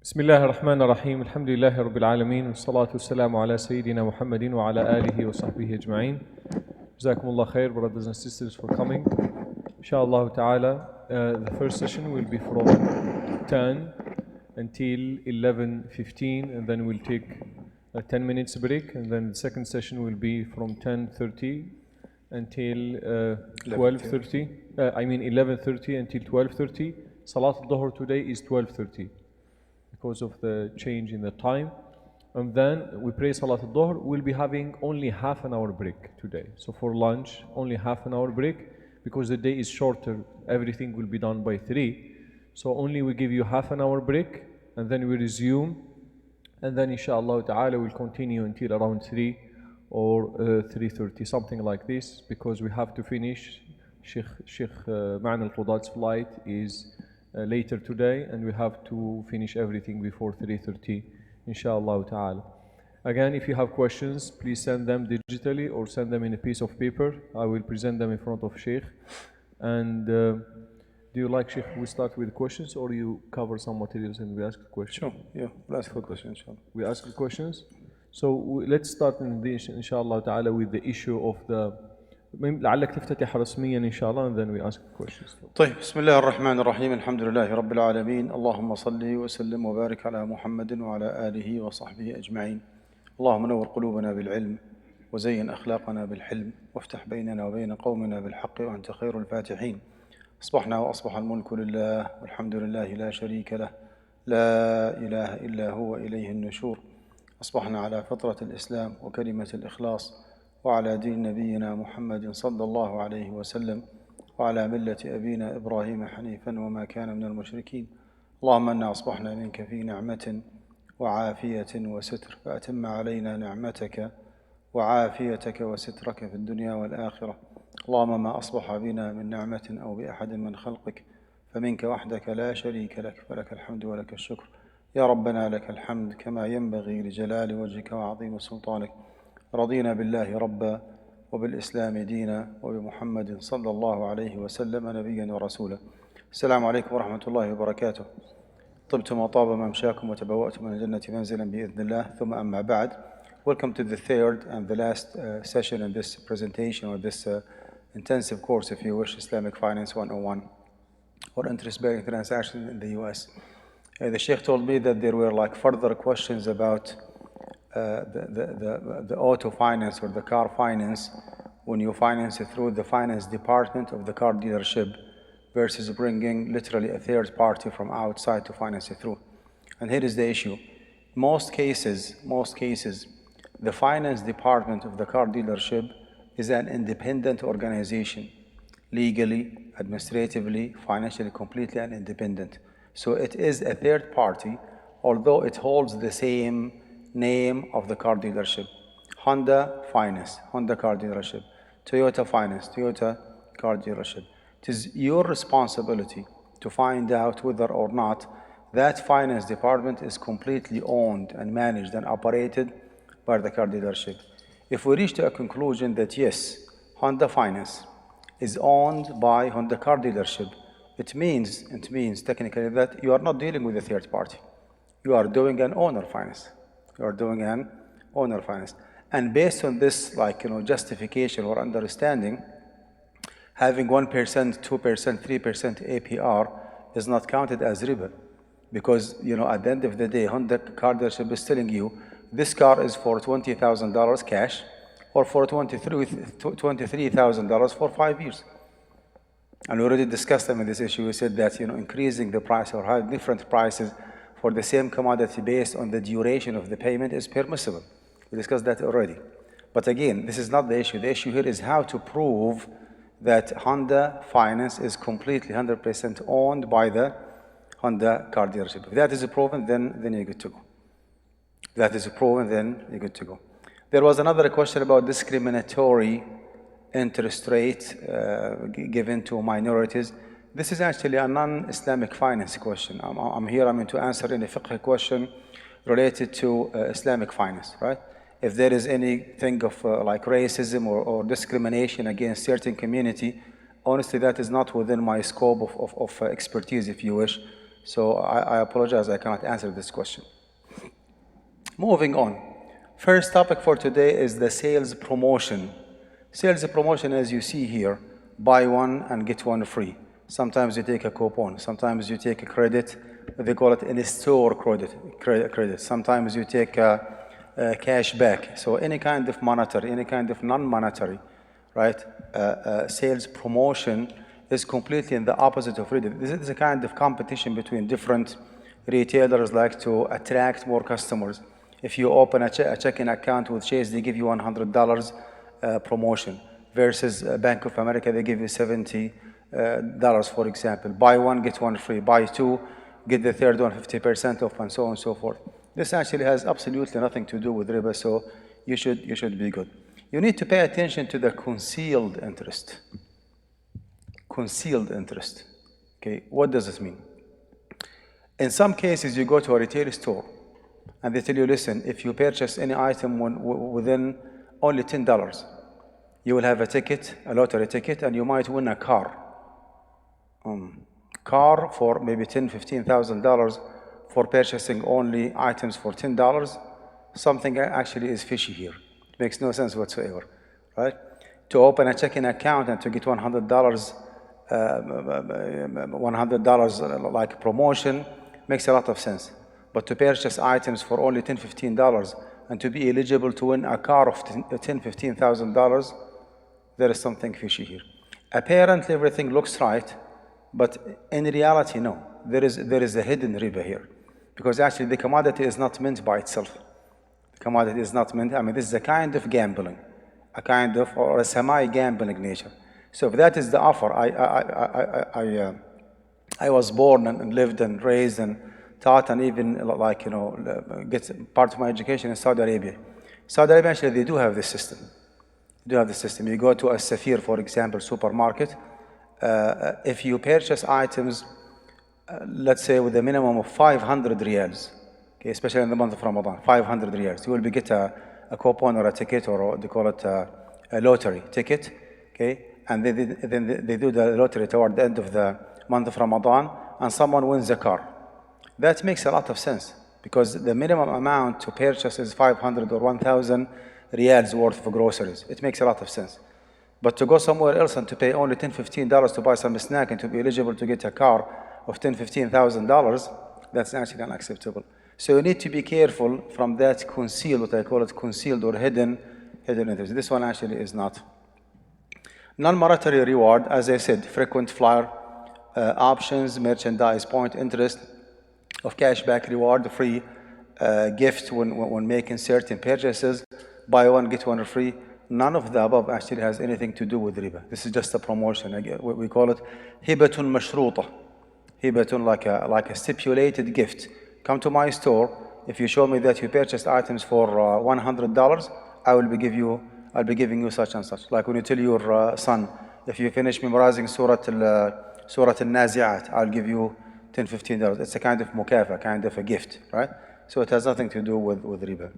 بسم الله الرحمن الرحيم الحمد لله رب العالمين والصلاة والسلام على سيدنا محمد وعلى آله وصحبه أجمعين. جزاكم الله خير, brothers and sisters, for coming. Inshallah ta'ala, the first session will be from 10 until 11:15, and then we'll take a 10 minutes break, and then the second session will be from 10:30 until 12:30. 11:30 until 12:30. Salat al-Dhuhr today is 12:30. Because of the change in the time, and then we pray Salat al-Dhuhr. We'll be having only half an hour break today. So for lunch, only half an hour break, because the day is shorter. Everything will be done by 3. So only we give you half an hour break, and then we resume, and then inshallah ta'ala we'll continue until around 3 or 3:30, something like this, because we have to finish. Shaykh Al-Qudah's flight is later today, and we have to finish everything before 3:30, inshallah ta'ala. Again, if you have questions, please send them digitally or send them in a piece of paper. I will present them in front of Shaykh. And do you like, Shaykh, we start with questions, or you cover some materials and we ask the questions? Sure, yeah, we'll ask the questions, inshallah. We ask the questions. So let's start inshallah ta'ala with the issue of the لعلك تفتتح رسميا إن شاء الله, and then we ask questions. طيب, بسم الله الرحمن الرحيم. الحمد لله رب العالمين. اللهم صل وسلم وبارك على محمد وعلى آله وصحبه أجمعين. اللهم نور قلوبنا بالعلم وزين أخلاقنا بالحلم وافتح بيننا وبين قومنا بالحق وأنت خير الفاتحين. أصبحنا وأصبح الملك لله والحمد لله لا شريك له لا إله إلا هو إليه النشور. أصبحنا على فطرة الإسلام وكلمة الإخلاص وعلى دين نبينا محمد صلى الله عليه وسلم وعلى ملة أبينا إبراهيم حنيفا وما كان من المشركين. اللهم أنا أصبحنا منك في نعمة وعافية وستر، فأتم علينا نعمتك وعافيتك وسترك في الدنيا والآخرة. اللهم ما أصبح بنا من نعمة أو بأحد من خلقك فمنك وحدك لا شريك لك، فلك الحمد ولك الشكر. يا ربنا لك الحمد كما ينبغي لجلال وجهك وعظيم سلطانك. رضينا بالله ربا وبالإسلام دينا وبمحمد صلى الله عليه وسلم نبيا ورسولا. السلام عليكم ورحمة الله وبركاته. طبتم وطاب ممشاكم وتبوأتم من الجنة منزلا بإذن الله. ثم أما بعد. Welcome to the third and the last session in this presentation, or this intensive course, if you wish, Islamic Finance 101, or interest-bearing transactions in the US. The Shaykh told me that there were like further questions about the auto finance or the car finance, when you finance it through the finance department of the car dealership versus bringing literally a third party from outside to finance it through. And here is the issue. Most cases, the finance department of the car dealership is an independent organization, legally, administratively, financially, completely an independent. So it is a third party, although it holds the same name of the car dealership. Honda Finance, Honda car dealership. Toyota Finance, Toyota car dealership. It is your responsibility to find out whether or not that finance department is completely owned and managed and operated by the car dealership. If we reach to a conclusion that yes, Honda Finance is owned by Honda car dealership, it means technically that you are not dealing with a third party. You are doing an owner finance. You are doing an owner finance. And based on this, justification or understanding, having 1%, 2%, 3% APR is not counted as riba. Because, at the end of the day, Honda car dealership is telling you, this car is for $20,000 cash, or for $23,000 for 5 years. And we already discussed them in this issue. We said that, increasing the price or having different prices for the same commodity based on the duration of the payment is permissible. We discussed that already. But again, this is not the issue. The issue here is how to prove that Honda Finance is completely 100% owned by the Honda car dealership. If that is proven, then you're good to go. If that is proven, then you're good to go. There was another question about discriminatory interest rate given to minorities. This is actually a non-Islamic finance question. I'm here to answer any fiqh question related to Islamic finance, right? If there is anything of like racism or discrimination against certain community, honestly, that is not within my scope of expertise, if you wish. So I apologize, I cannot answer this question. Moving on. First topic for today is the sales promotion. Sales promotion, as you see here, buy one and get one free. Sometimes you take a coupon. Sometimes you take a credit. They call it in-store credit. Sometimes you take a cash back. So any kind of monetary, any kind of non-monetary, right? Sales promotion is completely in the opposite of retail. This is a kind of competition between different retailers, like to attract more customers. If you open a checking account with Chase, they give you $100 promotion, versus Bank of America, they give you $70, for example. Buy one, get one free. Buy two, get the third one 50% off, and so on and so forth. This actually has absolutely nothing to do with riba, so you should be good. You need to pay attention to the concealed interest. Concealed interest. Okay, what does this mean? In some cases, you go to a retail store and they tell you, listen, if you purchase any item within only $10, you will have a ticket, a lottery ticket, and you might win a car. Car for maybe $10,000, $15,000 for purchasing only items for $10. Something actually is fishy here. It makes no sense whatsoever, right? To open a checking account and to get $100 like promotion makes a lot of sense. But to purchase items for only $10, $15 and to be eligible to win a car of $10,000, $15,000, there is something fishy here. Apparently everything looks right, but in reality, no. There is a hidden riba here. Because actually the commodity is not meant by itself. The commodity is not meant, this is a kind of gambling, a kind of, or a semi-gambling nature. So if that is the offer, I was born and lived and raised and taught and even get part of my education in Saudi Arabia. Saudi Arabia, actually, they do have this system. You go to a Safir, for example, supermarket. If you purchase items, let's say with a minimum of 500 riyals, okay, especially in the month of Ramadan, 500 riyals, you will get a coupon or a ticket, or they call it a lottery ticket, okay? And then they do the lottery toward the end of the month of Ramadan, and someone wins a car. That makes a lot of sense, because the minimum amount to purchase is 500 or 1,000 riyals worth of groceries. It makes a lot of sense. But to go somewhere else and to pay only $10, $15 to buy some snack and to be eligible to get a car of $10,000, $15,000, that's actually unacceptable. So you need to be careful from that concealed, what I call it, concealed or hidden interest. This one actually is not. Non-monetary reward, as I said, frequent flyer options, merchandise point interest, of cashback reward, free gift when making certain purchases, buy one, get one free. None of the above actually has anything to do with riba. This is just a promotion. Again, we call it hibatun mashruta. Hibatun, like a stipulated gift. Come to my store. If you show me that you purchased items for $100, I will be giving you such and such. Like when you tell your son, if you finish memorizing Surah Al-Nazi'at, I'll give you $10, $15. It's a kind of mukafa, kind of a gift, right? So it has nothing to do with riba.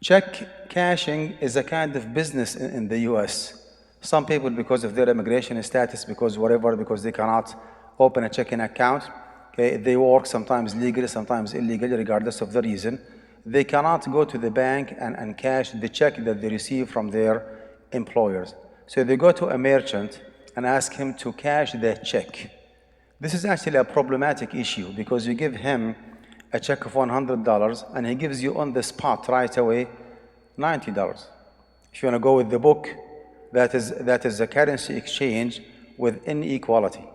Check cashing is a kind of business in the US. Some people, because of their immigration status, because they cannot open a checking account, okay, they work sometimes legally, sometimes illegally, regardless of the reason. They cannot go to the bank and cash the check that they receive from their employers. So they go to a merchant and ask him to cash the check. This is actually a problematic issue, because you give him a check of $100 and he gives you on the spot right away $90. If you want to go with the book, that is a currency exchange with inequality.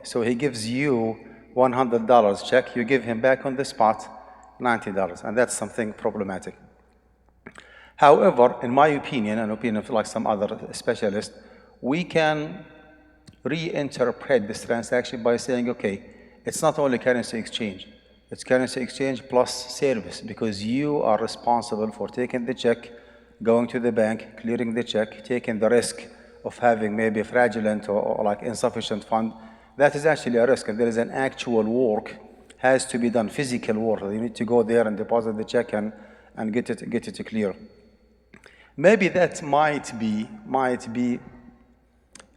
So he gives you $100 check, you give him back on the spot $90, and that's something problematic. However, in my opinion, and opinion of like some other specialists, we can reinterpret this transaction by saying, okay, it's not only currency exchange, it's currency exchange plus service, because you are responsible for taking the check, going to the bank, clearing the check, taking the risk of having maybe a fraudulent or like insufficient fund. That is actually a risk, and there is an actual work has to be done, physical work. You need to go there and deposit the check and get it clear. Maybe that might be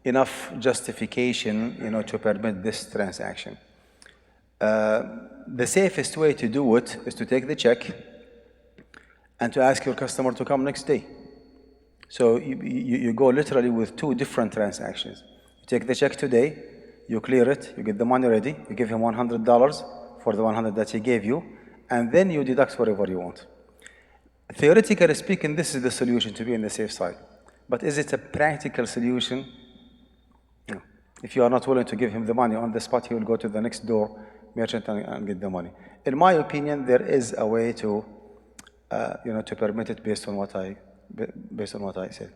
enough justification, to permit this transaction. The safest way to do it is to take the check and to ask your customer to come next day. So you go literally with two different transactions. You take the check today, you clear it, you get the money ready, you give him $100 for the 100 that he gave you, and then you deduct whatever you want. Theoretically speaking, this is the solution to be on the safe side. But is it a practical solution? No. If you are not willing to give him the money on the spot, he will go to the next door merchant and get the money. In my opinion, there is a way to, to permit it based on what I said.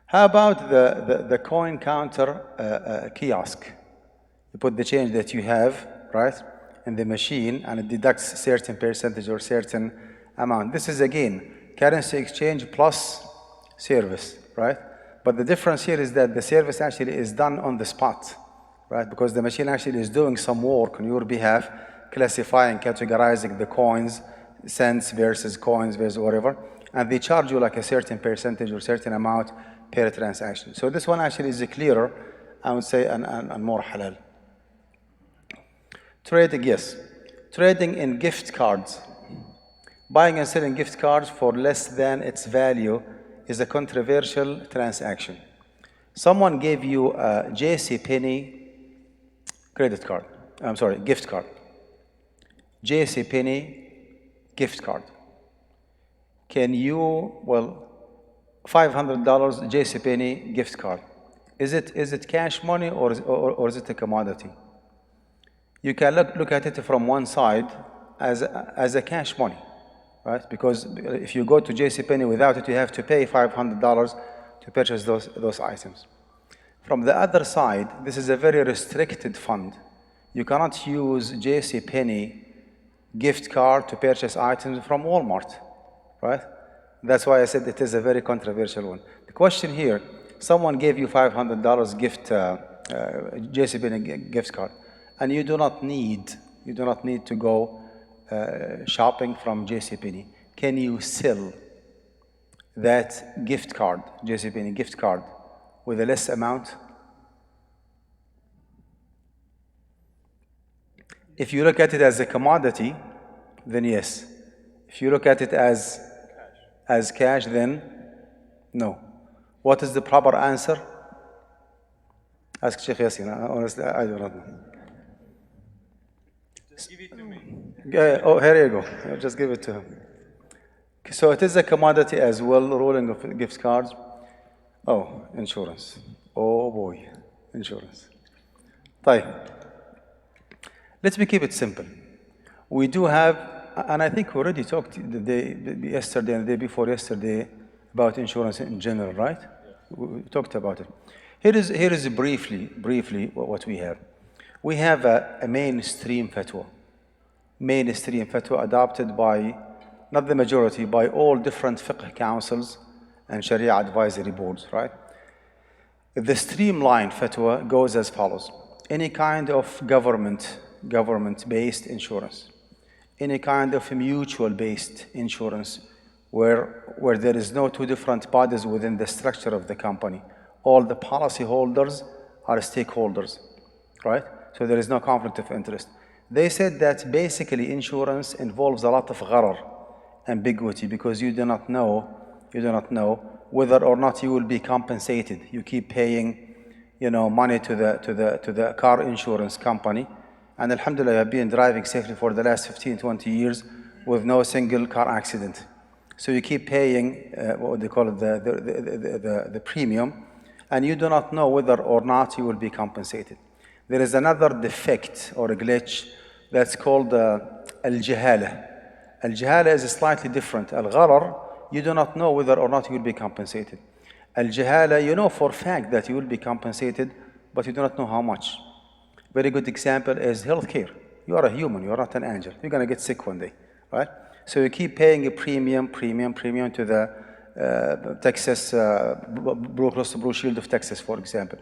How about the coin counter kiosk? You put the change that you have, right, in the machine, and it deducts a certain percentage or certain amount. This is again currency exchange plus service, right? But the difference here is that the service actually is done on the spot, right? Because the machine actually is doing some work on your behalf, classifying, categorizing the coins, cents versus coins versus whatever, and they charge you like a certain percentage or certain amount per transaction. So this one actually is clearer, I would say, and more halal. Trading, yes. Trading in gift cards. Buying and selling gift cards for less than its value is a controversial transaction. Someone gave you a JCPenney gift card. JCPenney gift card. Can you, $500 JCPenney gift card. Is it cash money or is it a commodity? You can look at it from one side as a cash money, right? Because if you go to JCPenney without it, you have to pay $500 to purchase those items. From the other side, this is a very restricted fund. You cannot use JCPenney gift card to purchase items from Walmart, right? That's why I said it is a very controversial one. The question here, someone gave you $500 gift, JCPenney gift card, and you do not need to go shopping from JCPenney. Can you sell that gift card, JCPenney gift card, with a less amount? If you look at it as a commodity, then yes. If you look at it as cash, then no. What is the proper answer? Ask Shaykh Yasin. Honestly, I do not know. Just give it to me. Here you go. Just give it to him. So it is a commodity as well, ruling of gift cards. Oh, insurance. Oh boy, insurance. طيب. Let me keep it simple. We do have, and I think we already talked yesterday and the day before yesterday about insurance in general, right? We talked about it. Here is briefly what we have. We have a mainstream fatwa adopted by, not the majority, by all different fiqh councils and Sharia advisory boards, right? The streamlined fatwa goes as follows. Any kind of government-based insurance, any kind of mutual-based insurance where there is no two different bodies within the structure of the company. All the policy holders are stakeholders, right? So there is no conflict of interest. They said that basically insurance involves a lot of gharar, ambiguity, because you do not know whether or not you will be compensated. You keep paying, money to the car insurance company, and alhamdulillah, you have been driving safely for the last 15, 20 years with no single car accident. So you keep paying what they call it, the premium, and you do not know whether or not you will be compensated. There is another defect or a glitch that's called al-jahala. Al-jahala is slightly different. Al-gharar, you do not know whether or not you will be compensated. Al-jahala, you know for a fact that you will be compensated, but you do not know how much. Very good example is healthcare. You are a human, you are not an angel. You're going to get sick one day, right? So you keep paying a premium to the Texas, Blue Cross Blue Shield of Texas, for example.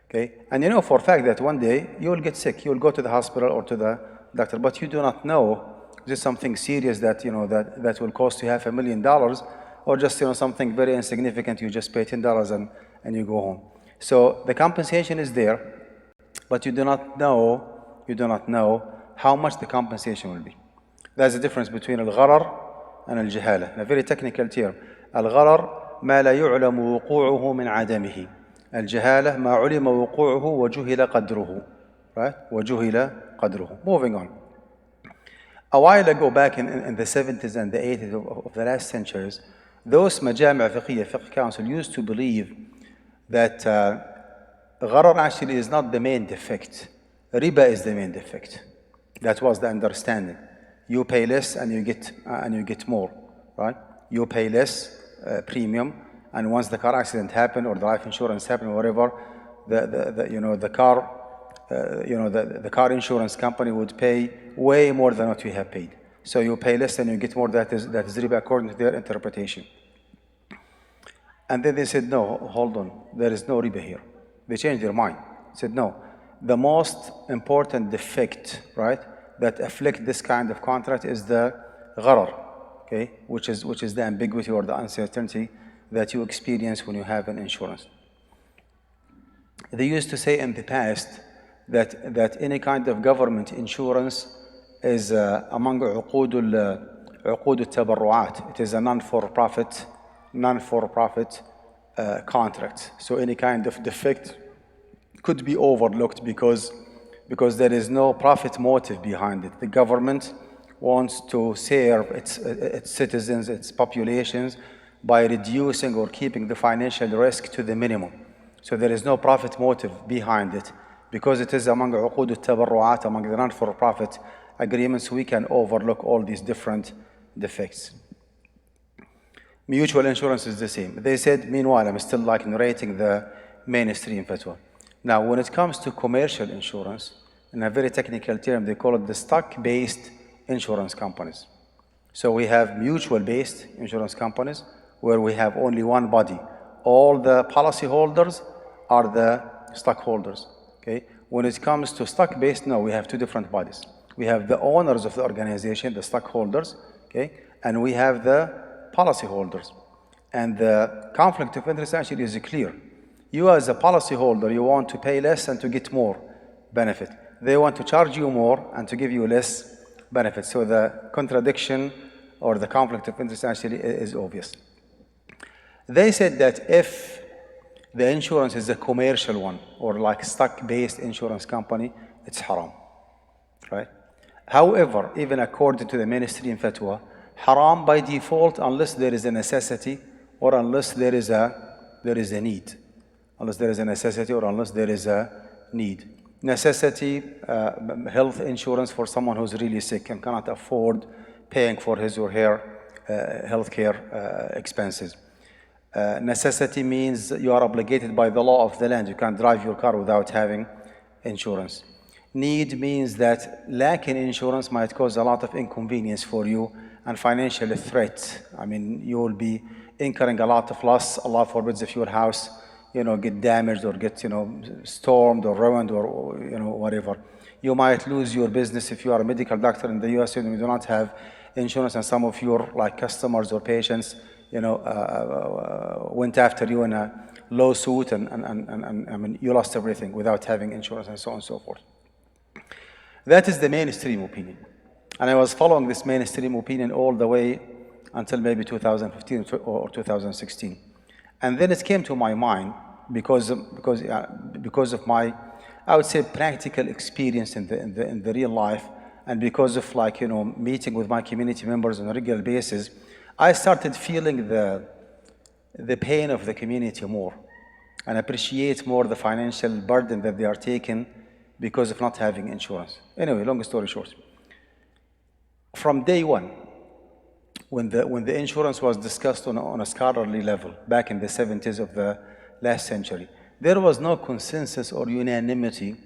Okay? And you know for a fact that one day you will get sick. You will go to the hospital or to the doctor, but you do not know is this something serious that that will cost you $500,000, or just something very insignificant. You just pay $10 and you go home. So the compensation is there, but you do not know how much the compensation will be. That's the difference between al-gharar and al-jahala. In a very technical term, al-gharar ما لا يعلم وقوعه من عدمه. الجهالة ما علم وقوعه وجهل قدره. Right? وجهل قدره. Moving on. A while ago, back in the 70s and the 80s of the last centuries, those majami' fiqhiyya, fiqh council, used to believe that gharar actually is not the main defect. Riba is the main defect. That was the understanding. You pay less and you get more, right? You pay less premium, and once the car accident happened or the life insurance happened, or whatever, the car insurance company would pay way more than what you have paid. So you pay less and you get more. That is riba according to their interpretation. And then they said, no, hold on, there is no riba here. They changed their mind. Said, no, the most important defect, right, that afflict this kind of contract is the gharar, okay, which is the ambiguity or the uncertainty that you experience when you have an insurance. They used to say in the past that any kind of government insurance is among uqud al-tabarru'at. It is a non-for-profit contract. So any kind of defect could be overlooked because there is no profit motive behind it. The government wants to serve its citizens, its populations, by reducing or keeping the financial risk to the minimum. So there is no profit motive behind it. Because it is among uqud al-tabarru'at, among the non-for-profit agreements, we can overlook all these different defects. Mutual insurance is the same. They said, meanwhile, I'm still narrating the mainstream fatwa. Now, when it comes to commercial insurance, in a very technical term, they call it the stock-based insurance companies. So we have mutual-based insurance companies where we have only one body. All the policyholders are the stockholders. Okay? When it comes to stock-based, no, we have two different bodies. We have the owners of the organization, the stockholders, okay? And we have the policyholders. And the conflict of interest actually is clear. You as a policyholder, you want to pay less and to get more benefit. They want to charge you more and to give you less benefit. So the contradiction or the conflict of interest actually is obvious. They said that if the insurance is a commercial one or like stock-based insurance company, it's haram, right? However, even according to the mainstream fatwa, haram by default unless there is a necessity or unless there is a need. Unless there is a necessity or unless there is a need. Necessity, health insurance for someone who's really sick and cannot afford paying for his or her healthcare expenses. Necessity means you are obligated by the law of the land. You can't drive your car without having insurance. Need means that lacking insurance might cause a lot of inconvenience for you and financial threat. I mean, you will be incurring a lot of loss. Allah forbids if your house, get damaged or get, stormed or ruined or whatever. You might lose your business if you are a medical doctor in the US and you do not have insurance, and some of your customers or patients, went after you in a lawsuit, and I mean, you lost everything without having insurance, and so on and so forth. That is the mainstream opinion. And I was following this mainstream opinion all the way until maybe 2015 or 2016. And then it came to my mind because of my, I would say, practical experience in the real life, and because of meeting with my community members on a regular basis, I started feeling the pain of the community more and appreciate more the financial burden that they are taking because of not having insurance. Anyway, long story short. From day one, when the insurance was discussed on a scholarly level back in the 70s of the last century, there was no consensus or unanimity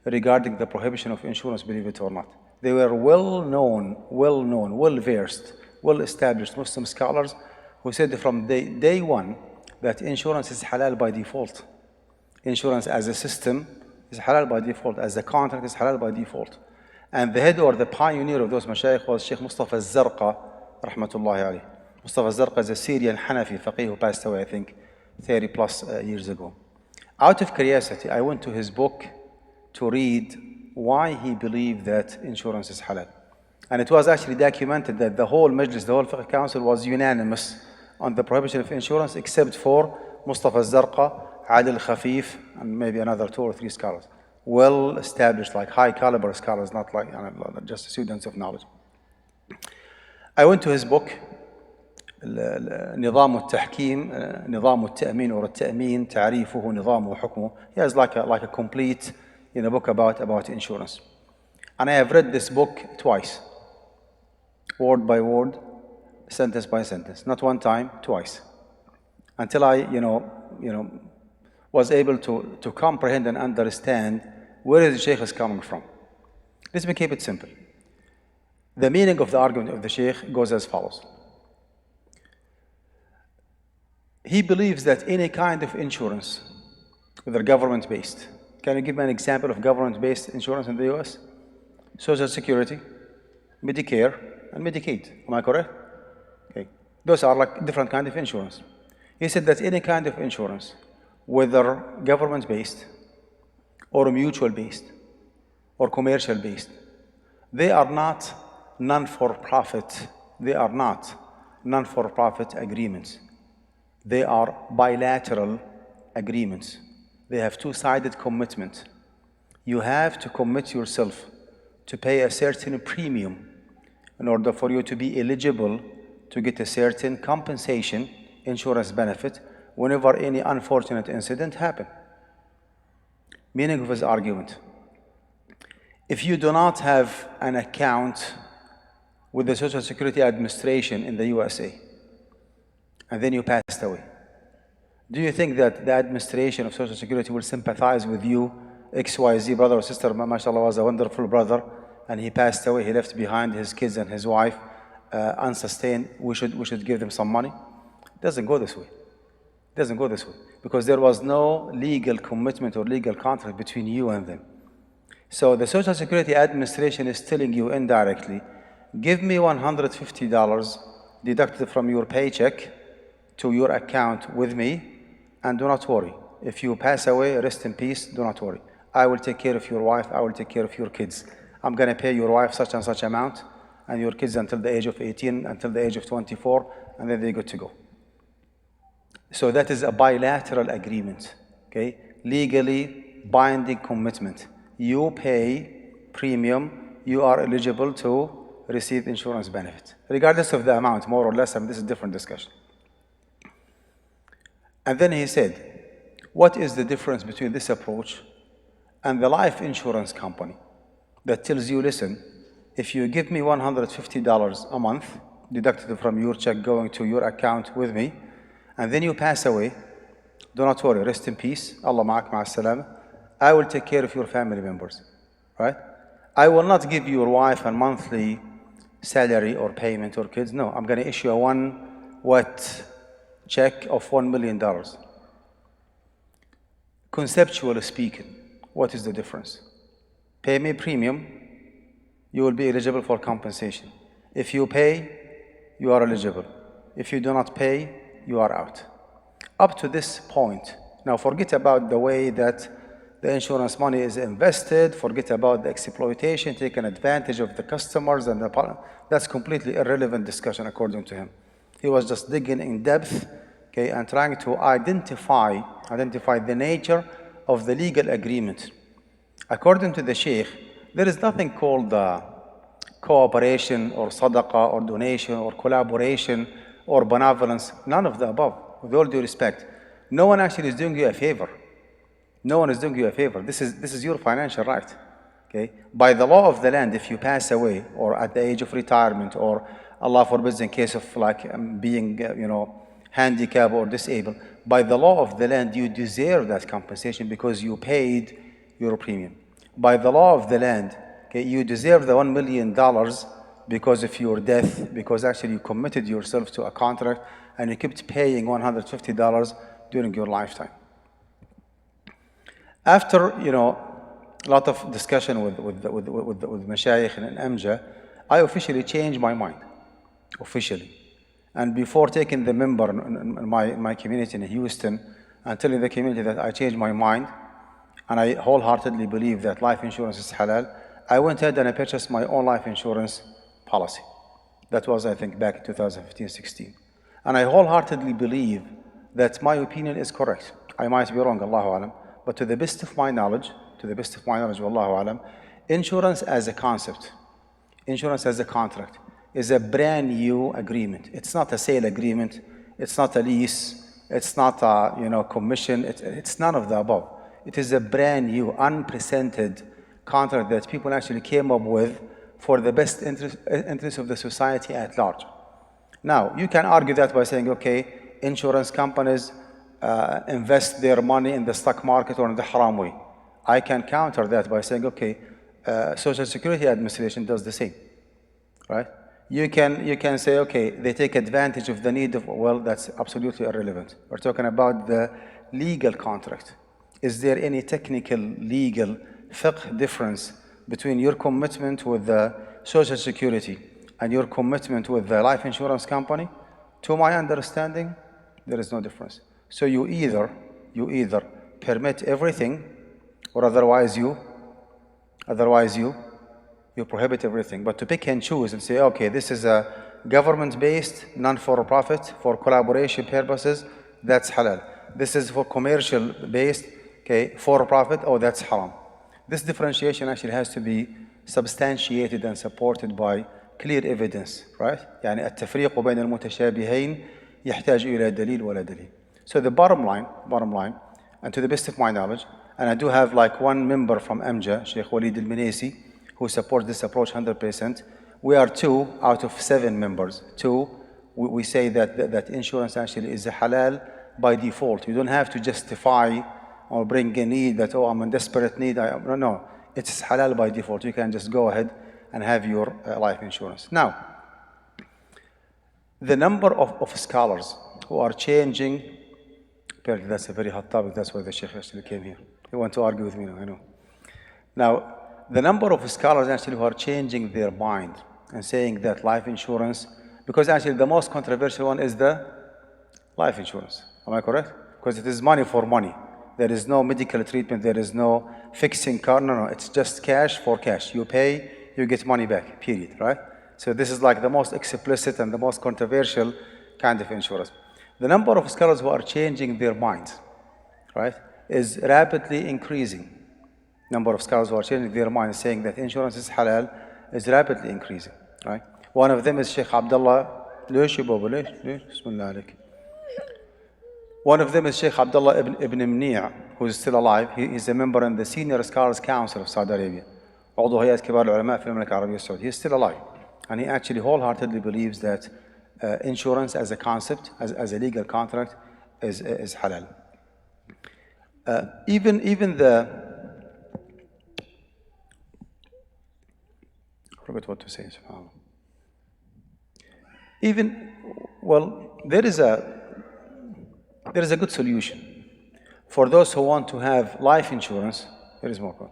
regarding the prohibition of insurance, believe it or not. They were well-known, well-versed, well-established Muslim scholars who said from day one that insurance is halal by default. Insurance as a system is halal by default, as a contract is halal by default. And the head or the pioneer of those Mashaykh was Shaykh Mustafa al-Zarqa, rahmatullahi alayh. Mustafa al-Zarqa is a Syrian Hanafi faqih who passed away, I think, 30 plus years ago. Out of curiosity, I went to his book to read why he believed that insurance is halal. And it was actually documented that the whole Majlis, the whole Fiqh Council was unanimous on the prohibition of insurance except for Mustafa Zarqa, Adil Khafif, and maybe another 2 or 3 scholars. Well established, like high caliber scholars, not like just students of knowledge. I went to his book, نظام التحكيم نظام التأمين or التأمين تعريفه نظامه وحكمه. He has like a complete book about insurance. And I have read this book twice, word by word, sentence by sentence, not one time, twice, until I was able to comprehend and understand where the Shaykh is coming from. Let me keep it simple. The meaning of the argument of the Shaykh goes as follows. He believes that any kind of insurance, whether government-based, can you give me an example of government-based insurance in the US? Social Security, Medicare, and Medicaid. Am I correct? Okay. Those are like different kinds of insurance. He said that any kind of insurance, whether government-based or mutual-based or commercial-based, they are not non-for-profit. They are not non-for-profit agreements. They are bilateral agreements. They have two-sided commitment. You have to commit yourself to pay a certain premium in order for you to be eligible to get a certain compensation, insurance benefit, whenever any unfortunate incident happens. Meaning of his argument. If you do not have an account with the Social Security Administration in the USA, and then you passed away, do you think that the administration of Social Security will sympathize with you? XYZ brother or sister, mashallah, was a wonderful brother, and he passed away, he left behind his kids and his wife unsustained. We should give them some money. It doesn't go this way. It doesn't go this way. Because there was no legal commitment or legal contract between you and them. So the Social Security Administration is telling you indirectly, give me $150 deducted from your paycheck to your account with me, and do not worry. If you pass away, rest in peace, do not worry. I will take care of your wife, I will take care of your kids. I'm going to pay your wife such and such amount, and your kids until the age of 18, until the age of 24, and then they're good to go. So that is a bilateral agreement, okay? Legally binding commitment. You pay premium, you are eligible to receive insurance benefit, regardless of the amount, more or less. This is a different discussion. And then he said, what is the difference between this approach and the life insurance company that tells you, listen, if you give me $150 a month deducted from your check going to your account with me, and then you pass away, do not worry, rest in peace, Allah ma'ak ma'as salam, I will take care of your family members, right? I will not give your wife a monthly salary or payment or kids. No, I'm going to issue a check of $1 million. Conceptually speaking, what is the difference? Pay me premium, you will be eligible for compensation. If you pay, you are eligible. If you do not pay, you are out. Up to this point, now forget about the way that the insurance money is invested, forget about the exploitation, taking advantage of the customers, and that's completely irrelevant discussion according to him. He was just digging in depth, okay, and trying to identify the nature of the legal agreement. According to the Shaykh, there is nothing called cooperation or sadaqah or donation or collaboration or benevolence, none of the above, with all due respect. No one actually is doing you a favor. No one is doing you a favor. This is your financial right. Okay? By the law of the land, if you pass away or at the age of retirement, or Allah forbids in case of being handicapped or disabled, by the law of the land, you deserve that compensation because you paid your premium. By the law of the land, okay, you deserve the $1 million because of your death, because actually you committed yourself to a contract and you kept paying $150 during your lifetime. After a lot of discussion with Mashayikh and Amja, I officially changed my mind, officially. And before taking the member in my community in Houston, and telling the community that I changed my mind and I wholeheartedly believe that life insurance is halal, I went ahead and I purchased my own life insurance policy. That was, I think, back in 2015-16. And I wholeheartedly believe that my opinion is correct. I might be wrong, Allahu Alam, but to the best of my knowledge, Wallahu Alam, insurance as a concept, insurance as a contract, is a brand new agreement. It's not a sale agreement, it's not a lease, it's not a commission, it's none of the above. It is a brand new, unprecedented contract that people actually came up with for the best interest of the society at large. Now, you can argue that by saying, okay, insurance companies invest their money in the stock market or in the haram way. I can counter that by saying, okay, Social Security Administration does the same, right? You can say, okay, they take advantage of the need of, well, that's absolutely irrelevant. We're talking about the legal contract. Is there any technical, legal, fiqh difference between your commitment with the Social Security and your commitment with the life insurance company? To my understanding, there is no difference. So you either permit everything, or otherwise you prohibit everything. But to pick and choose and say, okay, this is a government-based, non-for-profit, for collaboration purposes, that's halal. This is for commercial-based, okay, for-profit, oh, that's haram. This differentiation actually has to be substantiated and supported by clear evidence, right? يعني التفريق بين المتشابهين يحتاج إلى دليل ولا دليل. So the bottom line, and to the best of my knowledge, and I do have like one member from AMJA, Shaykh Walid al-Minesi, who supports this approach 100%. We are 2 out of 7 members. 2, we say that insurance actually is a halal by default. You don't have to justify or bring a need that, oh, I'm in desperate need. No, it's halal by default. You can just go ahead and have your life insurance. Now, the number of scholars who are changing, apparently that's a very hot topic, that's why the Shaykh actually came here. He wants to argue with me now, I know. Now, the number of scholars actually who are changing their mind and saying that life insurance, because actually the most controversial one is the life insurance. Am I correct? Because it is money for money. There is no medical treatment, there is no fixing car, no, it's just cash for cash. You pay, you get money back, period, right? So this is like the most explicit and the most controversial kind of insurance. The number of scholars who are changing their minds, right, is rapidly increasing. Number of scholars who are changing their minds, saying that insurance is halal, is rapidly increasing, right? One of them is Shaykh Abdullah. One of them is Shaykh Abdullah ibn Mni', who is still alive. He is a member in the Senior Scholars Council of Saudi Arabia. عضو هيئة كبار العلماء في المملكة العربية السعودية. He is still alive. And he actually wholeheartedly believes that insurance as a concept, as a legal contract, is halal. Even the, I forgot what to say, subhanAllah. There is a good solution. For those who want to have life insurance, there is more code.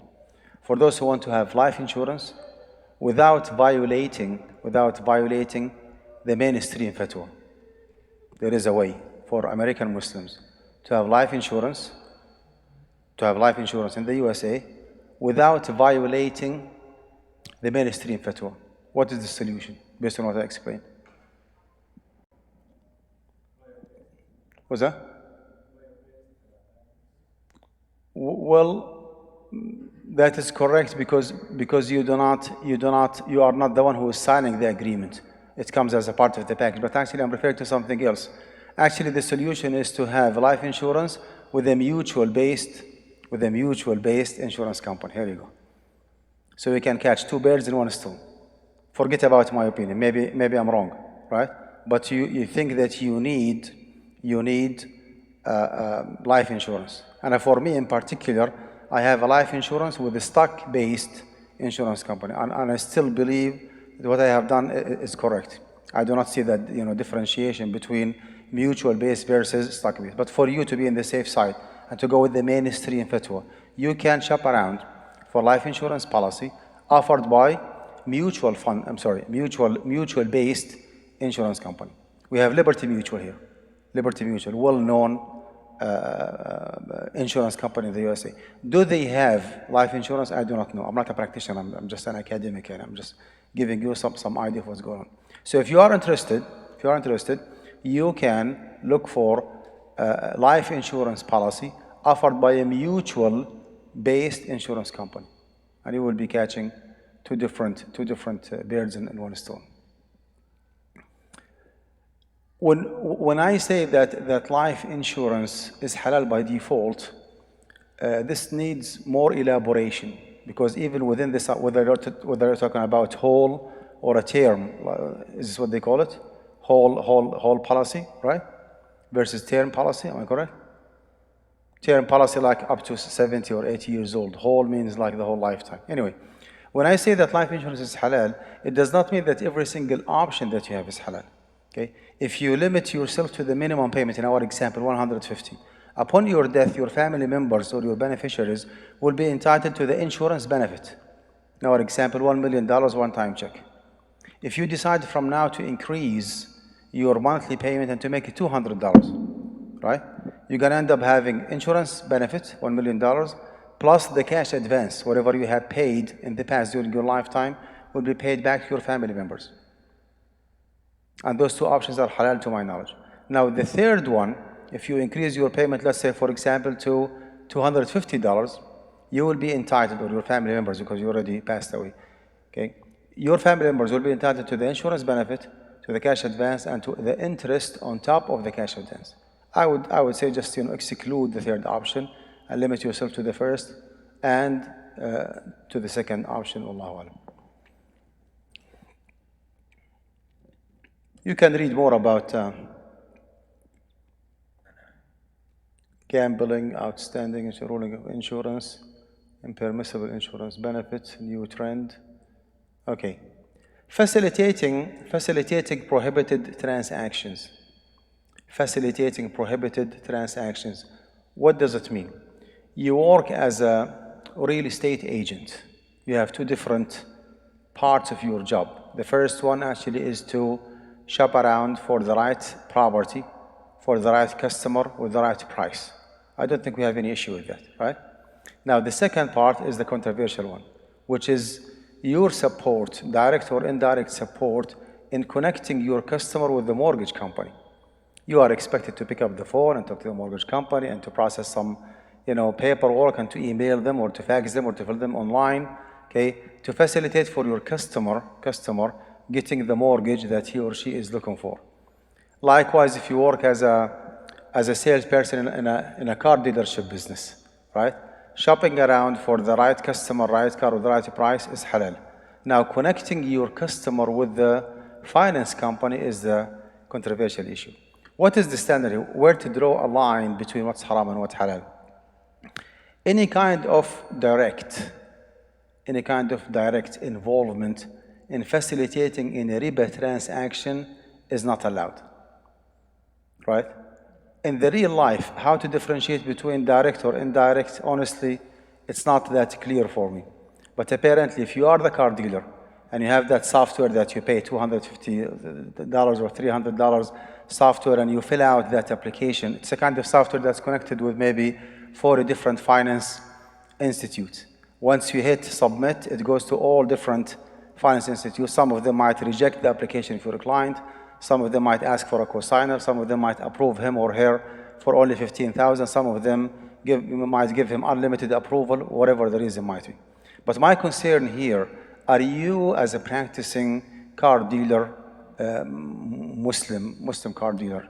For those who want to have life insurance without violating the mainstream fatwa. There is a way for American Muslims to have life insurance in the USA without violating the mainstream fatwa. What is the solution based on what I explained? What's that? Well, that is correct because you are not the one who is signing the agreement. It comes as a part of the package. But actually, I'm referring to something else. Actually, the solution is to have life insurance with a mutual-based insurance company. Here you go. So we can catch 2 birds in 1 stone. Forget about my opinion. Maybe I'm wrong, right? But you think that you need life insurance. And for me in particular, I have a life insurance with a stock-based insurance company, and I still believe that what I have done is correct. I do not see that differentiation between mutual-based versus stock-based. But for you to be in the safe side and to go with the mainstream fatwa, you can shop around for life insurance policy offered by mutual-based insurance company. We have Liberty Mutual here. Liberty Mutual, well-known insurance company in the USA. Do they have life insurance? I do not know. I'm not a practitioner. I'm just an academic, and I'm just giving you some idea of what's going on. So if you are interested, you can look for a life insurance policy offered by a mutual-based insurance company, and you will be catching two different birds in one stone. When I say that life insurance is halal by default, this needs more elaboration, because even within this, whether you're talking about whole or a term, is this what they call it? Whole policy, right? Versus term policy, am I correct? Term policy like up to 70 or 80 years old. Whole means like the whole lifetime. Anyway, when I say that life insurance is halal, it does not mean that every single option that you have is halal. Okay? If you limit yourself to the minimum payment, in our example, 150, upon your death, your family members or your beneficiaries will be entitled to the insurance benefit. In our example, $1 million one-time check. If you decide from now to increase your monthly payment and to make it $200, right? You're going to end up having insurance benefit, $1 million, plus the cash advance, whatever you have paid in the past during your lifetime, will be paid back to your family members. And those two options are halal to my knowledge. Now, the third one, if you increase your payment, let's say, for example, to $250, you will be entitled, or your family members, because you already passed away, okay? Your family members will be entitled to the insurance benefit, to the cash advance, and to the interest on top of the cash advance. I would say just exclude the third option and limit yourself to the first and to the second option. Wallahu alam. You can read more about gambling, outstanding ruling of insurance, impermissible insurance benefits, new trend. Okay. Facilitating prohibited transactions. Facilitating prohibited transactions. What does it mean? You work as a real estate agent. You have two different parts of your job. The first one actually is to shop around for the right property, for the right customer, with the right price. I don't think we have any issue with that, right? Now, the second part is the controversial one, which is your support, direct or indirect support, in connecting your customer with the mortgage company. You are expected to pick up the phone and talk to the mortgage company and to process some, paperwork, and to email them or to fax them or to fill them online, okay, to facilitate for your customer getting the mortgage that he or she is looking for. Likewise, if you work as a salesperson in a car dealership business, right? Shopping around for the right customer, right car with the right price is halal. Now, connecting your customer with the finance company is the controversial issue. What is the standard? Where to draw a line between what's haram and what's halal? Any kind of direct involvement in facilitating in a riba transaction is not allowed, right? In the real life, how to differentiate between direct or indirect, honestly, it's not that clear for me. But apparently, if you are the car dealer and you have that software that you pay $250 or $300 software, and you fill out that application, it's a kind of software that's connected with maybe 40 different finance institutes. Once you hit submit, it goes to all different finance institutes. Some of them might reject the application if you're a client. Some of them might ask for a cosigner. Some of them might approve him or her for only $15,000. Some of them might give him unlimited approval, whatever the reason might be. But my concern here, are you as a practicing car dealer, Muslim car dealer,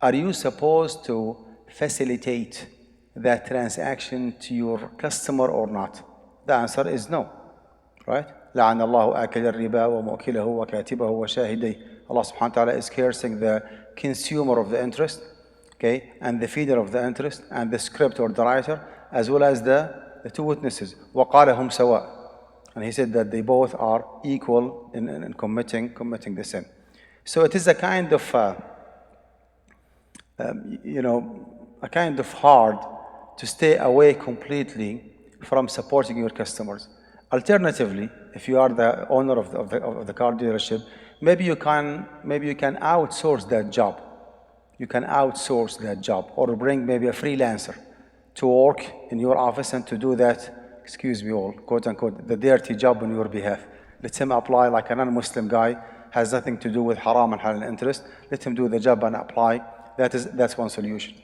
are you supposed to facilitate that transaction to your customer or not? The answer is no, right? لعن الله آكل الربا ومؤكله وكاتبه وشاهديه. Allah subhanahu wa ta'ala is cursing the consumer of the interest, okay, and the feeder of the interest, and the script or the writer, as well as the two witnesses. وَقَالَ هُمْ سَوَاء. And he said that they both are equal in committing the sin. So it is a kind of, a kind of hard to stay away completely from supporting your customers. Alternatively, if you are the owner of the car dealership, maybe you can outsource that job. you can outsource that job or bring maybe a freelancer to work in your office and to do that, excuse me all, quote unquote, the dirty job on your behalf. Let him apply like a non-Muslim guy, has nothing to do with haram and halal interest. Let him do the job and apply. That's one solution.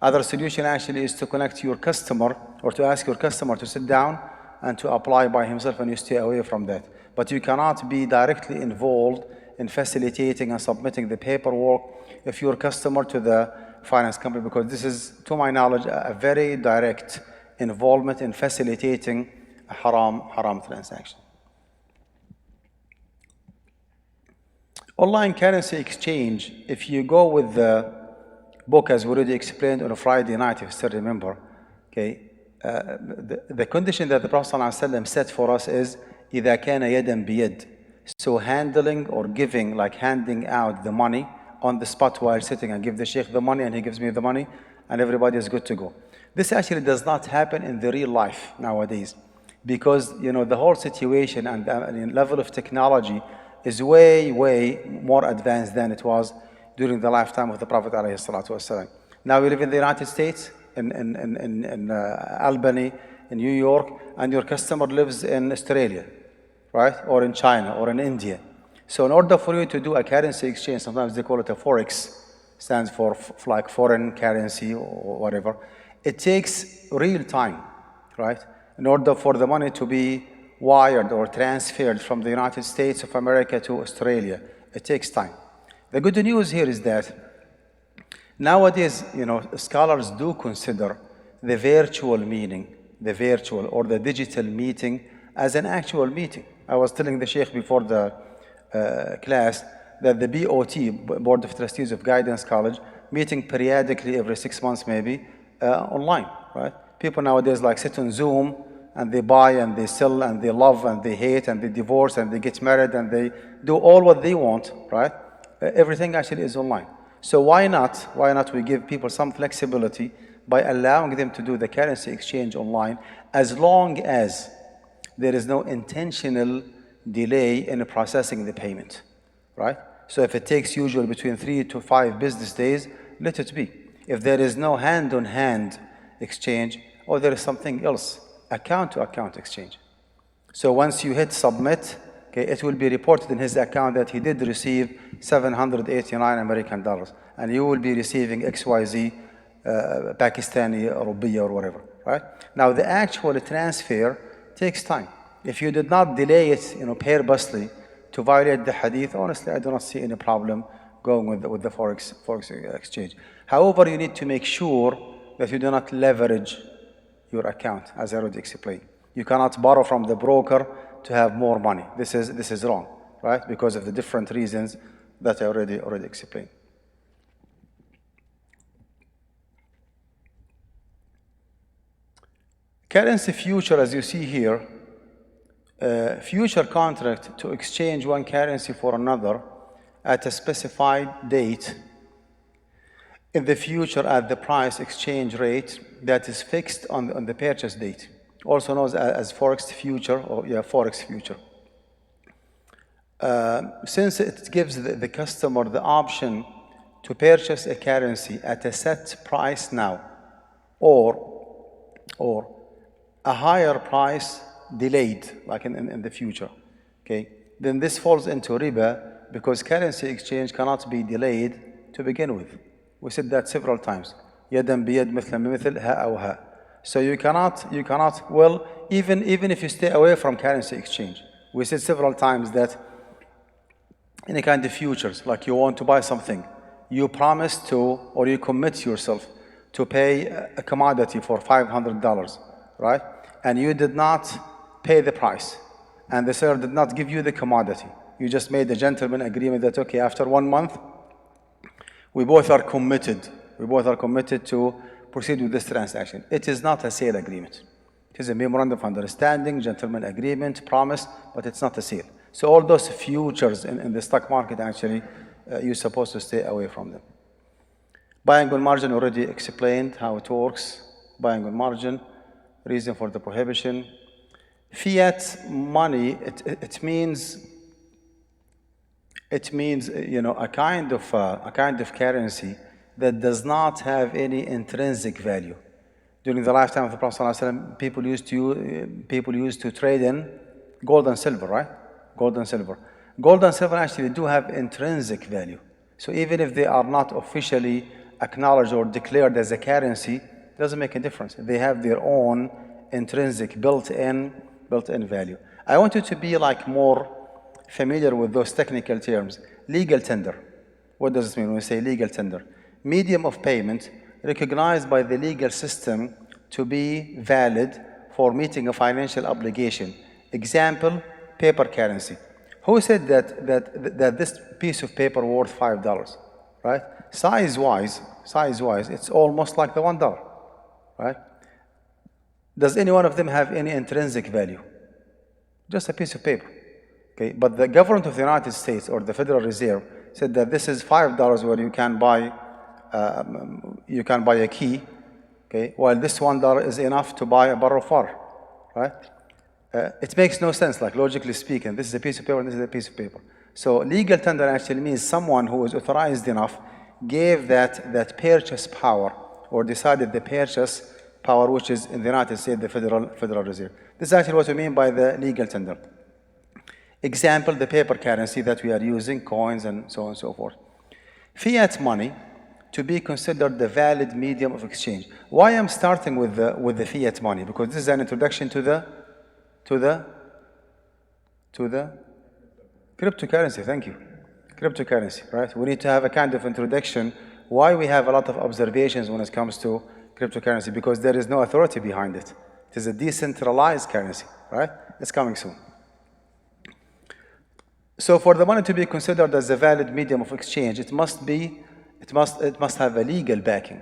Other solution actually is to connect your customer or to ask your customer to sit down and to apply by himself, and you stay away from that. But you cannot be directly involved in facilitating and submitting the paperwork if you're a customer to the finance company, because this is, to my knowledge, a very direct involvement in facilitating a haram transaction. Online currency exchange, if you go with the book as we already explained on a Friday night, if you still remember, okay, the condition that the Prophet ﷺ set for us is إِذَا كَانَ يَدًا بِيَدٍ. So handling or giving, like handing out the money on the spot while sitting, and give the Shaykh the money and he gives me the money and everybody is good to go. This actually does not happen in the real life nowadays, because the whole situation and the level of technology is way more advanced than it was during the lifetime of the Prophet ﷺ. Now we live in the United States, in Albany, in New York, and your customer lives in Australia, right? Or in China, or in India. So in order for you to do a currency exchange, sometimes they call it a Forex, stands for like foreign currency or whatever. It takes real time, right? In order for the money to be wired or transferred from the United States of America to Australia, it takes time. The good news here is that nowadays, scholars do consider the virtual meeting, the virtual or the digital meeting as an actual meeting. I was telling the Shaykh before the class that the BOT, Board of Trustees of Guidance College, meeting periodically every 6 months maybe, online, right? People nowadays like sit on Zoom and they buy and they sell and they love and they hate and they divorce and they get married and they do all what they want, right? Everything actually is online. So why not we give people some flexibility by allowing them to do the currency exchange online, as long as there is no intentional delay in processing the payment, right? So if it takes usually between 3 to 5 business days, let it be. If there is no hand-on-hand exchange, or there is something else, account-to-account exchange. So once you hit submit, okay, it will be reported in his account that he did receive $789 American, and you will be receiving XYZ Pakistani Rupiah or whatever, right? Now the actual transfer takes time. If you did not delay it, purposely to violate the hadith, honestly, I do not see any problem going with the Forex exchange. However, you need to make sure that you do not leverage your account, as I already explained. You cannot borrow from the broker to have more money. This is wrong, right? Because of the different reasons that I already explained. Currency future, as you see here, future contract to exchange one currency for another at a specified date in the future at the price exchange rate that is fixed on the purchase date, also known as Forex future, or Forex future. Since it gives the customer the option to purchase a currency at a set price now, or a higher price delayed, like in the future, okay, then this falls into riba, because currency exchange cannot be delayed to begin with. We said that several times. يدا بيد مثلا بمثل ها أو ها. So you cannot, well, even if you stay away from currency exchange, we said several times that any kind of futures, like you want to buy something, you promise to, or you commit yourself to pay a commodity for $500, right? And you did not pay the price, and the seller did not give you the commodity. You just made a gentleman agreement that, okay, after 1 month, we both are committed to proceed with this transaction. It is not a sale agreement. It is a memorandum of understanding, gentleman agreement, promise, but it's not a sale. So all those futures in the stock market, actually, you're supposed to stay away from them. Buying on margin, already explained how it works. Buying on margin, reason for the prohibition. Fiat money, it means a kind of currency that does not have any intrinsic value. During the lifetime of the Prophet ﷺ, people used to trade in gold and silver, right? Gold and silver. Gold and silver actually do have intrinsic value. So even if they are not officially acknowledged or declared as a currency, it doesn't make a difference. They have their own intrinsic built-in value. I want you to be like more familiar with those technical terms. Legal tender. What does it mean when we say legal tender? Medium of payment recognized by the legal system to be valid for meeting a financial obligation. Example, paper currency. Who said that this piece of paper worth $5, right? Size-wise, it's almost like the $1, right? Does any one of them have any intrinsic value? Just a piece of paper, okay? But the government of the United States or the Federal Reserve said that this is $5 where you can buy a key, okay? While this $1 is enough to buy a barrel of water, right? It makes no sense, like logically speaking. This is a piece of paper and this is a piece of paper. So legal tender actually means someone who is authorized enough gave that purchase power or decided the purchase power, which is in the United States, the Federal Reserve. This is actually what we mean by the legal tender. Example, the paper currency that we are using, coins and so on and so forth. Fiat money to be considered the valid medium of exchange. Why I'm starting with the fiat money? Because this is an introduction to the cryptocurrency. Thank you. Cryptocurrency, right? We need to have a kind of introduction why we have a lot of observations when it comes to cryptocurrency, because there is no authority behind it. It is a decentralized currency, right? It's coming soon. So for the money to be considered as a valid medium of exchange, it must have a legal backing.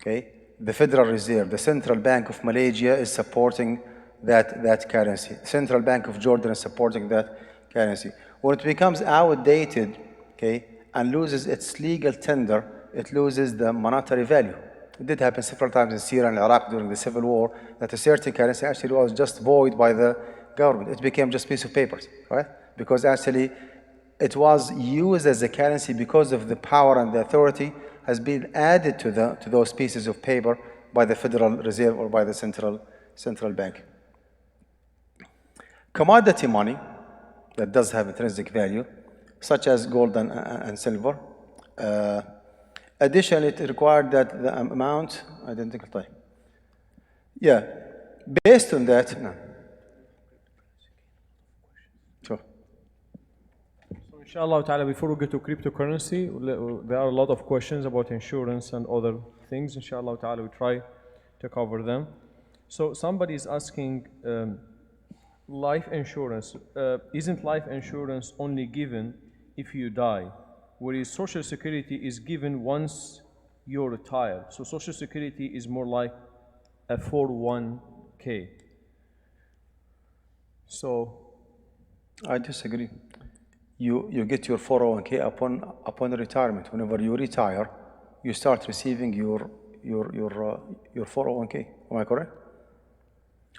Okay? The Federal Reserve, the Central Bank of Malaysia is supporting that currency. Central Bank of Jordan is supporting that currency. When it becomes outdated, okay, and loses its legal tender, it loses the monetary value. It did happen several times in Syria and Iraq during the civil war that a certain currency actually was just void by the government. It became just a piece of paper, right? Because actually it was used as a currency because of the power and the authority has been added to those pieces of paper by the Federal Reserve or by the central bank. Commodity money that does have intrinsic value, such as gold and silver. Additionally, it required that the amount, identical. Yeah, based on that, no. Sure. So inshallah ta'ala, before we get to cryptocurrency, there are a lot of questions about insurance and other things. Inshallah ta'ala, we try to cover them. So somebody is asking, life insurance, isn't life insurance only given if you die, whereas Social Security is given once you're retired? So Social Security is more like a 401k. So I disagree. You get your 401k upon retirement. Whenever you retire, you start receiving your 401k. Am I correct?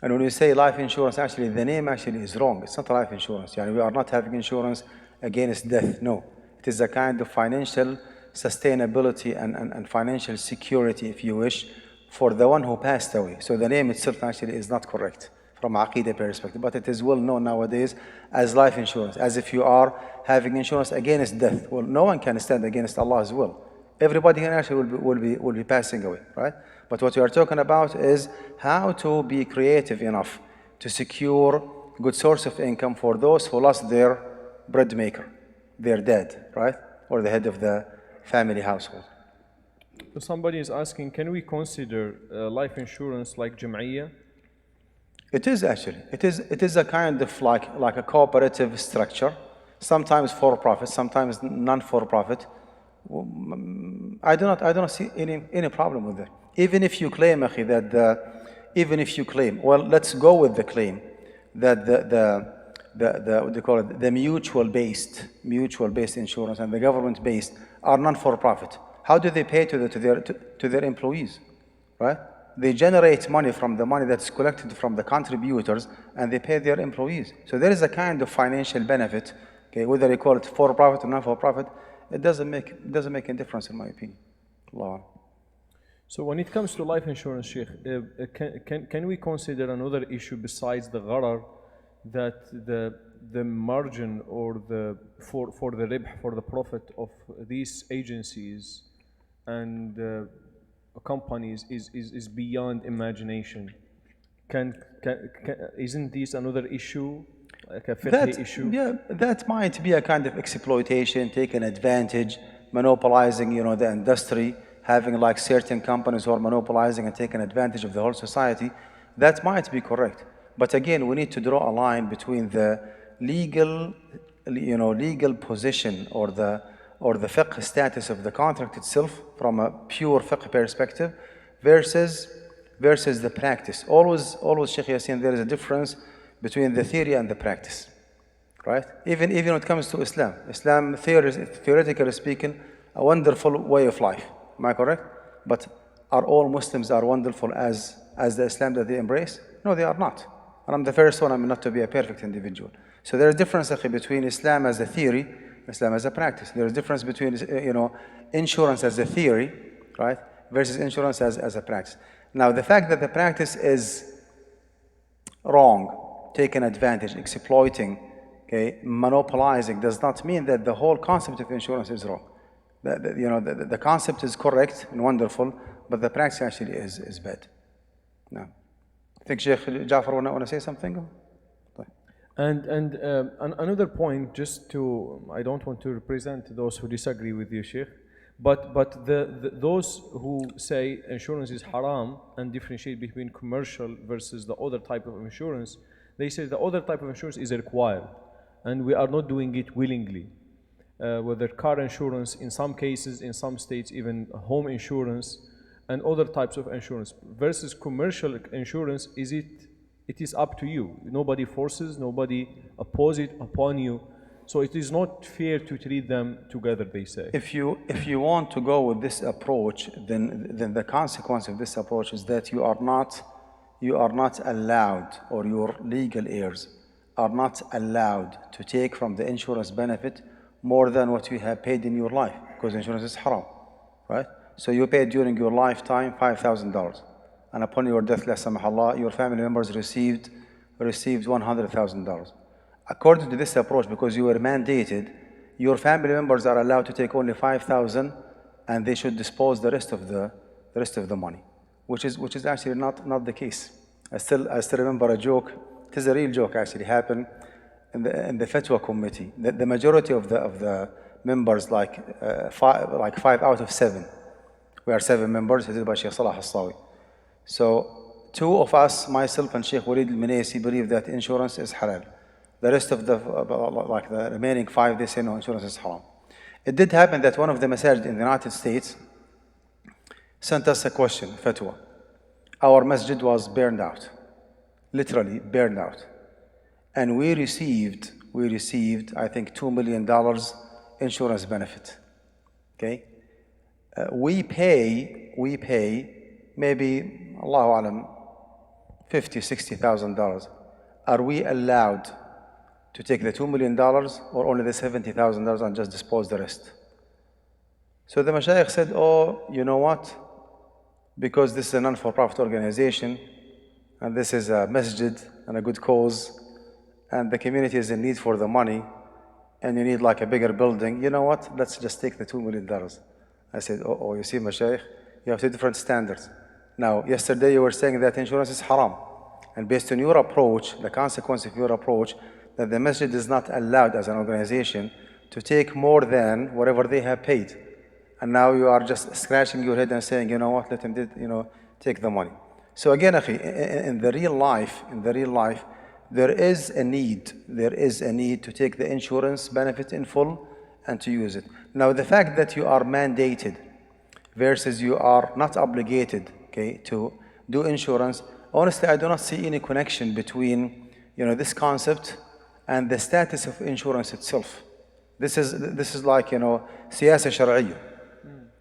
And when you say life insurance, actually the name actually is wrong. It's not life insurance. We are not having insurance against death. No, it is a kind of financial sustainability and financial security, if you wish, for the one who passed away. So the name itself actually is not correct from Aqidah perspective, but it is well known nowadays as life insurance, as if you are having insurance against death. Well, no one can stand against Allah's will. Everybody here actually will be passing away, right? But what we are talking about is how to be creative enough to secure good source of income for those who lost their bread maker, their dad, right? Or the head of the family household. So somebody is asking, can we consider life insurance like Jam'iyya? It is actually. It is a kind of like a cooperative structure, sometimes for profit, sometimes non-for-profit. I do not see any problem with that. Even if you claim, Akhi, well, let's go with the claim that what they call it, the mutual-based insurance and the government-based are non-for-profit. How do they pay to their employees, right? They generate money from the money that's collected from the contributors, and they pay their employees. So there is a kind of financial benefit. Okay, whether you call it for-profit or non-for-profit, it doesn't make a difference in my opinion. Allah. So when it comes to life insurance, Sheikh, can we consider another issue besides the gharar, that the margin or for the ribh, for the profit of these agencies and companies is beyond imagination? Isn't this another issue, like a fiqhi issue? Yeah, that might be a kind of exploitation, taking advantage, monopolizing, the industry, having like certain companies who are monopolizing and taking advantage of the whole society. That might be correct. But again, we need to draw a line between the legal position or the fiqh status of the contract itself from a pure fiqh perspective versus the practice. Always, Shaykh Yassin, there is a difference between the theory and the practice, right? Even when it comes to Islam theoretically speaking, a wonderful way of life. Am I correct? But are all Muslims are wonderful as the Islam that they embrace? No, they are not. And I'm the first one, I'm not to be a perfect individual. So there is a difference between Islam as a theory, Islam as a practice. There is a difference between insurance as a theory, right, versus insurance as a practice. Now the fact that the practice is wrong, taking advantage, exploiting, okay, monopolizing, does not mean that the whole concept of insurance is wrong. The concept is correct and wonderful, but the practice actually is bad. No. I think Sheikh Jafar want to say something? And another point, I don't want to represent those who disagree with you, Sheikh, but those who say insurance is haram and differentiate between commercial versus the other type of insurance, they say the other type of insurance is required, and we are not doing it willingly. Whether car insurance, in some cases, in some states, even home insurance, and other types of insurance versus commercial insurance, it is up to you. Nobody forces, nobody opposes it upon you. So it is not fair to treat them together, they say. If you want to go with this approach, then the consequence of this approach is that you are not allowed, or your legal heirs are not allowed to take from the insurance benefit more than what you have paid in your life, because insurance is haram, right? So you paid during your lifetime $5,000, and upon your death, la samahallah, your family members received $100,000. According to this approach, because you were mandated, your family members are allowed to take only $5,000, and they should dispose the rest of the money, which is actually not the case. I still remember a joke. It is a real joke, actually happened in the fatwa committee. The majority of the members, like 5 out of 7. We are 7 members, headed by Shaykh Salah Al-Sawi. So 2 of us, myself and Shaykh Walid Al-Minaysi, believe that insurance is halal. The rest of the remaining 5, they say no, insurance is haram. It did happen that one of the masajid in the United States sent us a question, fatwa. Our masjid was burned out, literally burned out. And we received, I think, $2 million insurance benefit, okay? We pay maybe, Allahu Alam, $50,000, $60,000. Are we allowed to take the $2 million or only the $70,000 and just dispose the rest? So the mashayikh said, oh, you know what? Because this is a non-for-profit organization, and this is a masjid and a good cause, and the community is in need for the money, and you need like a bigger building, you know what? Let's just take the $2 million. I said, you see, mashayikh, you have 2 different standards. Now, yesterday you were saying that insurance is haram. And based on your approach, the consequence of your approach, that the masjid is not allowed as an organization to take more than whatever they have paid. And now you are just scratching your head and saying, you know what, let him take the money. So again, akhi, in the real life, there is a need to take the insurance benefit in full and to use it. Now, the fact that you are mandated versus you are not obligated, okay, to do insurance, honestly, I do not see any connection between, this concept and the status of insurance itself. This is like, siyasa shar'iyya,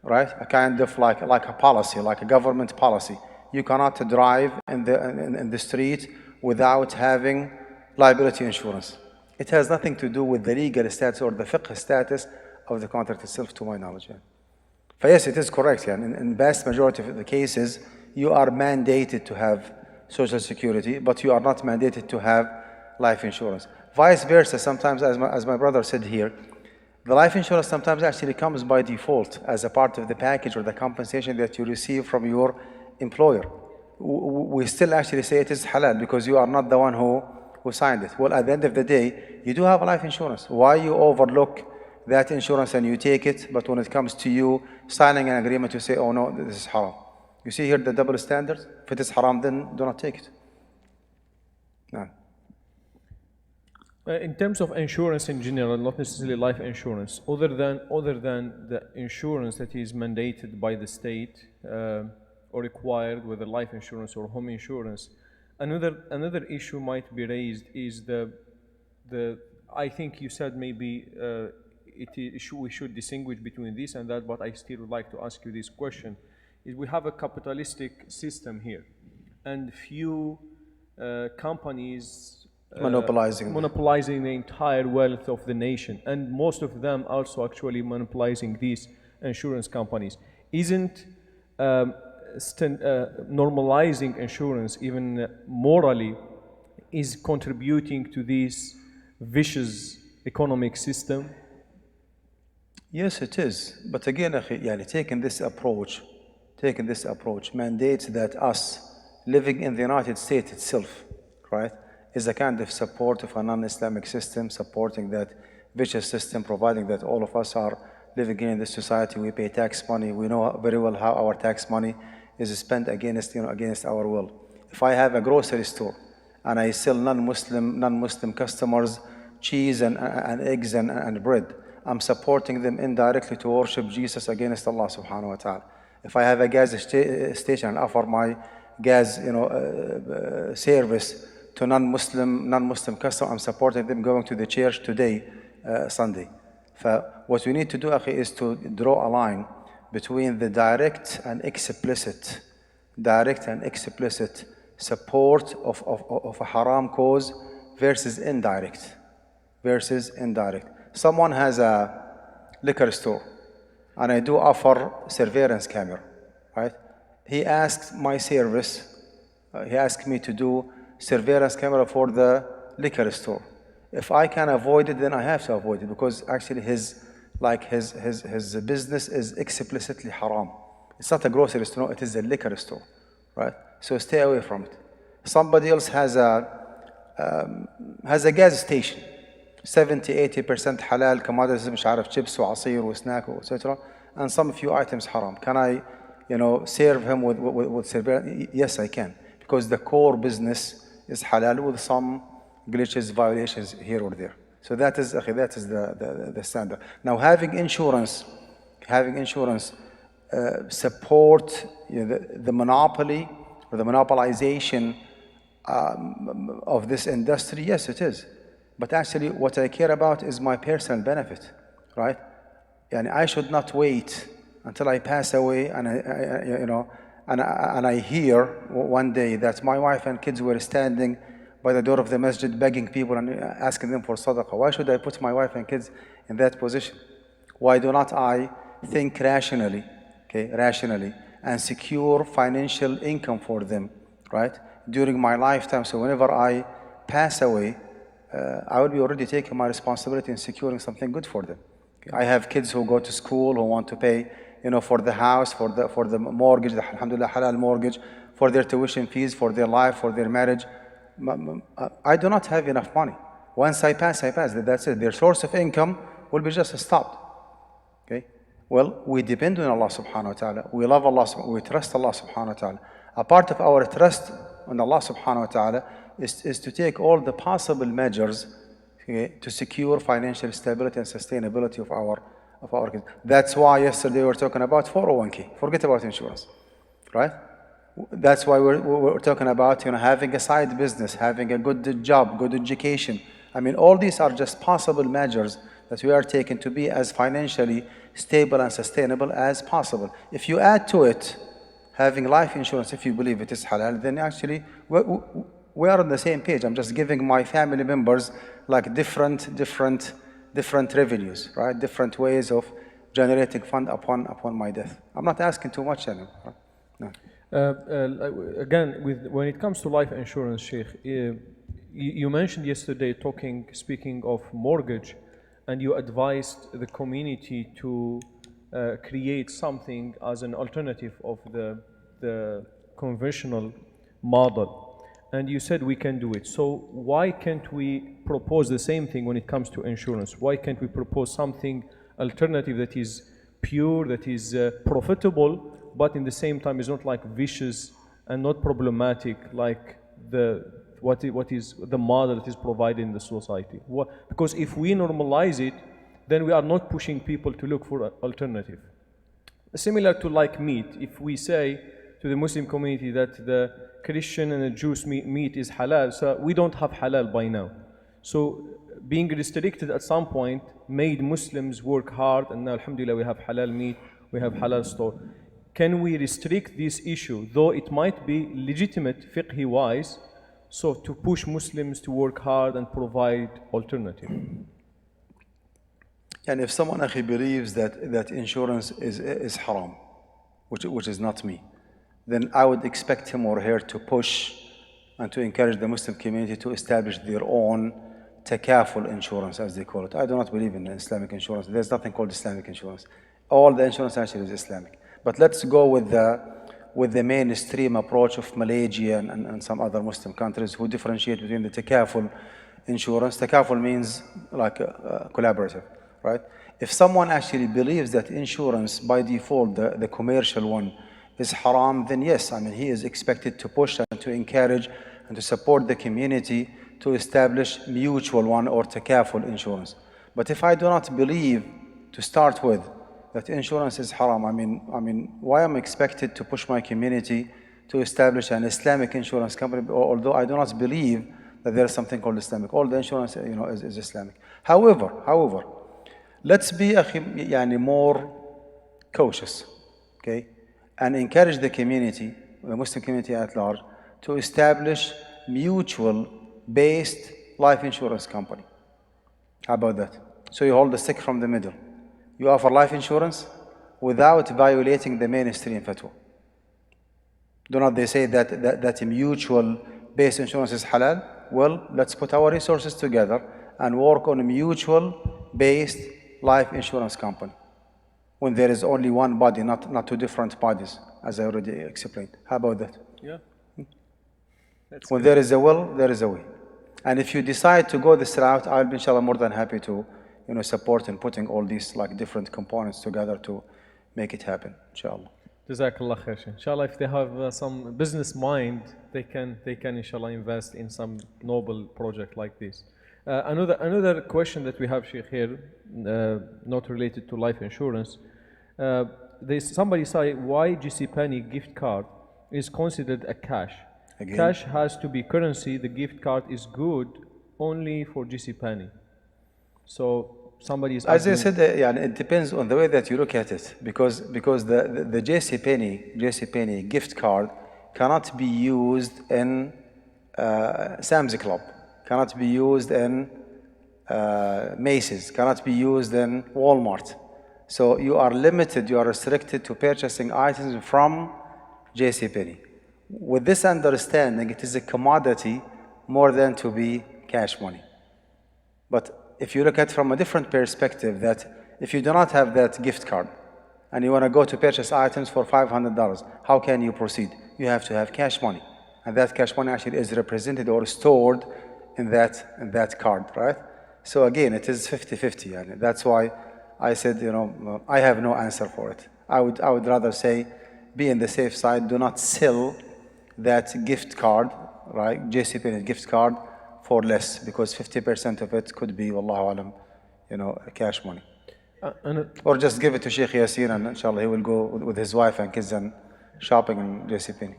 right? A kind of like a policy, like a government policy. You cannot drive in the street without having liability insurance. It has nothing to do with the legal status or the fiqh status of the contract itself, to my knowledge. Yes, it is correct. Yeah. In vast majority of the cases, you are mandated to have Social Security, but you are not mandated to have life insurance. Vice versa, sometimes, as my brother said here, the life insurance sometimes actually comes by default as a part of the package or the compensation that you receive from your employer. We still actually say it is halal because you are not the one who signed it. Well, at the end of the day, you do have a life insurance. Why you overlook that insurance and you take it, but when it comes to you signing an agreement, you say, oh no, this is haram. You see here the double standard? If it is haram, then do not take it. No. In terms of insurance in general, not necessarily life insurance, other than the insurance that is mandated by the state or required, whether life insurance or home insurance, another issue might be raised is the I think you said maybe we should distinguish between this and that, but I still would like to ask you this question: is we have a capitalistic system here, and few companies monopolizing the entire wealth of the nation, and most of them also actually monopolizing these insurance companies. Isn't normalizing insurance, even morally, is contributing to this vicious economic system? Yes, it is. But again, taking this approach mandates that us living in the United States itself, right, is a kind of support of a non-Islamic system, supporting that vicious system, providing that all of us are living in this society. We pay tax money. We know very well how our tax money is spent against our will. If I have a grocery store and I sell non-Muslim customers cheese and eggs and bread, I'm supporting them indirectly to worship Jesus against Allah subhanahu wa ta'ala. If I have a gas station and offer my gas service to non-Muslim customer, I'm supporting them going to the church today, Sunday. What we need to do, akhi, is to draw a line between the direct and explicit support of a haram cause versus indirect. Someone has a liquor store, and I do offer surveillance camera, right? He asked my service, he asked me to do surveillance camera for the liquor store. If I can avoid it, then I have to avoid it, because actually his business is explicitly haram. It's not a grocery store, it is a liquor store, right? So stay away from it. Somebody else has a gas station, 70-80% halal commodities, مش عارف chips وعصير وسناك etc. and some few items haram. Can I, serve him with surveillance? Yes, I can, because the core business is halal with some glitches, violations here or there. So that is the standard. Now, having insurance support the monopoly or the monopolization of this industry. Yes, it is. But actually, what I care about is my personal benefit, right? And I should not wait until I pass away and I hear one day that my wife and kids were standing by the door of the masjid begging people and asking them for sadaqah. Why should I put my wife and kids in that position? Why do not I think rationally, and secure financial income for them, right, during my lifetime? So whenever I pass away, I will be already taking my responsibility in securing something good for them. I have kids who go to school, who want to pay, for the house, for the mortgage, the alhamdulillah halal mortgage, for their tuition fees, for their life, for their marriage. I do not have enough money. Once I pass, that's it. Their source of income will be just stopped. Okay? Well, we depend on Allah subhanahu wa ta'ala. We love Allah, we trust Allah subhanahu wa ta'ala. A part of our trust on Allah subhanahu wa ta'ala is to take all the possible measures, to secure financial stability and sustainability of our kids. That's why yesterday we were talking about 401k. Forget about insurance, right? That's why we're talking about having a side business, having a good job, good education. I mean, all these are just possible measures that we are taking to be as financially stable and sustainable as possible. If you add to it having life insurance, if you believe it is halal, then actually we are on the same page. I'm just giving my family members like different revenues, right? Different ways of generating fund upon my death. I'm not asking too much anymore. No. Again, when it comes to life insurance, Sheikh, you mentioned yesterday speaking of mortgage, and you advised the community to create something as an alternative of the conventional model. And you said we can do it. So why can't we propose the same thing when it comes to insurance? Why can't we propose something alternative that is pure, that is profitable, but in the same time is not like vicious and not problematic like what is the model that is provided in the society? Because if we normalize it, then we are not pushing people to look for an alternative. Similar to like meat, if we say to the Muslim community that the Christian and the Jews meat is halal, so we don't have halal by now. So being restricted at some point made Muslims work hard, and now alhamdulillah we have halal meat, we have halal store. Can we restrict this issue, though it might be legitimate fiqhi wise, so to push Muslims to work hard and provide alternative? And if someone actually believes that insurance is haram, which is not me, then I would expect him or her to push and to encourage the Muslim community to establish their own takaful insurance, as they call it. I do not believe in Islamic insurance. There's nothing called Islamic insurance. All the insurance actually is Islamic. But let's go with the mainstream approach of Malaysia and some other Muslim countries who differentiate between the takaful insurance. Takaful means like collaborative, right? If someone actually believes that insurance by default, the commercial one, is haram, then yes, I mean, he is expected to push and to encourage and to support the community to establish mutual one or takaful insurance. But if I do not believe, to start with, that insurance is haram, I mean, why am I expected to push my community to establish an Islamic insurance company, although I do not believe that there is something called Islamic. All the insurance, is Islamic. However, let's be more cautious, okay? And encourage the community, the Muslim community at large, to establish mutual-based life insurance company. How about that? So you hold the stick from the middle. You offer life insurance without violating the mainstream fatwa. Do not they say that mutual-based insurance is halal? Well, let's put our resources together and work on a mutual-based life insurance company, when there is only one body, not two different bodies, as I already explained. How about that? Yeah. When there is a will, there is a way. And if you decide to go this route, I'll be inshallah more than happy to support in putting all these like different components together to make it happen, inshallah. Jazakallah khair. Inshallah, if they have some business mind, they can inshallah invest in some noble project like this. Another question that we have, Sheikh, here, not related to life insurance. Somebody say why JCPenney gift card is considered a cash. Again? Cash has to be currency. The gift card is good only for JCPenney. So somebody is. As I said, it depends on the way that you look at it, because the JCPenney gift card cannot be used in Sam's Club, cannot be used in Macy's, cannot be used in Walmart. So you are limited, you are restricted to purchasing items from JCPenney. With this understanding, it is a commodity more than to be cash money. But if you look at it from a different perspective, that if you do not have that gift card and you want to go to purchase items for $500, how can you proceed? You have to have cash money. And that cash money actually is represented or stored in that card, right? So again, it is 50-50. And that's why I said, I have no answer for it. I would rather say, be in the safe side, do not sell that gift card, right? JCPenney gift card for less, because 50% of it could be, wallahu alam, cash money. Or just give it to Shaykh Yasin, and inshallah he will go with his wife and kids and shopping in JCPenney.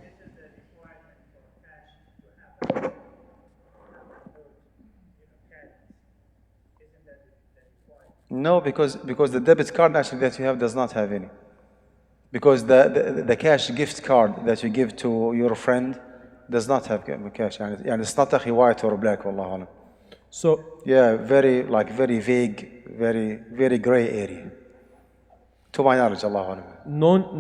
No, because the debit card actually that you have does not have any. Because the cash gift card that you give to your friend does not have cash, and it's not actually white or black, wallahu alam. So yeah, very vague, very gray area. To my knowledge, Allahu Alam.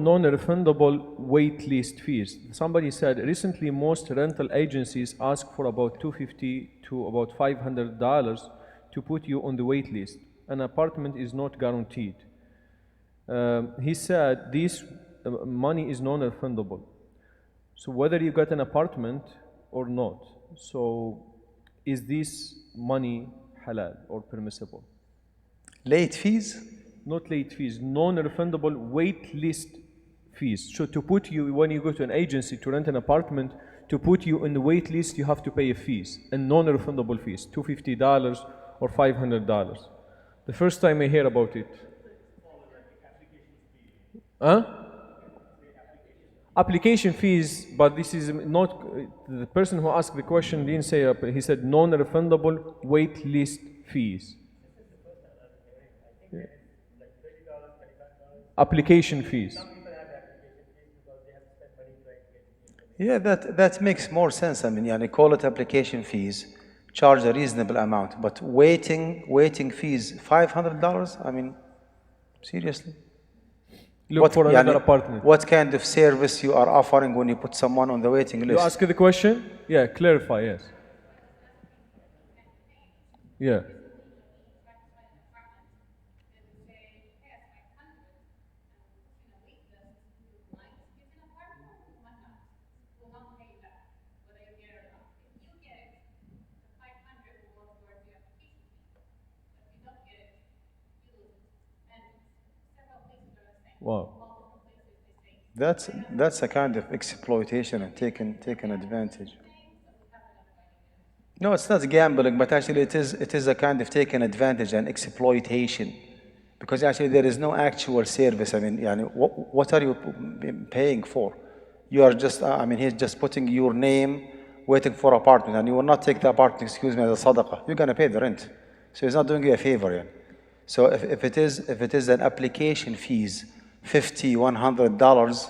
Non-refundable wait list fees. Somebody said recently most rental agencies ask for about $250 to about $500 to put you on the wait list. An apartment is not guaranteed. He said this money is non-refundable. So whether you got an apartment or not, so is this money halal or permissible? Late fees? Not late fees, non-refundable wait list fees. So to put you, when you go to an agency to rent an apartment, to put you in the wait list, you have to pay a fees, and non-refundable fees, $250 or $500. The first time I hear about it. Huh? Application fees, but this is not, the person who asked the question didn't say, he said non-refundable wait list fees. Application fees. Yeah, that makes more sense. I mean, yani call it application fees, charge a reasonable amount, but waiting fees $500. I mean, seriously. Look for another apartment. What kind of service you are offering when you put someone on the waiting list? You ask the question? Yeah, clarify, yes. Yeah. Wow. That's a kind of exploitation and taken advantage. No, it's not gambling, but actually it is a kind of taken advantage and exploitation, because actually there is no actual service. I mean, yani, what are you paying for? You are just, I mean, he's just putting your name, waiting for apartment, and you will not take the apartment, excuse me, as a sadaqah. You're gonna pay the rent, so he's not doing you a favor. Yeah. So if it is an application fees, $50, $100,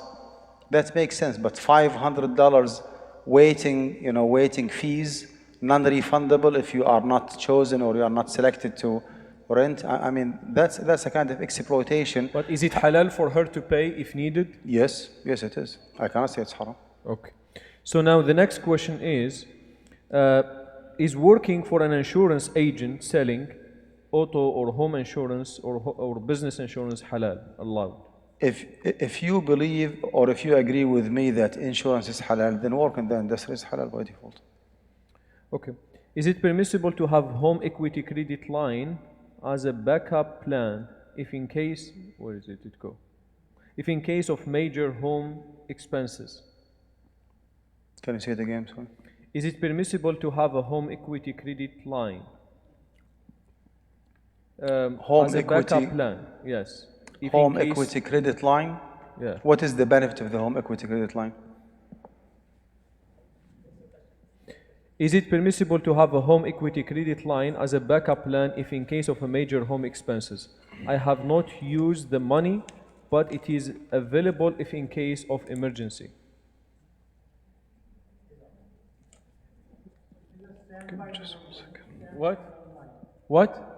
that makes sense. But $500 waiting fees, non-refundable if you are not chosen or you are not selected to rent. I mean, that's a kind of exploitation. But is it halal for her to pay if needed? Yes, it is. I cannot say it's haram. Okay. So now the next question is working for an insurance agent selling auto or home insurance or business insurance halal, allowed? If you believe or if you agree with me that insurance is halal, then work in the industry is halal by default. Okay. Is it permissible to have home equity credit line as a backup plan if in case, where is it go? If in case of major home expenses? Can you say it again, sorry? Is it permissible to have a home equity credit line? Home as a equity backup plan, yes. If home equity credit line? Yeah. What is the benefit of the home equity credit line? Is it permissible to have a home equity credit line as a backup plan if in case of a major home expenses? I have not used the money, but it is available if in case of emergency. Just 1 second. What?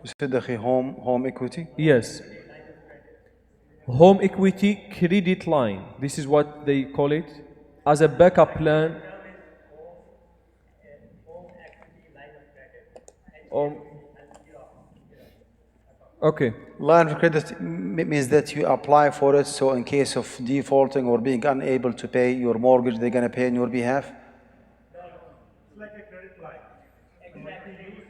You said the home equity? Yes. Home equity credit line. This is what they call it. As a backup plan. Okay. Line of credit means that you apply for it, so in case of defaulting or being unable to pay your mortgage, they're going to pay on your behalf?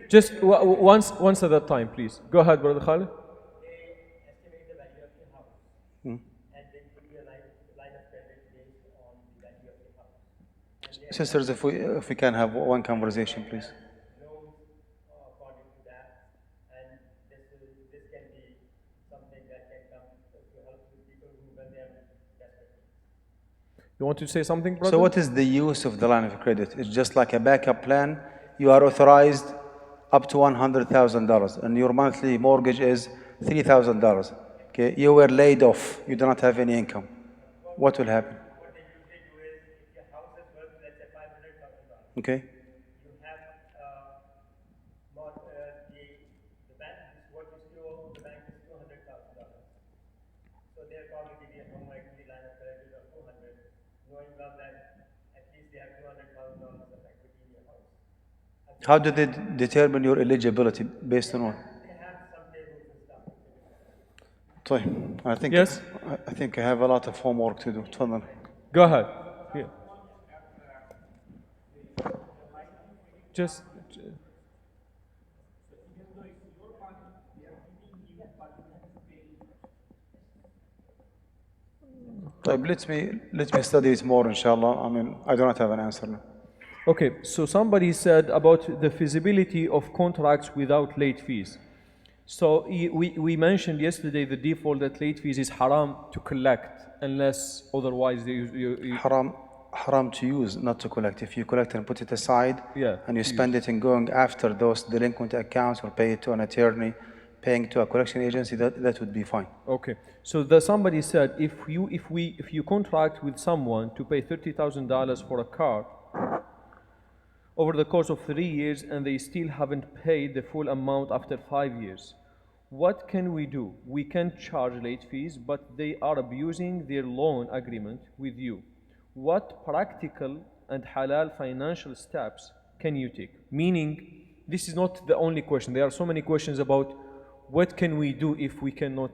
Just once at a time, please. Go ahead, Brother Khalid. Sisters, if we can have one conversation, please. You want to say something, brother? So what is the use of the line of credit? It's just like a backup plan. You are authorized up to $100,000 and your monthly mortgage is $3,000. Okay, you were laid off. You do not have any income. What will happen? Okay. How do they determine your eligibility based on what? طيب, Yes? I think I have a lot of homework to do. تفضل. Go ahead. Yeah. Just. طيب, let me study it more, inshallah. I mean, I do not have an answer now. Okay, so somebody said about the feasibility of contracts without late fees. So we mentioned yesterday the default that late fees is haram to collect unless otherwise Haram to use, not to collect. If you collect and put it aside, Yeah, and you to spend it in going after those delinquent accounts or pay it to an attorney, paying to a collection agency, that would be fine. Okay, so somebody said if you contract with someone to pay $30,000 for a car over the course of 3 years and they still haven't paid the full amount after 5 years, what can we do? We can charge late fees, but they are abusing their loan agreement with you. What practical and halal financial steps can you take? Meaning, this is not the only question. There are so many questions about what can we do if we cannot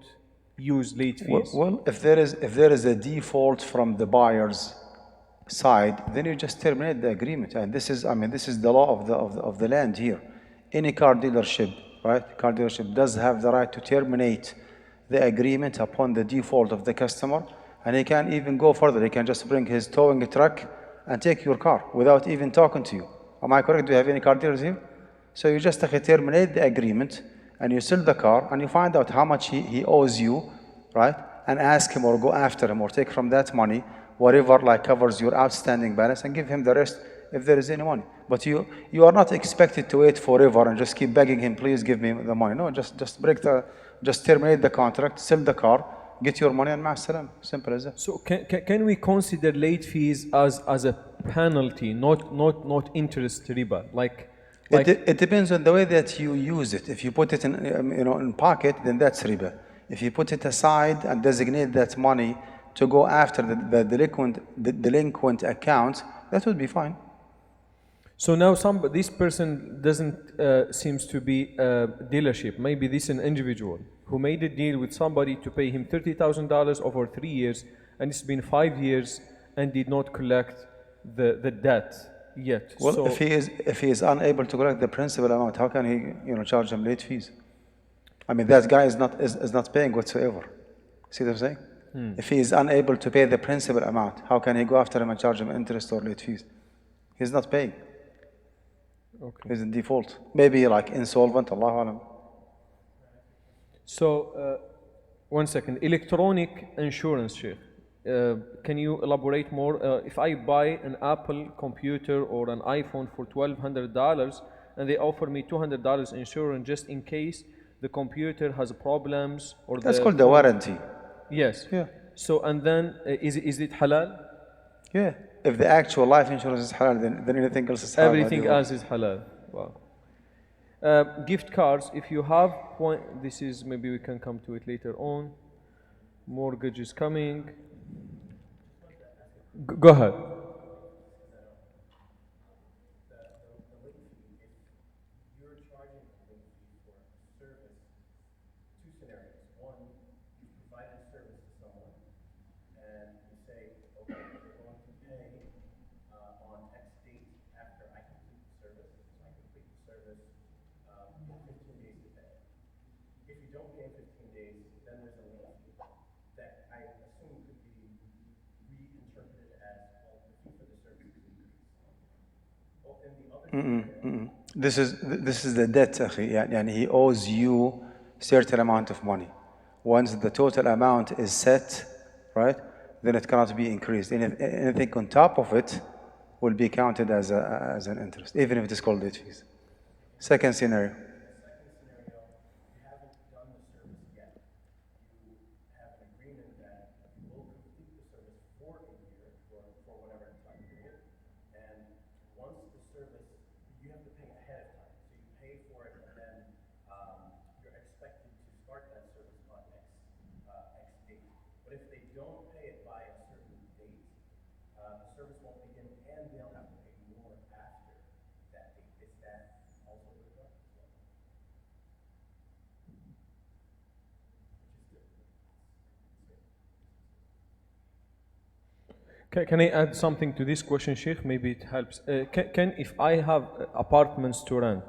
use late fees. Well, if there is a default from the buyer's side, then you just terminate the agreement. And this is the law of the land here. Any car dealership, right? Car dealership does have the right to terminate the agreement upon the default of the customer, and he can even go further. He can just bring his towing truck and take your car without even talking to you. Am I correct? Do you have any car dealers here? So you just terminate the agreement and you sell the car and you find out how much he owes you, right? And ask him or go after him or take from that money whatever like covers your outstanding balance and give him the rest if there is any money. But you are not expected to wait forever and just keep begging him, please give me the money. No, just terminate the contract, sell the car, get your money, and ma'as-salam. Simple as that. So can we consider late fees as a penalty, not interest riba? Like it depends on the way that you use it. If you put it in in pocket, then that's riba. If you put it aside and designate that money to go after the delinquent account, that would be fine. So now this person doesn't seems to be a dealership. Maybe this is an individual who made a deal with somebody to pay him $30,000 over 3 years, and it's been 5 years and did not collect the debt yet. Well, so if he is unable to collect the principal amount, how can he charge him late fees? I mean, that guy is not paying whatsoever. See what I'm saying? If he is unable to pay the principal amount, how can he go after him and charge him interest or late fees? He's not paying. Okay. He's in default. Maybe like insolvent, Allahu Alam. So, one second. Electronic insurance, Shaykh. Can you elaborate more? If I buy an Apple computer or an iPhone for $1,200 and they offer me $200 insurance just in case the computer has problems or That's called the warranty. Yes. Yeah. So, and then is it halal? Yeah. If the actual life insurance is halal, then anything else is halal. Everything else is halal. Wow. Gift cards, if you have this is, maybe we can come to it later on. Mortgage is coming. Go ahead. This is the debt, أخي. And he owes you certain amount of money. Once the total amount is set, right, then it cannot be increased. Anything on top of it will be counted as an interest, even if it is called late fees. Second scenario. Can I add something to this question, Sheikh? Maybe it helps. If I have apartments to rent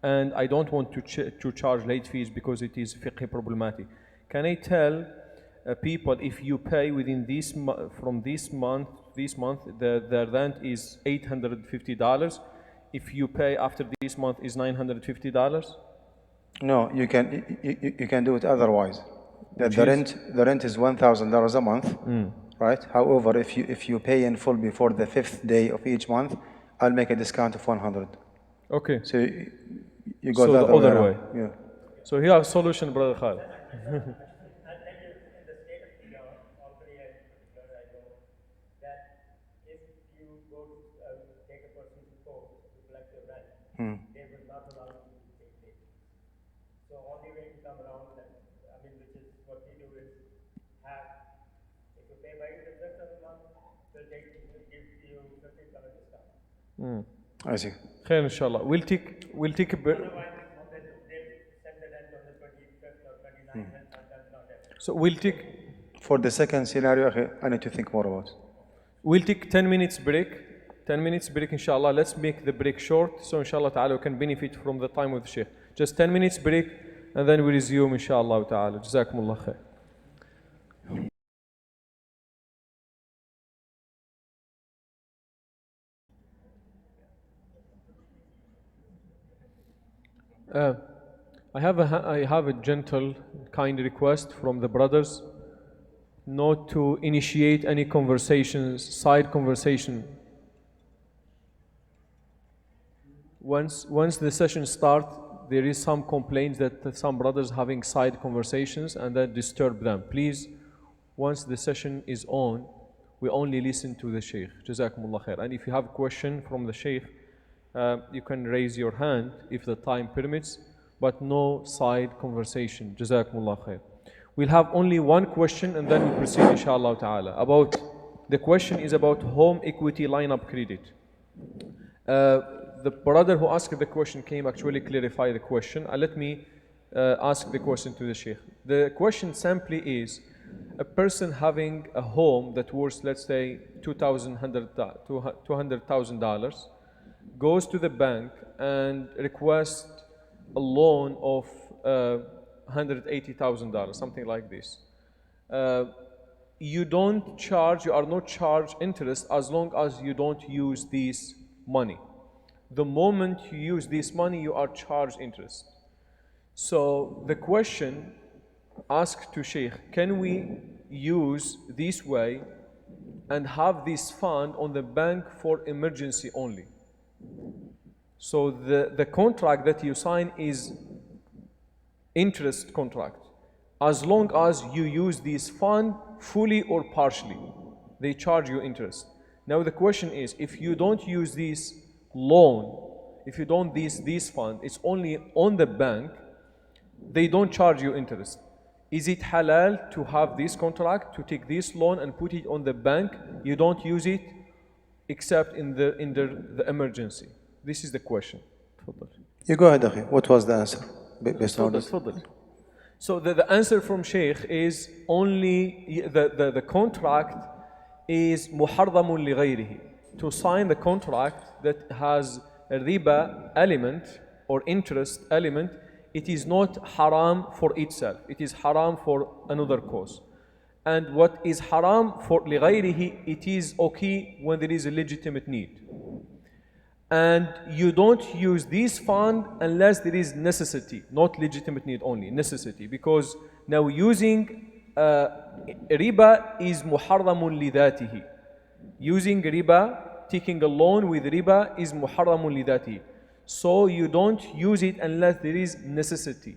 and I don't want to charge late fees because it is fiqh problematic, can I tell people if you pay within from this month, the rent is $850. If you pay after this month is $950? No, you can do it otherwise. The rent is $1,000 a month, right? However, if you pay in full before the 5th day of each month, I'll make a discount of 100. Okay. So you go the other way. Yeah. So you have a solution, Brother Khalid. They will not allow you to take dates. So only way to come around that, which is what we do is if you pay by the first of the month, they'll give you 50% discount. I see. Khair, inshallah. We'll take a bit. Otherwise, they'll send the rent on the 25th or 29th, and that's not it. So we'll take. For the second scenario, I need to think more about it. We'll take 10 minutes break. 10 minutes break, inshallah. Let's make the break short, so inshallah ta'ala we can benefit from the time with the Shaykh. Just 10 minutes break, and then we resume, inshallah ta'ala. Jazakumullah khair. I have a gentle, kind request from the brothers not to initiate any conversations, side conversation. Once the session starts, there is some complaints that some brothers having side conversations and that disturb them. Please, once the session is on, we only listen to the Shaykh. Jazakumullah khair. And if you have a question from the Shaykh, you can raise your hand if the time permits, but no side conversation. Jazakumullah khair. We'll have only one question and then we proceed, inshallah ta'ala. The question is about home equity line-up credit. The brother who asked the question came actually clarify the question. Let me ask the question to the Shaykh. The question simply is, a person having a home that worth, let's say, $200,000, goes to the bank and requests a loan of $180,000, something like this. You are not charged interest as long as you don't use this money. The moment you use this money, you are charged interest. So the question asked to Shaykh, can we use this way and have this fund on the bank for emergency only? So the contract that you sign is interest contract. As long as you use this fund fully or partially, they charge you interest. Now the question is, if you don't use this loan, if you don't use this fund, it's only on the bank, they don't charge you interest. Is it halal to have this contract, to take this loan and put it on the bank? You don't use it except in the emergency. This is the question. You go ahead, Akhi. What was the answer? Based on this. So the answer from Shaykh is only the contract is muharramun li ghayrihi. To sign the contract that has a riba element or interest element, it is not haram for itself. It is haram for another cause. And what is haram for li ghayrihi, it is okay when there is a legitimate need. And you don't use this fund unless there is necessity, not legitimate need only, necessity. Because now using riba is muharramun li dhatihi. Using riba, taking a loan with riba is muharramun li dhatihi. So you don't use it unless there is necessity,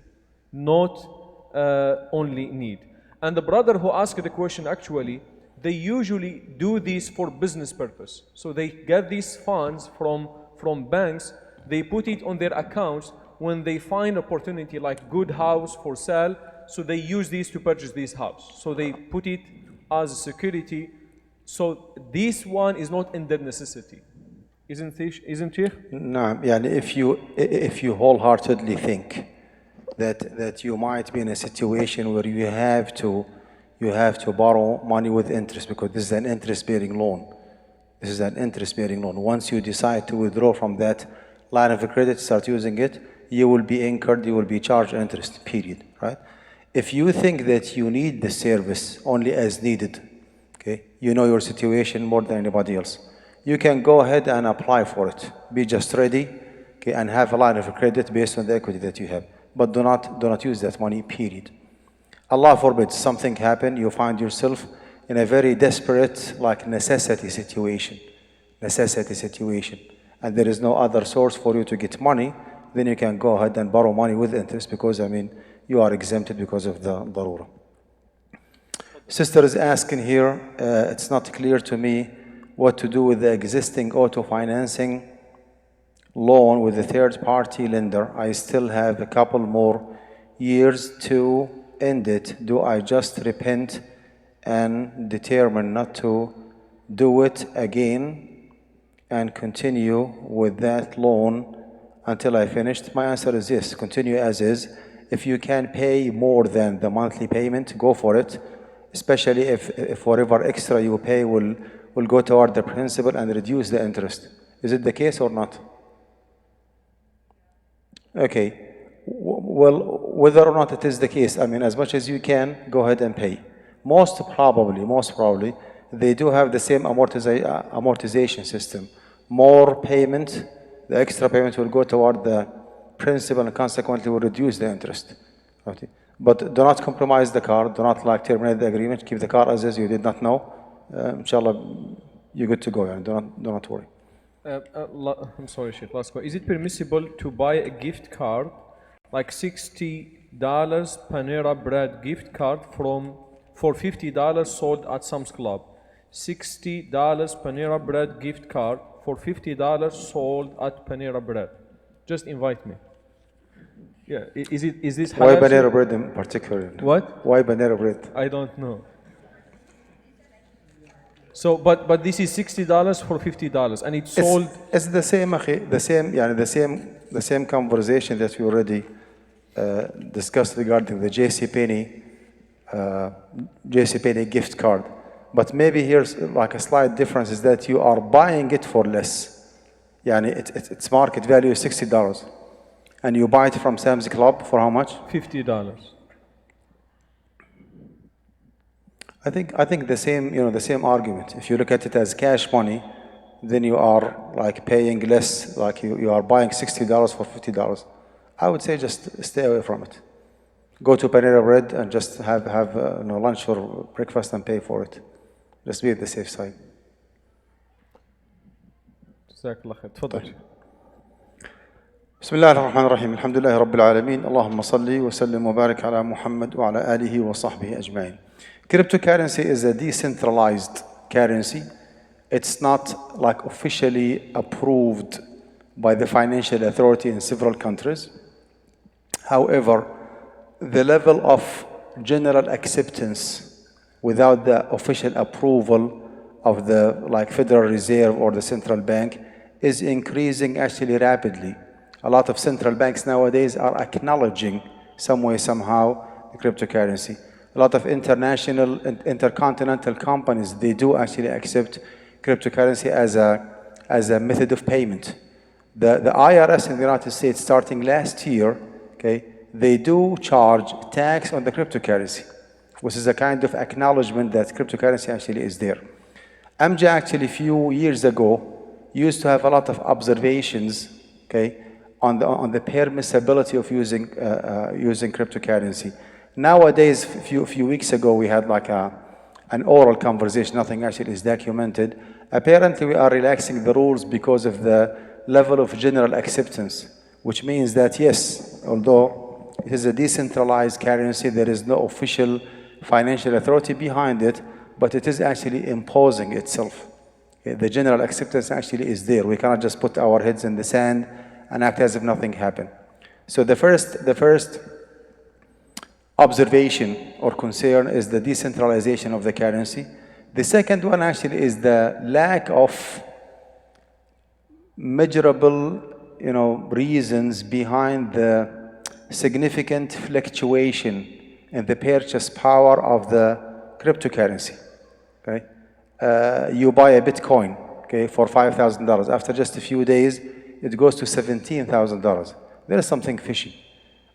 not only need. And the brother who asked the question, actually, they usually do this for business purpose. So they get these funds from banks, they put it on their accounts when they find opportunity like good house for sale, so they use this to purchase this house. So they put it as security. So this one is not in their necessity. Isn't it? No, yeah, if you wholeheartedly think that you might be in a situation where you have to you have to borrow money with interest because this is an interest-bearing loan. This is an interest-bearing loan. Once you decide to withdraw from that line of credit, start using it, you will be incurred, you will be charged interest, period, right? If you think that you need the service only as needed, okay, you know your situation more than anybody else, you can go ahead and apply for it. Be just ready, okay, and have a line of credit based on the equity that you have. But do not use that money, period. Allah forbid something happen, you find yourself in a very desperate, like necessity situation, and there is no other source for you to get money, then you can go ahead and borrow money with interest because, I mean, you are exempted because of the darura. Sister is asking here, it's not clear to me what to do with the existing auto financing loan with a third-party lender. I still have a couple more years to end it. Do I just repent and determine not to do it again and continue with that loan until I finished? My answer is yes, continue as is. If you can pay more than the monthly payment, go for it, especially if whatever extra you pay will go toward the principal and reduce the interest. Is it the case or not? Okay. Well, whether or not it is the case, I mean, as much as you can, go ahead and pay. Most probably, they do have the same amortization system. More payment, the extra payment will go toward the principal and consequently will reduce the interest. Okay. But do not compromise the car, do not like terminate the agreement, keep the car as is, you did not know. Inshallah, you're good to go, and do not worry. I'm sorry, Shaykh, last question. Is it permissible to buy a gift card, like $60 Panera Bread gift card for $50 sold at Sam's Club? $60 Panera Bread gift card for $50 sold at Panera Bread. Just invite me. Yeah, is this halal? Why Panera Bread in particular? What? Why Panera Bread? I don't know. So, but this is $60 for $50, and it's sold. It's the same, the same conversation that we already discussed regarding the JCPenney gift card. But maybe here's like a slight difference is that you are buying it for less. Its market value is $60, and you buy it from Sam's Club for how much? $50. I think the same argument. If you look at it as cash money, then you are like paying less, like you are buying $60 for $50. I would say just stay away from it. Go to Panera Bread and just have lunch or breakfast and pay for it. Just be at the safe side. جزاك الله خير. تفضل. بسم الله الرحمن الرحيم. الحمد لله رب العالمين. اللهم صل وسلم وبارك على محمد وعلى آله وصحبه أجمعين. Cryptocurrency is a decentralized currency. It's not like officially approved by the financial authority in several countries. However, the level of general acceptance without the official approval of the Federal Reserve or the central bank is increasing actually rapidly. A lot of central banks nowadays are acknowledging some way, somehow, the cryptocurrency. A lot of international and intercontinental companies, they do actually accept cryptocurrency as a method of payment. The IRS in the United States, starting last year, okay, they do charge tax on the cryptocurrency, which is a kind of acknowledgement that cryptocurrency actually is there. AMJA actually a few years ago used to have a lot of observations, okay, on the permissibility of using cryptocurrency. Nowadays, a few weeks ago, we had like an oral conversation. Nothing actually is documented. Apparently, we are relaxing the rules because of the level of general acceptance, which means that yes, although it is a decentralized currency, there is no official financial authority behind it, but it is actually imposing itself. Okay, the general acceptance actually is there. We cannot just put our heads in the sand and act as if nothing happened. So the first observation or concern is the decentralization of the currency. The second one actually is the lack of measurable, reasons behind the significant fluctuation in the purchase power of the cryptocurrency. Okay, you buy a Bitcoin, okay, for $5,000. After just a few days, it goes to $17,000. There is something fishy.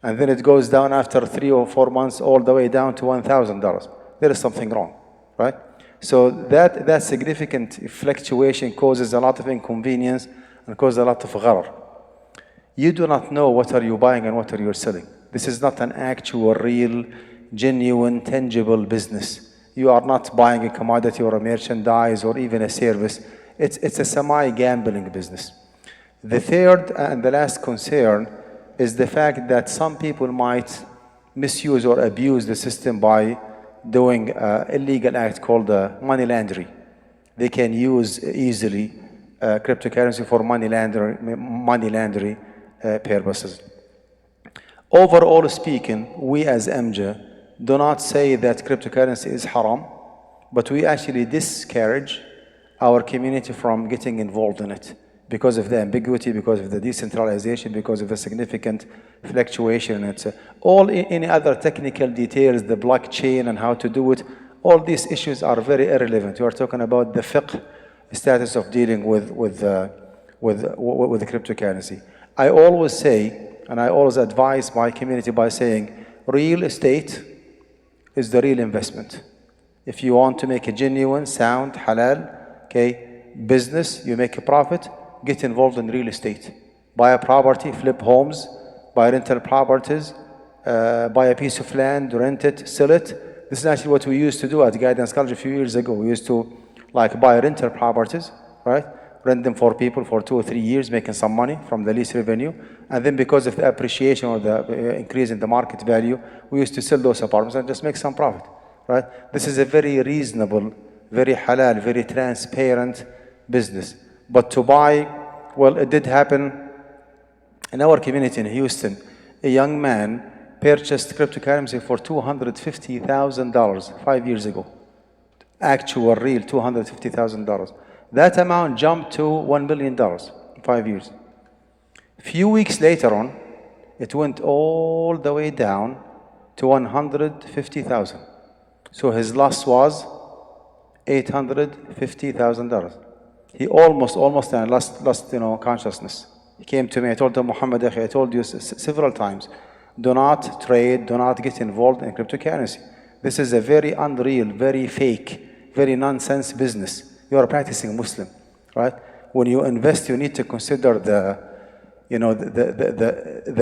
And then it goes down after 3 or 4 months, all the way down to $1,000. There is something wrong, right? So that significant fluctuation causes a lot of inconvenience and causes a lot of gharar. You do not know what are you buying and what are you selling. This is not an actual, real, genuine, tangible business. You are not buying a commodity or a merchandise or even a service. It's a semi-gambling business. The third and the last concern is the fact that some people might misuse or abuse the system by doing an illegal act called money laundering. They can use easily cryptocurrency for money laundering purposes. Overall speaking, we as MJ do not say that cryptocurrency is haram, but we actually discourage our community from getting involved in it because of the ambiguity, because of the decentralization, because of the significant fluctuation. It's all any other technical details, the blockchain and how to do it. All these issues are very irrelevant. You are talking about the fiqh status of dealing with the cryptocurrency. I always say, and I always advise my community by saying, real estate is the real investment. If you want to make a genuine, sound, halal, okay, business, you make a profit, get involved in real estate. Buy a property, flip homes, buy rental properties, buy a piece of land, rent it, sell it. This is actually what we used to do at Guidance College a few years ago. We used to buy rental properties, right? Rent them for people for 2 or 3 years, making some money from the lease revenue. And then because of the appreciation or the increase in the market value, we used to sell those apartments and just make some profit, right? This is a very reasonable, very halal, very transparent business. But to buy, well, it did happen in our community in Houston. A young man purchased cryptocurrency for $250,000 5 years ago. Actual, real $250,000. That amount jumped to $1 million in 5 years. A few weeks later on, it went all the way down to $150,000. So his loss was $850,000. He almost lost consciousness. He came to me. I told him, Muhammad, I told you several times, do not trade, do not get involved in cryptocurrency. This is a very unreal, very fake, very nonsense business. You are a practicing Muslim, right? When you invest, you need to consider the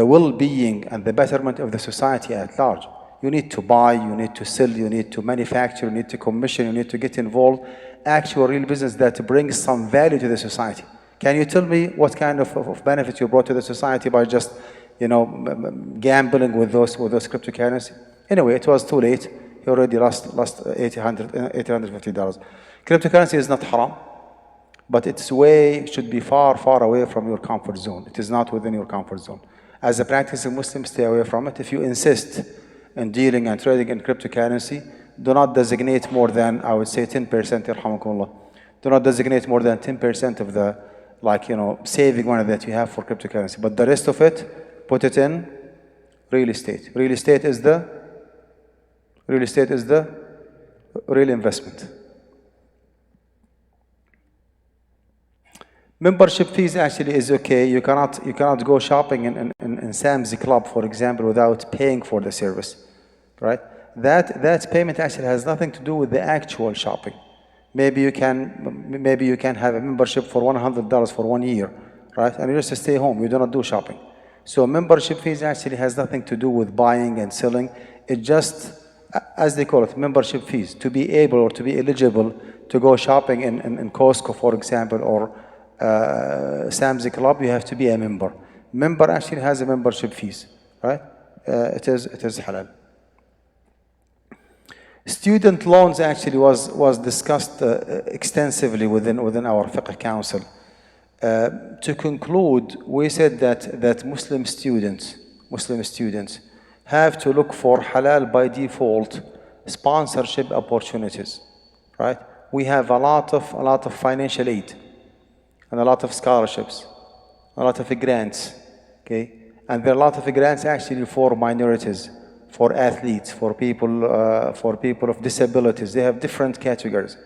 well-being and the betterment of the society at large. You need to buy, you need to sell, you need to manufacture, you need to commission, you need to get involved. Actual real business that brings some value to the society. Can you tell me what kind of benefit you brought to the society by just, gambling with those cryptocurrency? Anyway, it was too late. He already lost $850. Cryptocurrency is not haram, but should be far, far away from your comfort zone. It is not within your comfort zone. As a practicing Muslim, stay away from it. If you insist in dealing and trading in cryptocurrency, do not designate more than, I would say, 10%, irhamakumullah. Do not designate more than 10% of the, saving money that you have for cryptocurrency. But the rest of it, put it in real estate. Real estate is the real investment. Membership fees actually is okay. You cannot go shopping in Sam's Club, for example, without paying for the service, right? That payment actually has nothing to do with the actual shopping. Maybe you can have a membership for $100 for 1 year, right? And you just stay home. You do not do shopping. So membership fees actually has nothing to do with buying and selling. It just, as they call it, membership fees. To be able or to be eligible to go shopping in Kiosk, for example, or Sam's Club, you have to be a member. Member actually has a membership fees, right? It is halal. Student loans actually was discussed extensively within our fiqh council. To conclude, we said that Muslim students have to look for halal by default sponsorship opportunities, right? We have a lot of financial aid and a lot of scholarships, a lot of grants, okay? And there are a lot of grants actually for minorities, for athletes, for people of disabilities. They have different categories.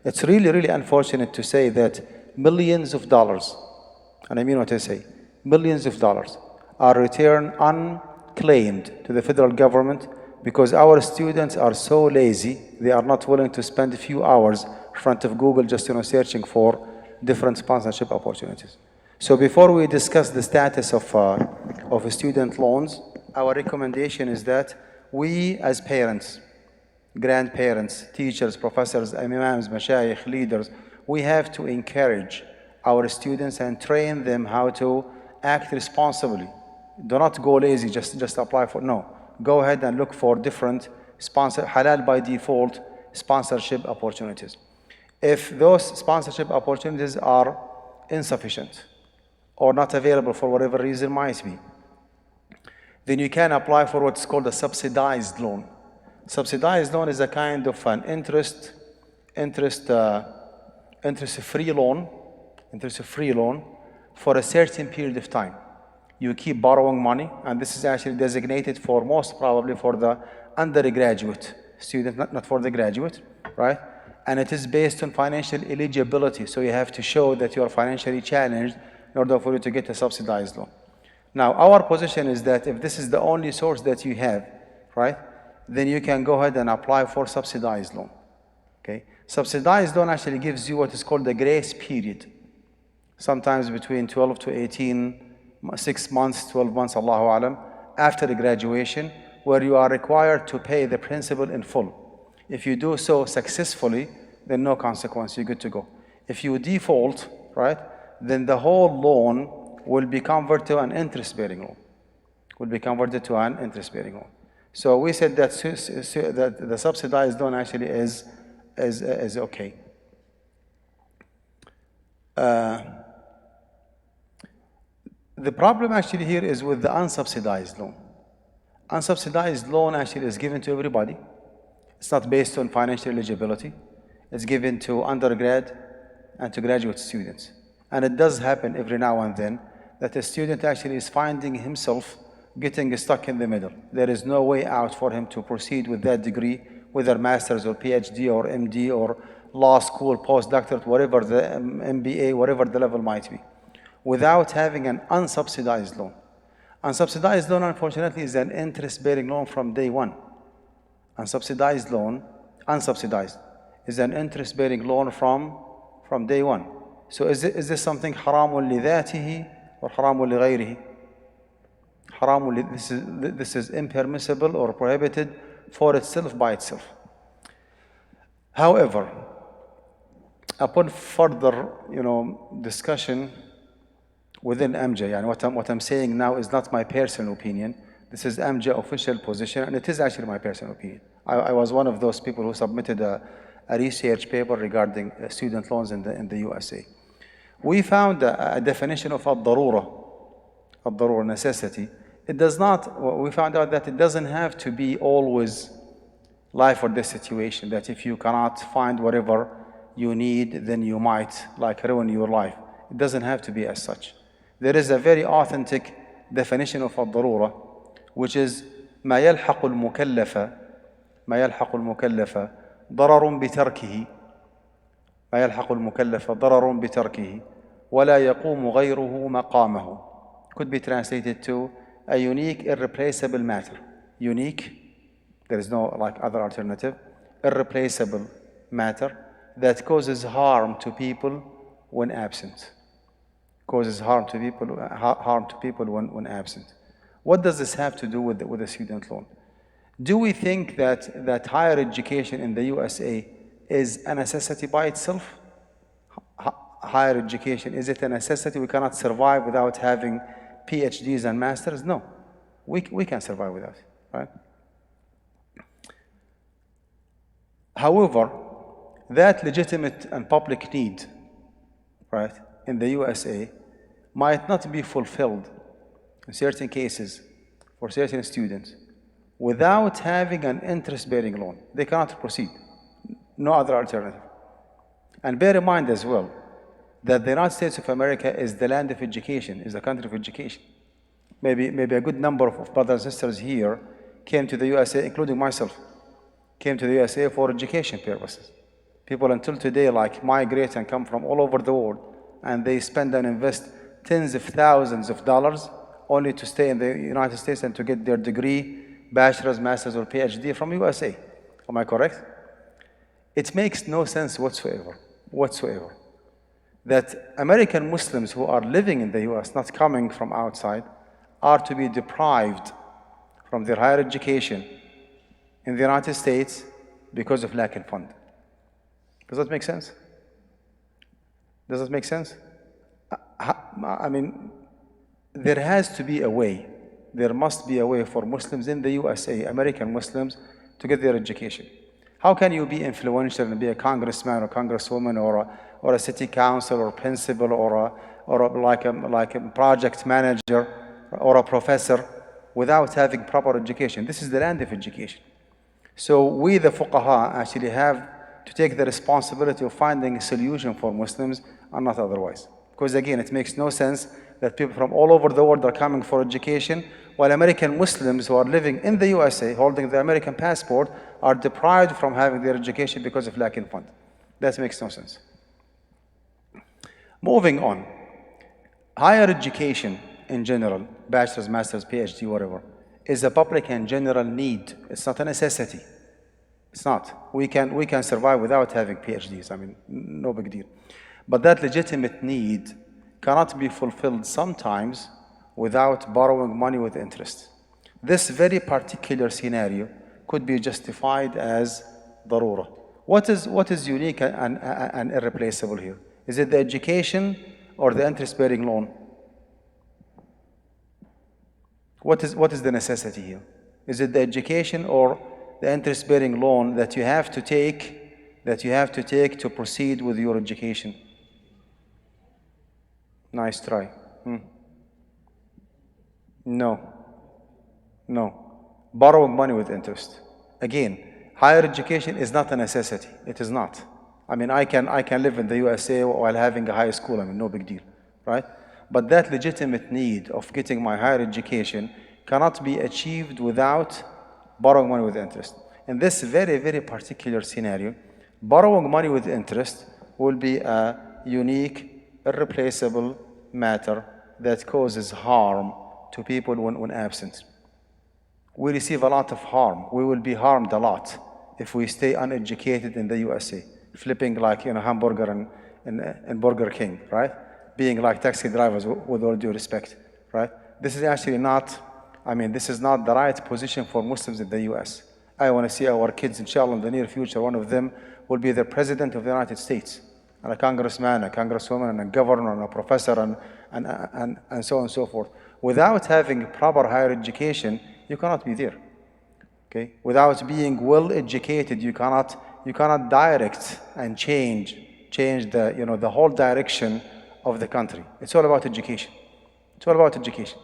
It's really, really unfortunate to say that millions of dollars, and I mean what I say, millions of dollars are returned unclaimed to the federal government because our students are so lazy, they are not willing to spend a few hours in front of Google just searching for different sponsorship opportunities. So before we discuss the status of student loans, our recommendation is that we as parents, grandparents, teachers, professors, imams, mashayikh, leaders, we have to encourage our students and train them how to act responsibly. Do not go lazy, just apply for, no. Go ahead and look for different halal by default sponsorship opportunities. If those sponsorship opportunities are insufficient or not available for whatever reason might be, then you can apply for what's called a subsidized loan. Subsidized loan is a kind of an interest-free loan for a certain period of time. You keep borrowing money, and this is actually designated for most probably for the undergraduate student, not for the graduate, right? And it is based on financial eligibility, so you have to show that you are financially challenged in order for you to get a subsidized loan. Now, our position is that if this is the only source that you have, right, then you can go ahead and apply for subsidized loan. Okay? Subsidized loan actually gives you what is called the grace period, sometimes between 12 to 18, 6 months, 12 months, Allahu Alam, after the graduation, where you are required to pay the principal in full. If you do so successfully, then no consequence, you're good to go. If you default, right, then the whole loan will be converted to an interest-bearing loan. So we said that the subsidized loan actually is okay. The problem actually here is with the unsubsidized loan. Unsubsidized loan actually is given to everybody. It's not based on financial eligibility. It's given to undergrad and to graduate students. And it does happen every now and then that a student actually is finding himself getting stuck in the middle. There is no way out for him to proceed with that degree, whether master's or Ph.D. or M.D. or law school, postdoctorate, whatever the MBA, whatever the level might be, without having an unsubsidized loan. Unsubsidized loan, unfortunately, is an interest-bearing loan from day one. Unsubsidized, is an interest-bearing loan from day one. So is this something haramun lidatihi or haramun lighayrihi? This is impermissible or prohibited for itself by itself. However, upon further discussion within MJ, and what I'm saying now is not my personal opinion. This is MJ official position, and it is actually my personal opinion. I was one of those people who submitted a research paper regarding student loans in the USA. We found a definition of al-darura, necessity. It does not, we found out that it doesn't have to be always life or death situation, that if you cannot find whatever you need, then you might ruin your life. It doesn't have to be as such. There is a very authentic definition of al-darura, which is ما يلحق المكلف ضرر بتركه ولا يقوم غيره مقامه. Could be translated to a unique, irreplaceable matter. Unique, there is no other alternative. Irreplaceable matter that causes harm to people when absent. Harm to people when absent. What does this have to do with the student loan? Do we think that higher education in the USA is a necessity by itself? Higher education, is it a necessity? We cannot survive without having PhDs and masters? No, we can survive without, right? However, that legitimate and public need, right, in the USA might not be fulfilled in certain cases for certain students without having an interest-bearing loan. They cannot proceed. No other alternative. And bear in mind as well that the United States of America is the land of education, is the country of education. Maybe a good number of brothers and sisters here came to the USA, including myself, came to the USA for education purposes. People until today like migrate and come from all over the world, and they spend and invest tens of thousands of dollars only to stay in the United States and to get their degree, bachelor's, master's, or Ph.D. from USA. Am I correct? It makes no sense whatsoever, that American Muslims who are living in the US, not coming from outside, are to be deprived from their higher education in the United States because of lack of fund. Does that make sense? Does that make sense? I mean, there has to be a way. There must be a way for Muslims in the USA, American Muslims, to get their education. How can you be influential and be a congressman or congresswoman or a city council or principal or like a project manager or a professor without having proper education? This is the land of education. So we, the fuqaha, actually have to take the responsibility of finding a solution for Muslims and not otherwise. Because again, it makes no sense that people from all over the world are coming for education, while American Muslims who are living in the USA, holding the American passport, are deprived from having their education because of lack of fund. That makes no sense. Moving on, higher education in general, bachelor's, master's, PhD, whatever, is a public and general need. It's not a necessity. It's not. We can survive without having PhDs. I mean, no big deal. But that legitimate need cannot be fulfilled sometimes without borrowing money with interest. This very particular scenario could be justified as darura. What is unique and irreplaceable here? Is it the education or the interest-bearing loan? What is the necessity here? Is it the education or the interest-bearing loan that you have to take to proceed with your education? Nice try. No. Borrowing money with interest. Again, higher education is not a necessity. It is not. I mean, I can live in the USA while having a high school. I mean, no big deal, right? But that legitimate need of getting my higher education cannot be achieved without borrowing money with interest. In this very, very particular scenario, borrowing money with interest will be a unique, irreplaceable matter that causes harm to people when absent. We receive a lot of harm. We will be harmed a lot if we stay uneducated in the USA, flipping like hamburger and Burger King, right? Being like taxi drivers, with all due respect, right? This is actually not, this is not the right position for Muslims in the US. I want to see our kids, inshallah, in the near future, one of them will be the president of the United States, and a congressman, a congresswoman, and a governor, and a professor, and so on and so forth. Without having proper higher education, you cannot be there. Okay? Without being well educated, you cannot direct and change the whole direction of the country. It's all about education. It's all about education.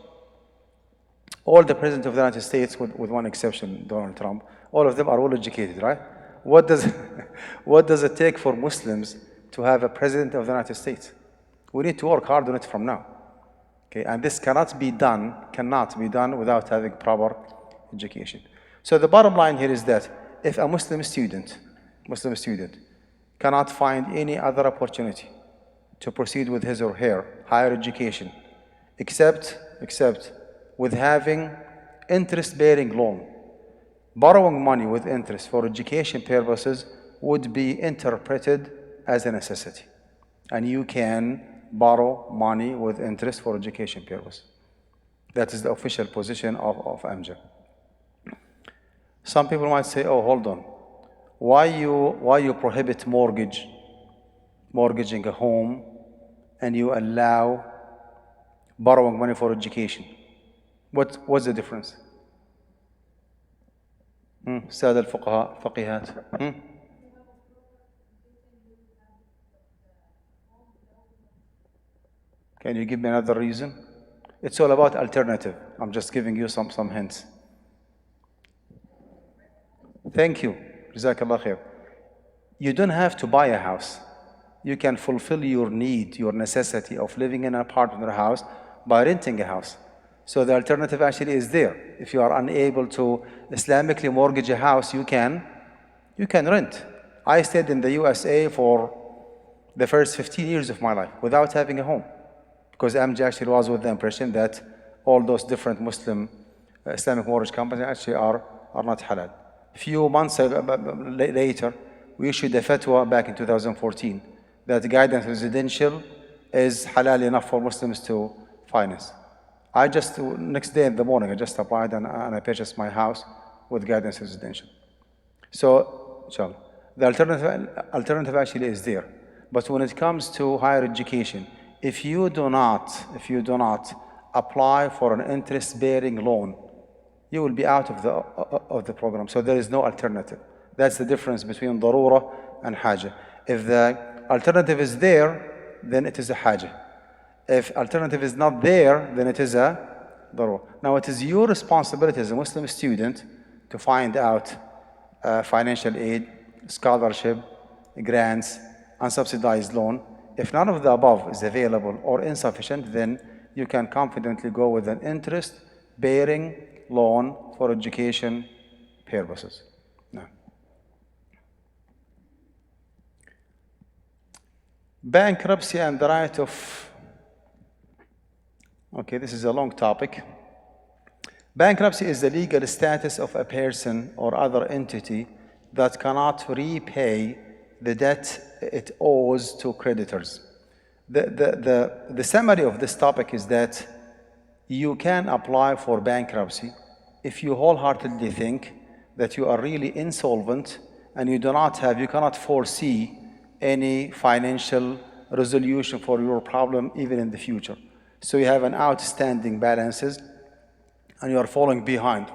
All the presidents of the United States, with one exception, Donald Trump, all of them are well educated, right? What does it take for Muslims to have a president of the United States? We need to work hard on it from now. Okay, and this cannot be done without having proper education. So the bottom line here is that if a Muslim student cannot find any other opportunity to proceed with his or her higher education, except with having interest-bearing loan, borrowing money with interest for education purposes would be interpreted as a necessity. And you can borrow money with interest for education purposes. That is the official position of AMJA. Some people might say, oh, hold on. Why you prohibit mortgaging a home, and you allow borrowing money for education? What's the difference? سادة الفقهاء فقيهات. Can you give me another reason? It's all about alternative. I'm just giving you some hints. Thank you. Jazakallah khair. You don't have to buy a house. You can fulfill your need, your necessity of living in an apartment or a house by renting a house. So the alternative actually is there. If you are unable to Islamically mortgage a house, you can rent. I stayed in the USA for the first 15 years of my life without having a home, because MJ actually was with the impression that all those different Muslim Islamic mortgage companies actually are not halal. A few months later, we issued a fatwa back in 2014 that guidance residential is halal enough for Muslims to finance. I just, next day in the morning, I just applied and I purchased my house with guidance residential. So, inshallah, the alternative actually is there. But when it comes to higher education, if you do not apply for an interest-bearing loan, you will be out of the program. So there is no alternative. That's the difference between darura and haja. If the alternative is there, then it is a haja. If alternative is not there, then it is a darura. Now it is your responsibility as a Muslim student to find out financial aid, scholarship, grants, unsubsidized loan. If none of the above is available or insufficient, then you can confidently go with an interest-bearing loan for education purposes. No. Bankruptcy and the right of... Okay, this is a long topic. Bankruptcy is the legal status of a person or other entity that cannot repay the debt it owes to creditors. The summary of this topic is that you can apply for bankruptcy if you wholeheartedly think that you are really insolvent and you cannot foresee any financial resolution for your problem even in the future. So you have an outstanding balances and you are falling behind.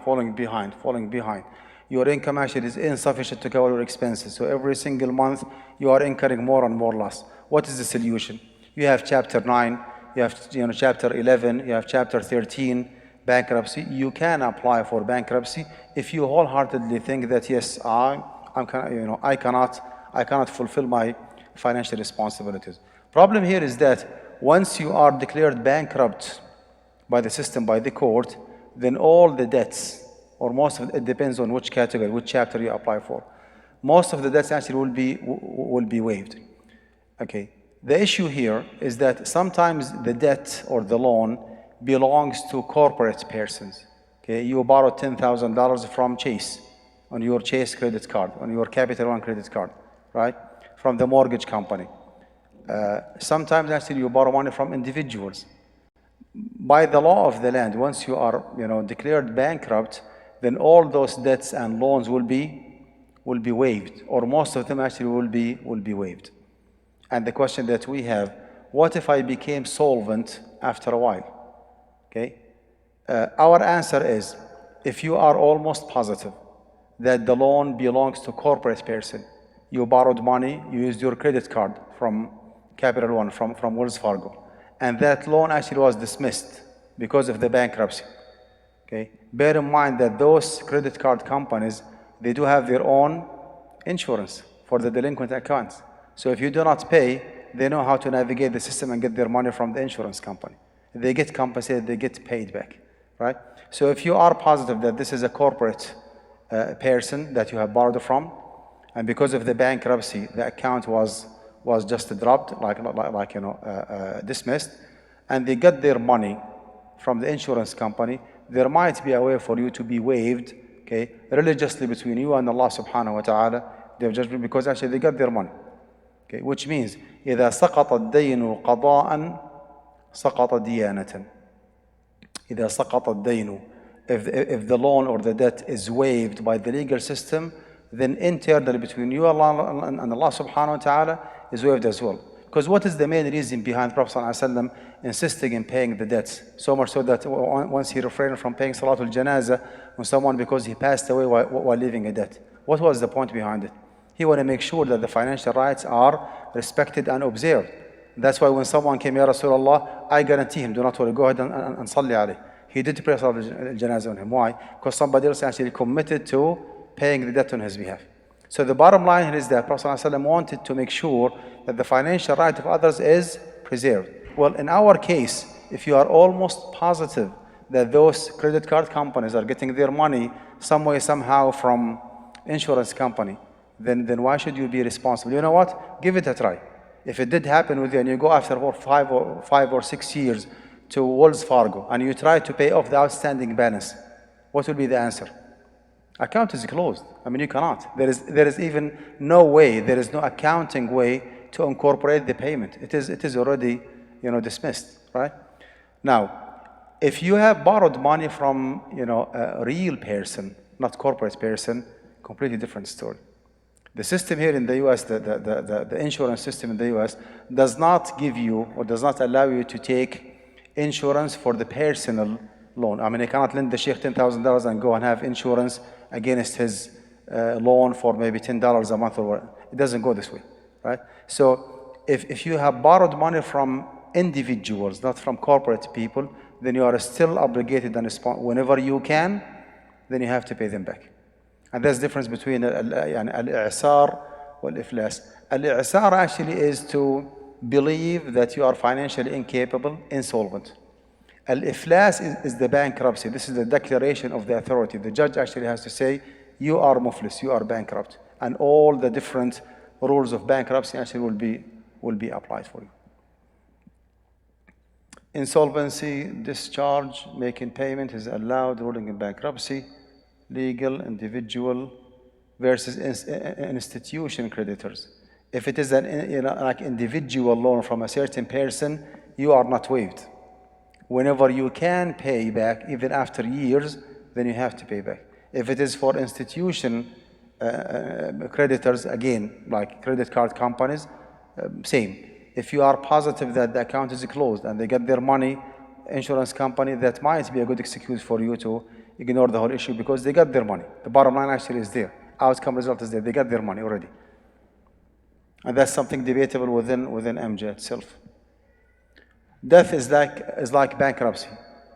Your income actually is insufficient to cover your expenses. So every single month you are incurring more and more loss. What is the solution? You have chapter 9, you have chapter 11, you have chapter 13, bankruptcy. You can apply for bankruptcy if you wholeheartedly think that yes, I cannot fulfill my financial responsibilities. Problem here is that once you are declared bankrupt by the system, by the court, then all the debts, or most of it depends on which category, which chapter you apply for. Most of the debts actually will be waived. Okay. The issue here is that sometimes the debt or the loan belongs to corporate persons. Okay, you borrowed $10,000 from Chase on your Chase credit card, on your Capital One credit card, right? From the mortgage company. Sometimes actually you borrow money from individuals. By the law of the land, once you are declared bankrupt, then all those debts and loans will be waived, or most of them actually will be waived. And the question that we have, what if I became solvent after a while? Okay, our answer is, if you are almost positive that the loan belongs to corporate person, you borrowed money, you used your credit card from Capital One, from Wells Fargo, and that loan actually was dismissed because of the bankruptcy. Okay, bear in mind that those credit card companies, they do have their own insurance for the delinquent accounts. So if you do not pay, they know how to navigate the system and get their money from the insurance company. They get compensated, they get paid back, right? So if you are positive that this is a corporate person that you have borrowed from, and because of the bankruptcy, the account was just dropped, dismissed, and they got their money from the insurance company, there might be a way for you to be waived, okay, religiously between you and Allah subhanahu wa ta'ala, their judgment, because actually they got their money. Okay, which means إذا سقط الدين قضاء سقط ديانة. إذا سقط الدين, if the loan or the debt is waived by the legal system, then internally between you and Allah subhanahu wa ta'ala is waived as well. Because what is the main reason behind Prophet ﷺ insisting in paying the debts? So much so that once he refrained from paying Salatul Janazah on someone because he passed away while leaving a debt. What was the point behind it? He wanted to make sure that the financial rights are respected and observed. That's why when someone came, Ya Rasulullah, I guarantee him, do not worry, go ahead and salli alayh. He did pray Salatul Janazah on him. Why? Because somebody else actually committed to paying the debt on his behalf. So the bottom line here is that Prophet ﷺ wanted to make sure that the financial right of others is preserved. Well, in our case, if you are almost positive that those credit card companies are getting their money some way, somehow from insurance company, then why should you be responsible? You know what? Give it a try. If it did happen with you and you go after 5 or 6 years to Wells Fargo and you try to pay off the outstanding balance, what will be the answer? Account is closed. I mean, you cannot. There is even no way, there is no accounting way to incorporate the payment. It is already, dismissed, right? Now, if you have borrowed money from, a real person, not corporate person, completely different story. The system here in the US, the insurance system in the US, does not give you or does not allow you to take insurance for the personal loan. I mean, you cannot lend the Shaykh $10,000 and go and have insurance against his loan for maybe $10 a month or what. It doesn't go this way, right? So if you have borrowed money from individuals, not from corporate people, then you are still obligated and whenever you can, then you have to pay them back. And there's a difference between al-i'sar wal-iflas. Al-i'sar actually is to believe that you are financially incapable, insolvent. Al-iflas is the bankruptcy. This is the declaration of the authority. The judge actually has to say, you are muflis, you are bankrupt. And all the different rules of bankruptcy actually will be applied for you. Insolvency, discharge, making payment is allowed, ruling in bankruptcy. Legal, individual versus institution creditors. If it is like individual loan from a certain person, you are not waived. Whenever you can pay back, even after years, then you have to pay back. If it is for institution creditors, again, like credit card companies, same. If you are positive that the account is closed and they get their money, insurance company, that might be a good excuse for you to ignore the whole issue because they got their money. The bottom line actually is there. Outcome result is there. They got their money already. And that's something debatable within MJ itself. Death is like bankruptcy.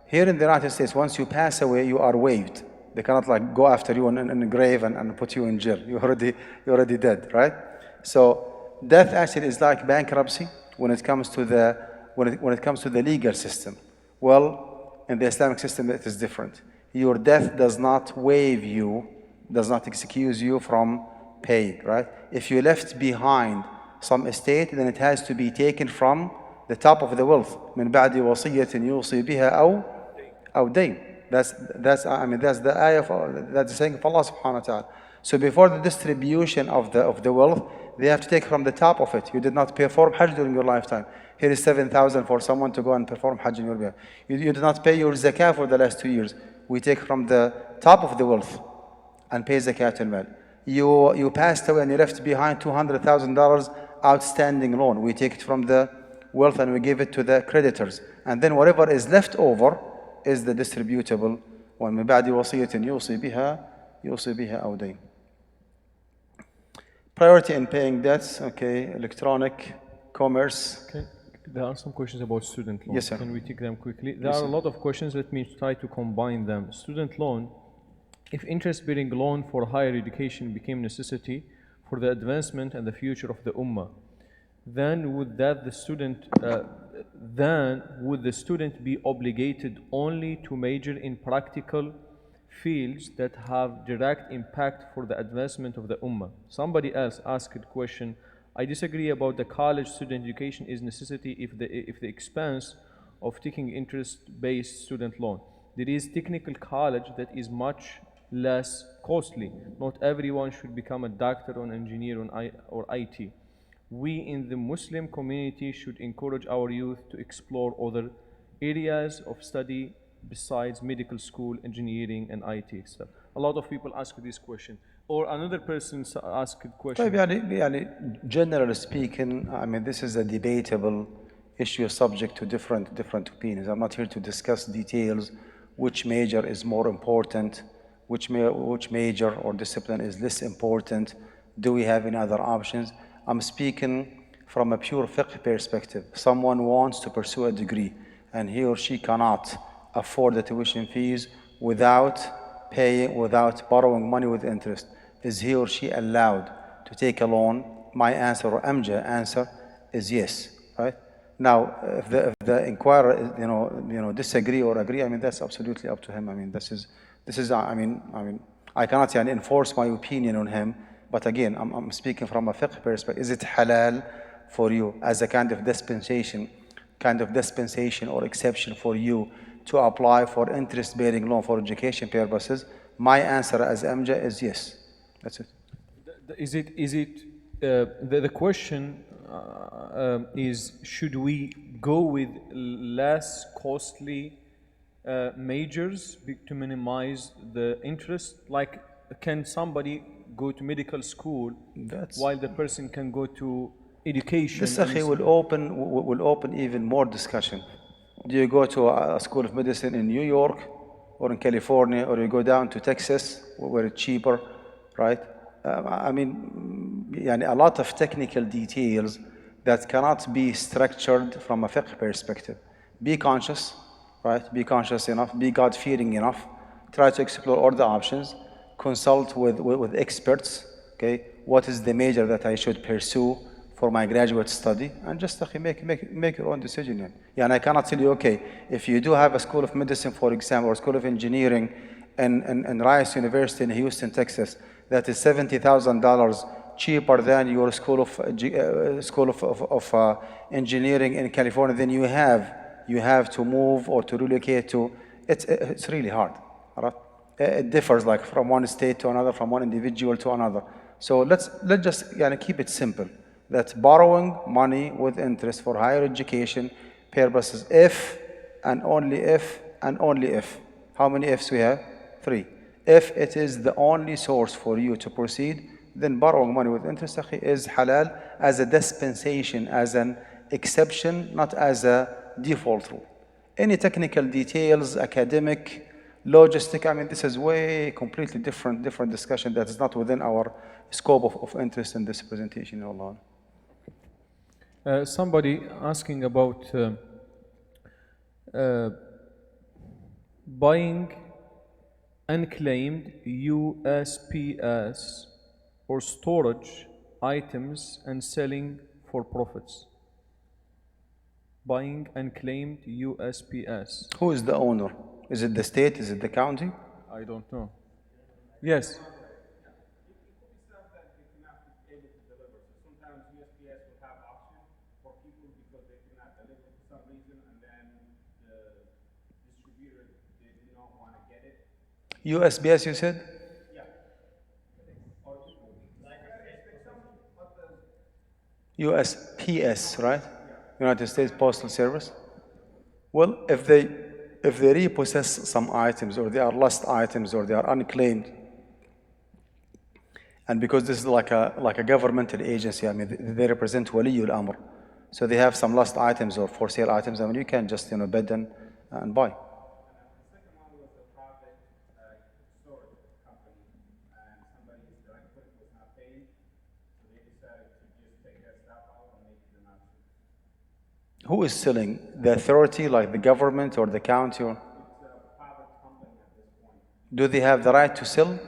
Here in the United States, once you pass away, you are waived. They cannot like go after you in a grave and put you in jail. You're already dead, right? So death actually is like bankruptcy when it comes to the legal system. Well, in the Islamic system, it is different. Your death does not waive you, does not excuse you from paying, right? If you left behind some estate, then it has to be taken from the top of the wealth. من بعد وصية يوصي بها أو دين. That's the ayah that's the saying of Allah subhanahu wa ta'ala. So before the distribution of the wealth, they have to take from the top of it. You did not perform Hajj during your lifetime. Here is 7,000 for someone to go and perform Hajj in your behalf. You did not pay your zakah for the last 2 years. We take from the top of the wealth and pay zakat al-mal. You passed away and you left behind $200,000 outstanding loan. We take it from the wealth and we give it to the creditors. And then whatever is left over is the distributable one. من بعد وصية يوصي بها أو دين. Priority in paying debts, okay, electronic, commerce. Okay. There are some questions about student loan. Yes, sir. Can we take them quickly? There are a lot of questions. Let me try to combine them. Student loan. If interest-bearing loan for higher education became necessity for the advancement and the future of the ummah, then would the student be obligated only to major in practical fields that have direct impact for the advancement of the ummah? Somebody else asked a question. I disagree about the college student education is necessity if the expense of taking interest-based student loan. There is technical college that is much less costly. Not everyone should become a doctor or an engineer or IT. We in the Muslim community should encourage our youth to explore other areas of study besides medical school, engineering, and IT stuff. A lot of people ask this question. Or another person asked a question. Generally speaking, I mean, this is a debatable issue subject to different opinions. I'm not here to discuss details, which major is more important, which major or discipline is less important, do we have any other options? I'm speaking from a pure fiqh perspective. Someone wants to pursue a degree and he or she cannot afford the tuition fees without borrowing money with interest. Is he or she allowed to take a loan? My answer, or MJ answer, is yes, right? Now, if the inquirer, disagree or agree, I mean, that's absolutely up to him. I mean, this is. I cannot enforce my opinion on him. But again, I'm speaking from a fiqh perspective. Is it halal for you as a kind of dispensation or exception for you to apply for interest-bearing loan for education purposes? My answer as Amja is yes. That's it. The question is, should we go with less costly majors to minimize the interest? Like, can somebody go to medical school while the person can go to education? This will open even more discussion. Do you go to a school of medicine in New York or in California, or you go down to Texas where it's cheaper, right? A lot of technical details that cannot be structured from a fiqh perspective. Be conscious, right? Be conscious enough, be God-fearing enough, try to explore all the options, consult with experts, okay? What is the major that I should pursue for my graduate study, and just make your own decision. And I cannot tell you, okay, if you do have a school of medicine, for example, or school of engineering in Rice University in Houston, Texas, that is $70,000 cheaper than your school of engineering in California, then you have to move or to relocate to. It's really hard. All right? It differs like from one state to another, from one individual to another. So let's just keep it simple. That borrowing money with interest for higher education purposes, if and only if, how many ifs we have? 3. If it is the only source for you to proceed, then borrowing money with interest is halal as a dispensation, as an exception, not as a default rule. Any technical details, academic, logistic, this is way completely different discussion that is not within our scope of interest in this presentation. Allah. Somebody asking about buying unclaimed USPS or storage items and selling for profits. Buying unclaimed USPS. Who is the owner? Is it the state? Is it the county? I don't know. Yes. USPS, you said? USPS, right? United States Postal Service. Well, if they repossess some items, or they are lost items, or they are unclaimed, and because this is like a governmental agency, they represent Waliyul Amr, so they have some lost items or for sale items. You can just bid and buy. Who is selling? The authority, like the government or the county? Or? Do they have the right to sell?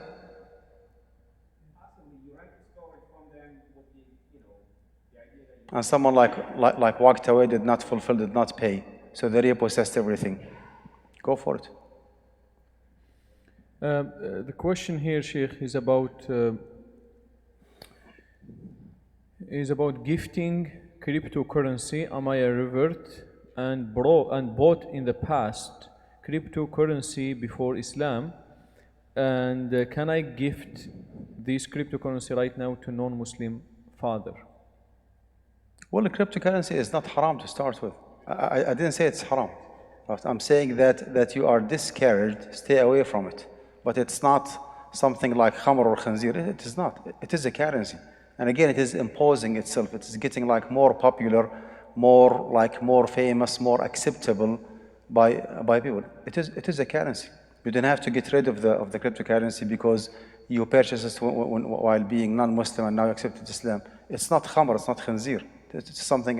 And someone like walked away, did not fulfill, did not pay, so they repossessed everything. Go for it. The question here, Shaykh, is about gifting cryptocurrency. Am I a revert and bought in the past cryptocurrency before Islam? And can I gift this cryptocurrency right now to non-Muslim father? Well, the cryptocurrency is not haram to start with. I didn't say it's haram. I'm saying that you are discouraged, stay away from it. But it's not something like khamr or khanzir. It is not. It is a currency. And again, it is imposing itself. It is getting more popular, more famous, more acceptable by people. It is a currency. You don't have to get rid of the cryptocurrency because you purchased it while being non-Muslim and now accepted Islam. It's not khamr, it's not khanzir. It's something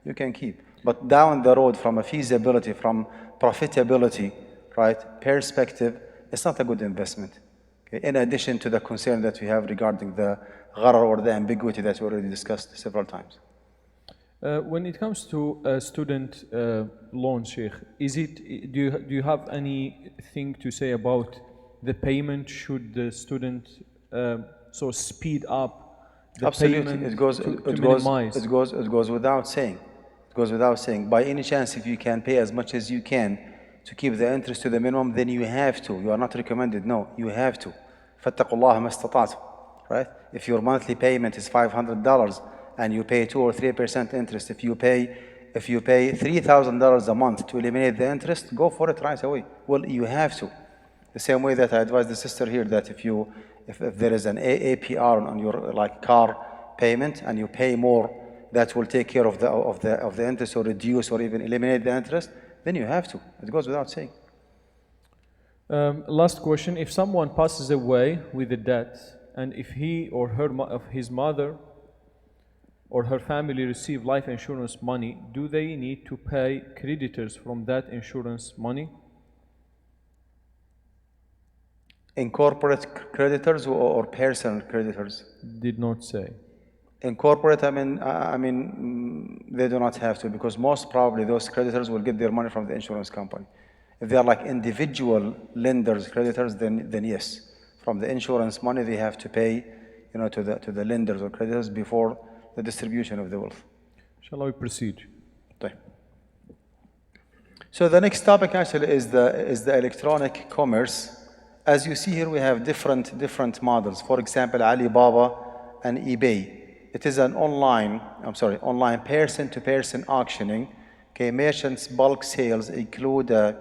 you can keep. But down the road, from a feasibility, from profitability, right, perspective, it's not a good investment. Okay? In addition to the concern that we have regarding the gharar or the ambiguity that we already discussed several times. When it comes to student loan, Sheikh, do you have anything to say about the payment? Should the student so speed up the Absolutely, payment it goes, to it goes, minimize? it goes without saying. It goes without saying. By any chance, if you can pay as much as you can to keep the interest to the minimum, then you have to. You are not recommended. No, you have to. فاتقوا الله ما استطعتم. Right? If your monthly payment is $500 and you pay 2 or 3% interest, if you pay $3,000 a month to eliminate the interest, go for it right away. Well, you have to. The same way that I advise the sister here that if there is an APR on your like car payment and you pay more, that will take care of the interest or reduce or even eliminate the interest, then you have to. It goes without saying. Last question: if someone passes away with a debt, and if he or his mother or her family receive life insurance money, do they need to pay creditors from that insurance money? In corporate creditors or personal creditors? Did not say. In corporate, they do not have to, because most probably those creditors will get their money from the insurance company. If they are like individual lenders, creditors, then yes. From the insurance money, they have to pay, to the lenders or creditors before the distribution of the wealth. Shall we proceed? Okay. So the next topic actually is the electronic commerce. As you see here, we have different models. For example, Alibaba and eBay. It is an online person-to-person auctioning. Okay, merchants' bulk sales include a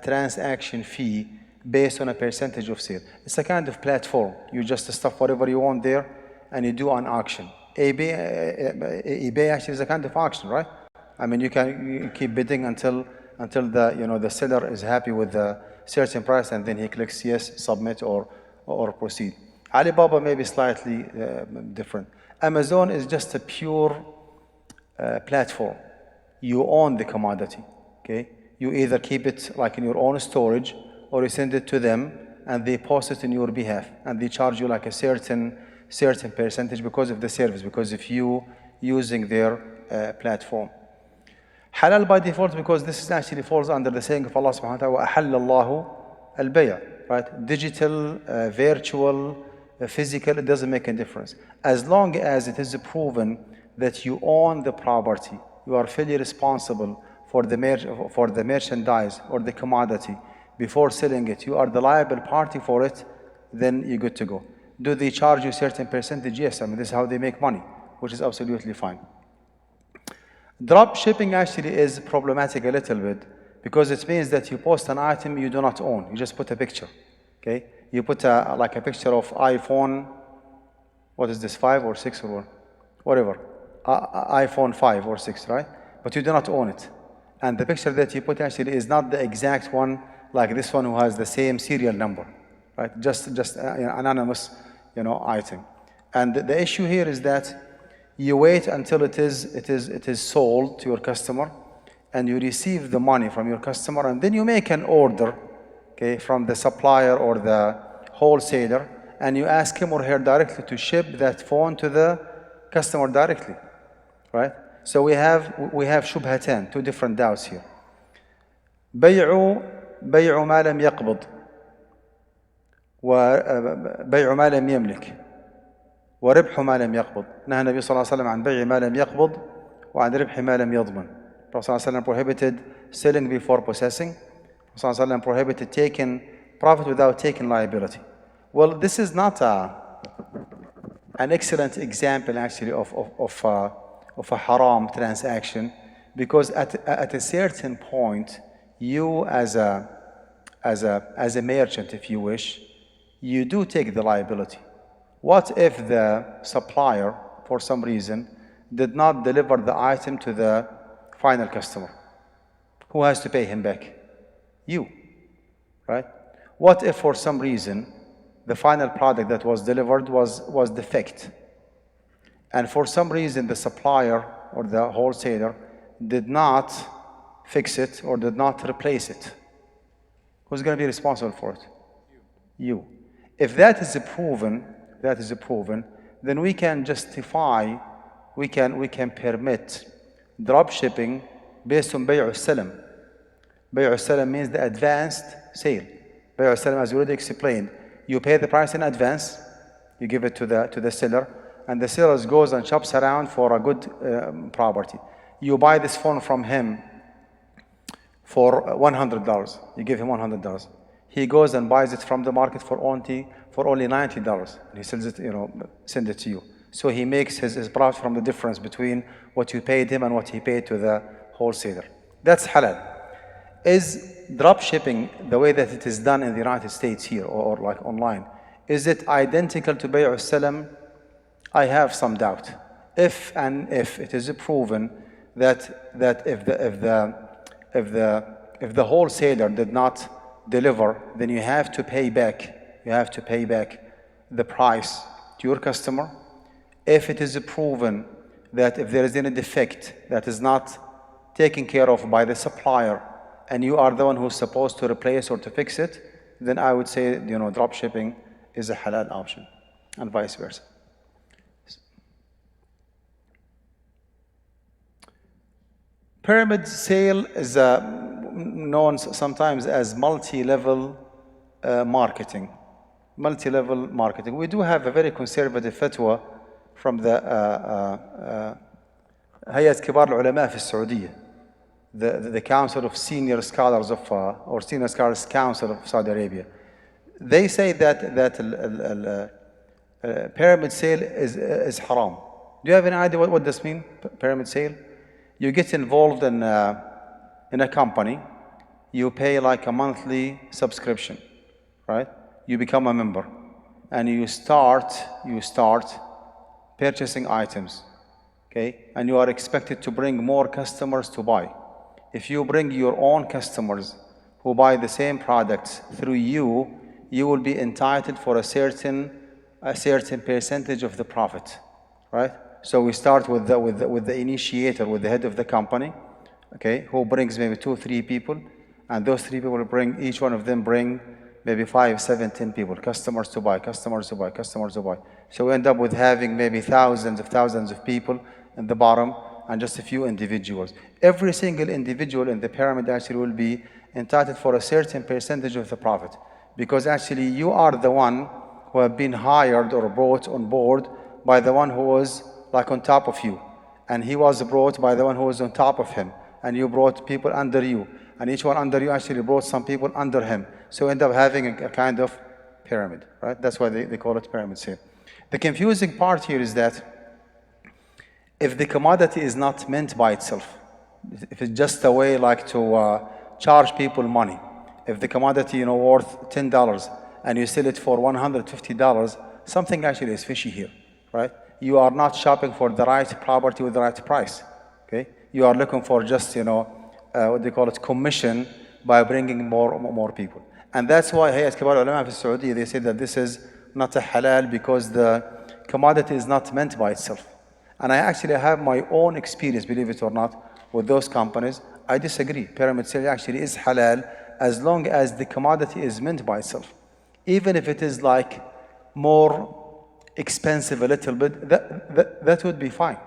transaction fee based on a percentage of sale. It's a kind of platform. You just stuff whatever you want there, and you do an auction. eBay actually is a kind of auction, right? You keep bidding until the seller is happy with the certain price, and then he clicks yes, submit, or proceed. Alibaba may be slightly different. Amazon is just a pure platform. You own the commodity. Okay, you either keep it like in your own storage, or you send it to them and they post it in your behalf, and they charge you like a certain percentage because of the service, because of you using their platform. Halal by default, because this actually falls under the saying of Allah subhanahu wa ta'ala, وَأَحَلَّ اللَّهُ الْبَيْعَ, right? Digital, virtual, physical, it doesn't make a difference. As long as it is proven that you own the property, you are fully responsible for the merchandise or the commodity before selling it, you are the liable party for it, then you're good to go. Do they charge you a certain percentage? Yes, this is how they make money, which is absolutely fine. Drop shipping actually is problematic a little bit, because it means that you post an item you do not own. You just put a picture. Okay, you put a picture of iPhone, what is this, 5 or 6 or whatever, iPhone 5 or 6, right? But you do not own it, and the picture that you put actually is not the exact one, like this one who has the same serial number, right? Just an anonymous, item. And the issue here is that you wait until it is sold to your customer, and you receive the money from your customer, and then you make an order, okay, from the supplier or the wholesaler, and you ask him or her directly to ship that phone to the customer directly, right? So we have shubhatan, two different doubts here. بيع ما لم يقبض وبيع ما لم يملك وربح ما لم يقبض. نهى النبي صلى الله عليه وسلم عن بيع ما لم يقبض وعن ربح ما لم يضمن. Prophet صلى الله عليه وسلم prohibited selling before possessing. Prophet صلى الله عليه وسلم prohibited taking profit without taking liability. Well, this is not an excellent example actually of a haram transaction, because at a certain point, you as a merchant, if you wish, you do take the liability. What if the supplier, for some reason, did not deliver the item to the final customer? Who has to pay him back? You, right? What if for some reason the final product that was delivered was defect, and for some reason the supplier or the wholesaler did not fix it or did not replace it? Who's going to be responsible for it? You. If that is proven, then we can justify, we can permit drop shipping based on بيع السلم. بيع السلم means the advanced sale. بيع السلم, as you already explained, you pay the price in advance, you give it to the seller, and the seller goes and shops around for a good property. You buy this phone from him for $100. You give him $100. He goes and buys it from the market for only $90. And he sells it, send it to you. So he makes his profit from the difference between what you paid him and what he paid to the wholesaler. That's halal. Is drop shipping, the way that it is done in the United States here or like online, is it identical to bay' al-salam? I have some doubt. If it is proven that if the wholesaler did not deliver, then you have to pay back the price to your customer. If it is proven that if there is any defect that is not taken care of by the supplier and you are the one who's supposed to replace or to fix it, then I would say drop shipping is a halal option, and vice versa. Pyramid sale is known sometimes as multi-level marketing. Multi-level marketing. We do have a very conservative fatwa from the هيئة كبار العلماء في السعودية, the Council of Senior Scholars or Senior Scholars Council of Saudi Arabia. They say that pyramid sale is haram. Do you have any idea what this means? Pyramid sale? You get involved in a company, you pay like a monthly subscription, right? You become a member, and you start purchasing items, okay? And you are expected to bring more customers to buy. If you bring your own customers who buy the same products through you, you will be entitled for a certain percentage of the profit, right? So we start with the initiator, with the head of the company, okay, who brings maybe 2 or 3 people, and those 3 people each one of them bring maybe 5, 7, 10 people, customers to buy. So we end up with having maybe thousands of people in the bottom and just a few individuals. Every single individual in the pyramid actually will be entitled for a certain percentage of the profit, because actually you are the one who have been hired or brought on board by the one who was like on top of you, and he was brought by the one who was on top of him, and you brought people under you, and each one under you actually brought some people under him. So end up having a kind of pyramid, right? That's why they call it pyramid sale. The confusing part here is that if the commodity is not meant by itself, if it's just a way like to charge people money, if the commodity worth $10 and you sell it for $150, something actually is fishy here, right? You are not shopping for the right property with the right price, okay? You are looking for just what they call it, commission by bringing more people. And that's why هيئة كبار العلماء في السعودية, they say that this is not a halal because the commodity is not meant by itself. And I actually have my own experience, believe it or not, with those companies. I disagree. Pyramid sale actually is halal as long as the commodity is meant by itself. Even if it is like more expensive a little bit, that would be fine.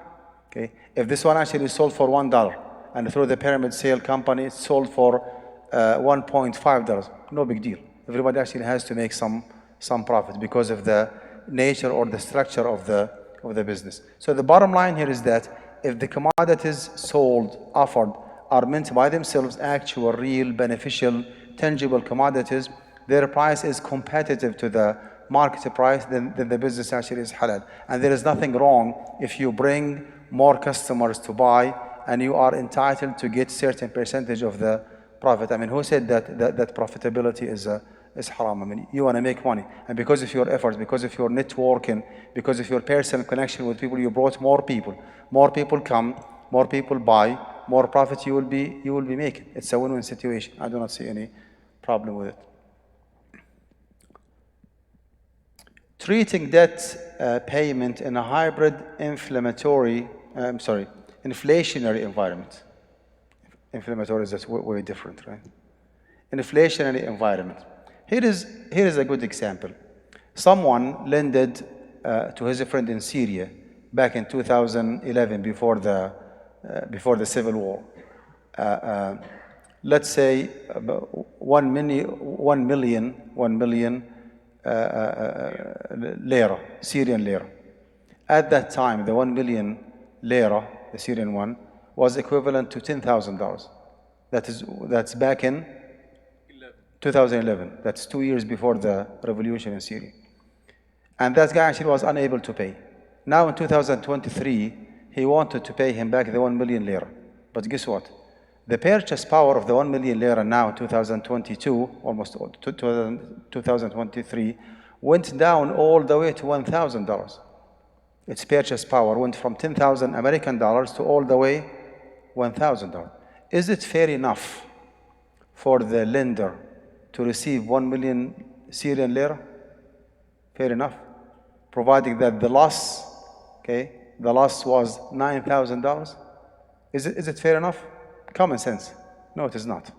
Okay? If this one actually is sold for $1 and through the pyramid sale company it's sold for $1.5, no big deal. Everybody actually has to make some profit because of the nature or the structure of the business. So the bottom line here is that if the commodities sold, offered, are meant by themselves, actual, real, beneficial, tangible commodities, their price is competitive to the market price, then the business actually is halal. And there is nothing wrong if you bring more customers to buy and you are entitled to get certain percentage of the profit. I mean, who said that profitability is haram? I mean, you want to make money, and because of your efforts, because of your networking, because of your personal connection with people, you brought more people. More people come, more people buy, more profit you will be making. It's a win-win situation. I do not see any problem with it. Treating debt payment in a hybrid inflationary environment. Inflammatory is just way different, right? Inflationary environment. Here is a good example. Someone lended to his friend in Syria back in 2011, before the before the Civil War. Let's say 1 million lira, Syrian lira. At that time, the 1 million lira, the Syrian one, was equivalent to $10,000. That's back in 2011. That's 2 years before the revolution in Syria. And that guy actually was unable to pay. Now in 2023, he wanted to pay him back the 1 million lira. But guess what? The purchase power of the 1 million lira now in 2022, almost 2023, went down all the way to $1,000. Its purchase power went from 10,000 American dollars to all the way $1,000. Is it fair enough for the lender to receive 1 million Syrian lira? Fair enough. Providing that the loss was $9,000. Is it fair enough? Common sense. No, it is not.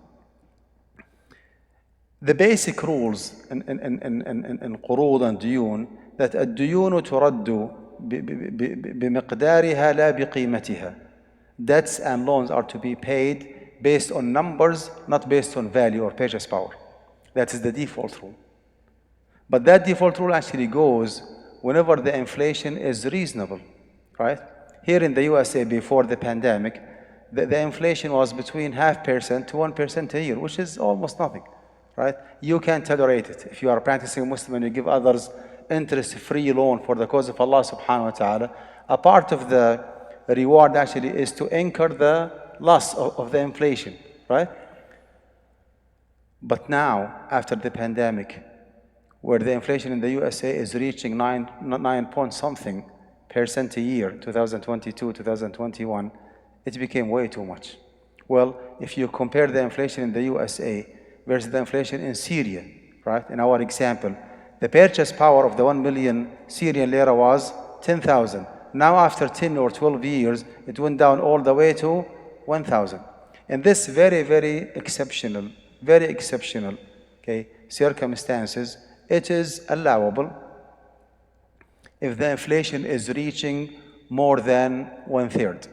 The basic rules in قروض and ديون that الديون ترد بمقدارها لا بقيمتها. Debts and loans are to be paid based on numbers, not based on value or purchase power. That is the default rule. But that default rule actually goes whenever the inflation is reasonable, right? Here in the USA before the pandemic, the inflation was between 0.5% to 1% a year, which is almost nothing, right? You can tolerate it. If you are a practicing Muslim and you give others interest-free loan for the cause of Allah subhanahu wa ta'ala, a part of the reward actually is to incur the loss of the inflation, right? But now, after the pandemic, where the inflation in the USA is reaching 9 point something % a year, 2022, 2021, it became way too much. Well, if you compare the inflation in the USA versus the inflation in Syria, right? In our example, the purchase power of the 1 million Syrian lira was 10,000. Now after 10 or 12 years, it went down all the way to 1,000. In this very, very exceptional, circumstances, it is allowable if the inflation is reaching more than 1/3.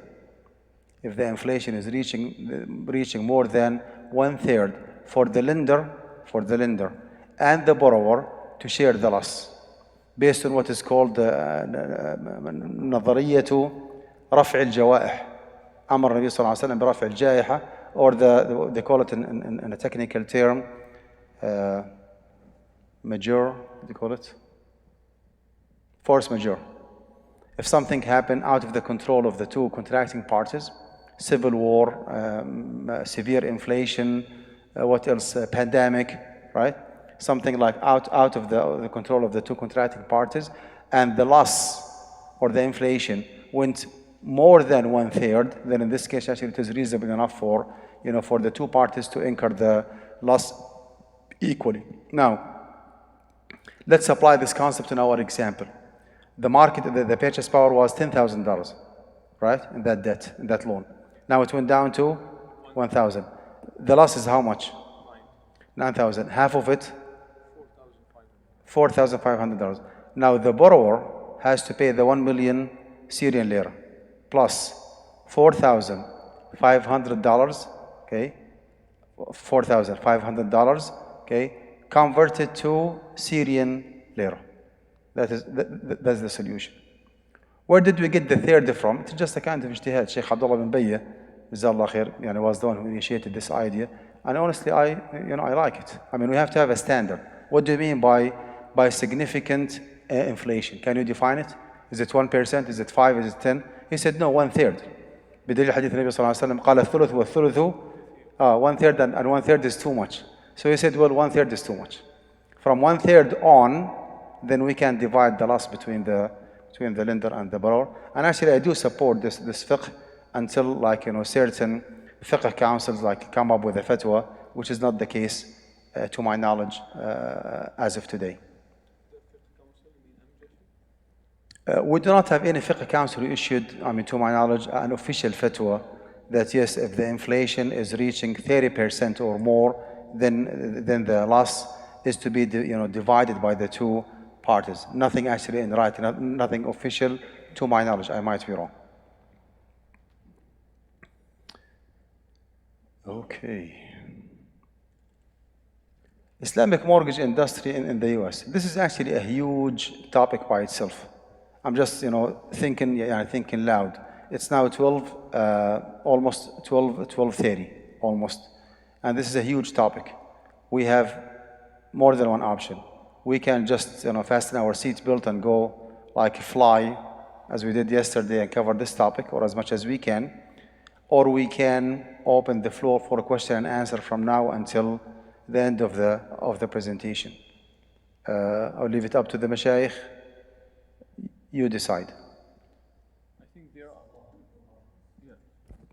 If the inflation is reaching more than 1/3 for the lender and the borrower to share the loss, based on what is called نظرية رفع الجوائح. أمر النبي صلى الله عليه وسلم برفع الجائحة, or they call it in a technical term majeure, they call it force majeure. If something happened out of the control of the two contracting parties, civil war, severe inflation, what else? Pandemic, right? Something like out of the control of the two contracting parties, and the loss or the inflation went more than 1/3, then in this case actually it is reasonable enough for the two parties to incur the loss equally. Now, let's apply this concept in our example. The market, the purchase power was $10,000, right? In that debt, in that loan. Now it went down to 1,000. The loss is how much? 9,000. Half of it? $4,500. Now the borrower has to pay the 1 million Syrian lira plus $4,500, okay? $4,500, okay? Converted to Syrian lira. That's the solution. Where did we get the third from? It's just a kind of ijtihad. Shaykh Abdullah bin Bayya, Jazallah khair, was the one who initiated this idea. And honestly, I like it. I mean, we have to have a standard. What do you mean by significant inflation? Can you define it? Is it 1%? Is it 5%? Is it 10%? He said, no, 1/3. بدليل حديث النبي صلى الله عليه وسلم قال الثلث والثلث 1/3 and 1/3 is too much. So he said, well, 1/3 is too much. From 1/3 on, then we can divide the loss between the lender and the borrower. And actually, I do support this fiqh until certain fiqh councils come up with a fatwa, which is not the case to my knowledge as of today. We do not have any fiqh council who issued, to my knowledge, an official fatwa that yes, if the inflation is reaching 30% or more, then the loss is to be divided by the two parties. Nothing actually in writing, nothing official to my knowledge. I might be wrong. Okay. Islamic mortgage industry in the US. This is actually a huge topic by itself. I'm just, thinking loud. It's now 12, almost 12:30, almost. And this is a huge topic. We have more than one option. We can just, fasten our seatbelt and go like a fly, as we did yesterday, and cover this topic, or as much as we can. Or we can open the floor for a question and answer from now until the end of the presentation. I'll leave it up to the Mashaykh. You decide. I think there are.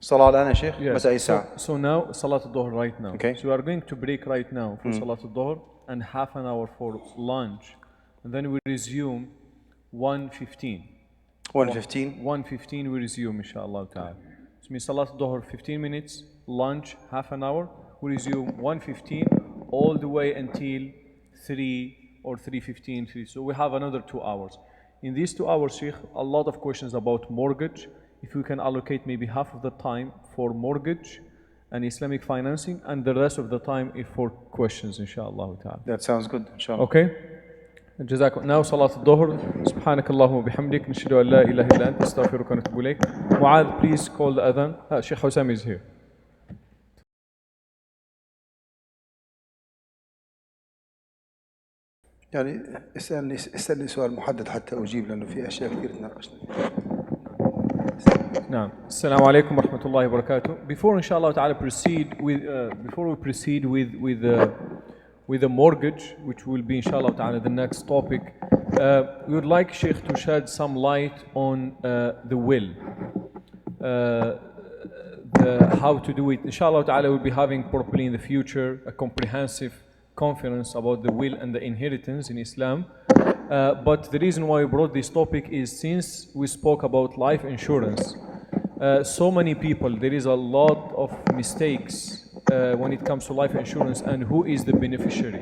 Salah al-ana, Shaykh? Yes. متى الساعة؟ So now Salat al-Dhuhr right now. Okay. So we are going to break right now for Salat al-Dhuhr and half an hour for lunch. And then we resume 1:15. 1:15? 1:15 we resume, inshallah ta'ala. So means Salat al-Dhuhr 15 minutes, lunch half an hour. We resume 1:15 all the way until 3 or 3:15. So we have another 2 hours. In these 2 hours, Sheikh, a lot of questions about mortgage. If we can allocate maybe half of the time for mortgage and Islamic financing, and the rest of the time is for questions, inshallah ta'ala. That sounds good, inshallah. Okay? جزاكم. Now صلاة الظهر. سبحانك اللهم وبحمدك نشهد أن لا إله إلا أنت نستغفرك ونتوب إليك. معاذ, please call the adhan. Sheikh Hussam is here. يعني اسألني سؤال محدد حتى أجيب لأنه في أشياء كثير تناقشنا. نعم. السلام عليكم ورحمة الله وبركاته. Before inshallah ta'ala before we proceed with the mortgage, which will be inshallah ta'ala the next topic, we would like Sheikh to shed some light on the will. How to do it. Inshallah ta'ala we'll be having probably in the future a comprehensive conference about the will and the inheritance in Islam. But the reason why we brought this topic is since we spoke about life insurance, so many people, there is a lot of mistakes when it comes to life insurance and who is the beneficiary.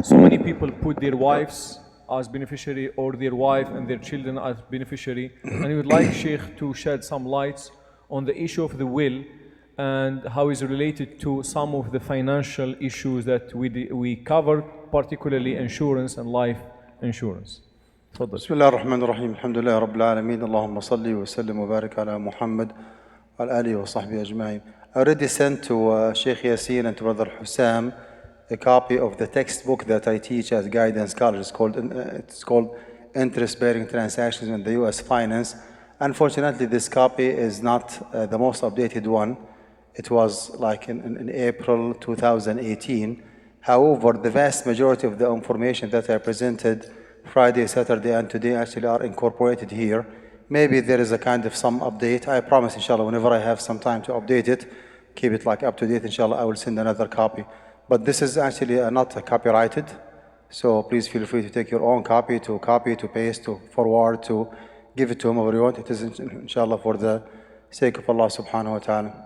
So many people put their wives as beneficiary or their wife and their children as beneficiary, and we would like Sheikh to shed some lights on the issue of the will and how is related to some of the financial issues that we cover, particularly insurance and life insurance. تفضل. بسم الله الرحمن الرحيم. الحمد لله رب العالمين. اللهم صل وسلم وبارك على محمد وعلى آله وصحبه أجمعين. I already sent to Shaykh Yasin and to Brother Hussam a copy of the textbook that I teach as guidance college. It's called Interest-Bearing Transactions in the U.S. Finance. Unfortunately, this copy is not the most updated one. It was like in April 2018. However, the vast majority of the information that I presented Friday, Saturday, and today actually are incorporated here. Maybe there is a kind of some update. I promise, inshallah, whenever I have some time to update it, keep it like up to date, inshallah, I will send another copy. But this is actually not copyrighted. So please feel free to take your own copy, to paste, to forward, to give it to whomever you want. It is, inshallah, for the sake of Allah subhanahu wa ta'ala.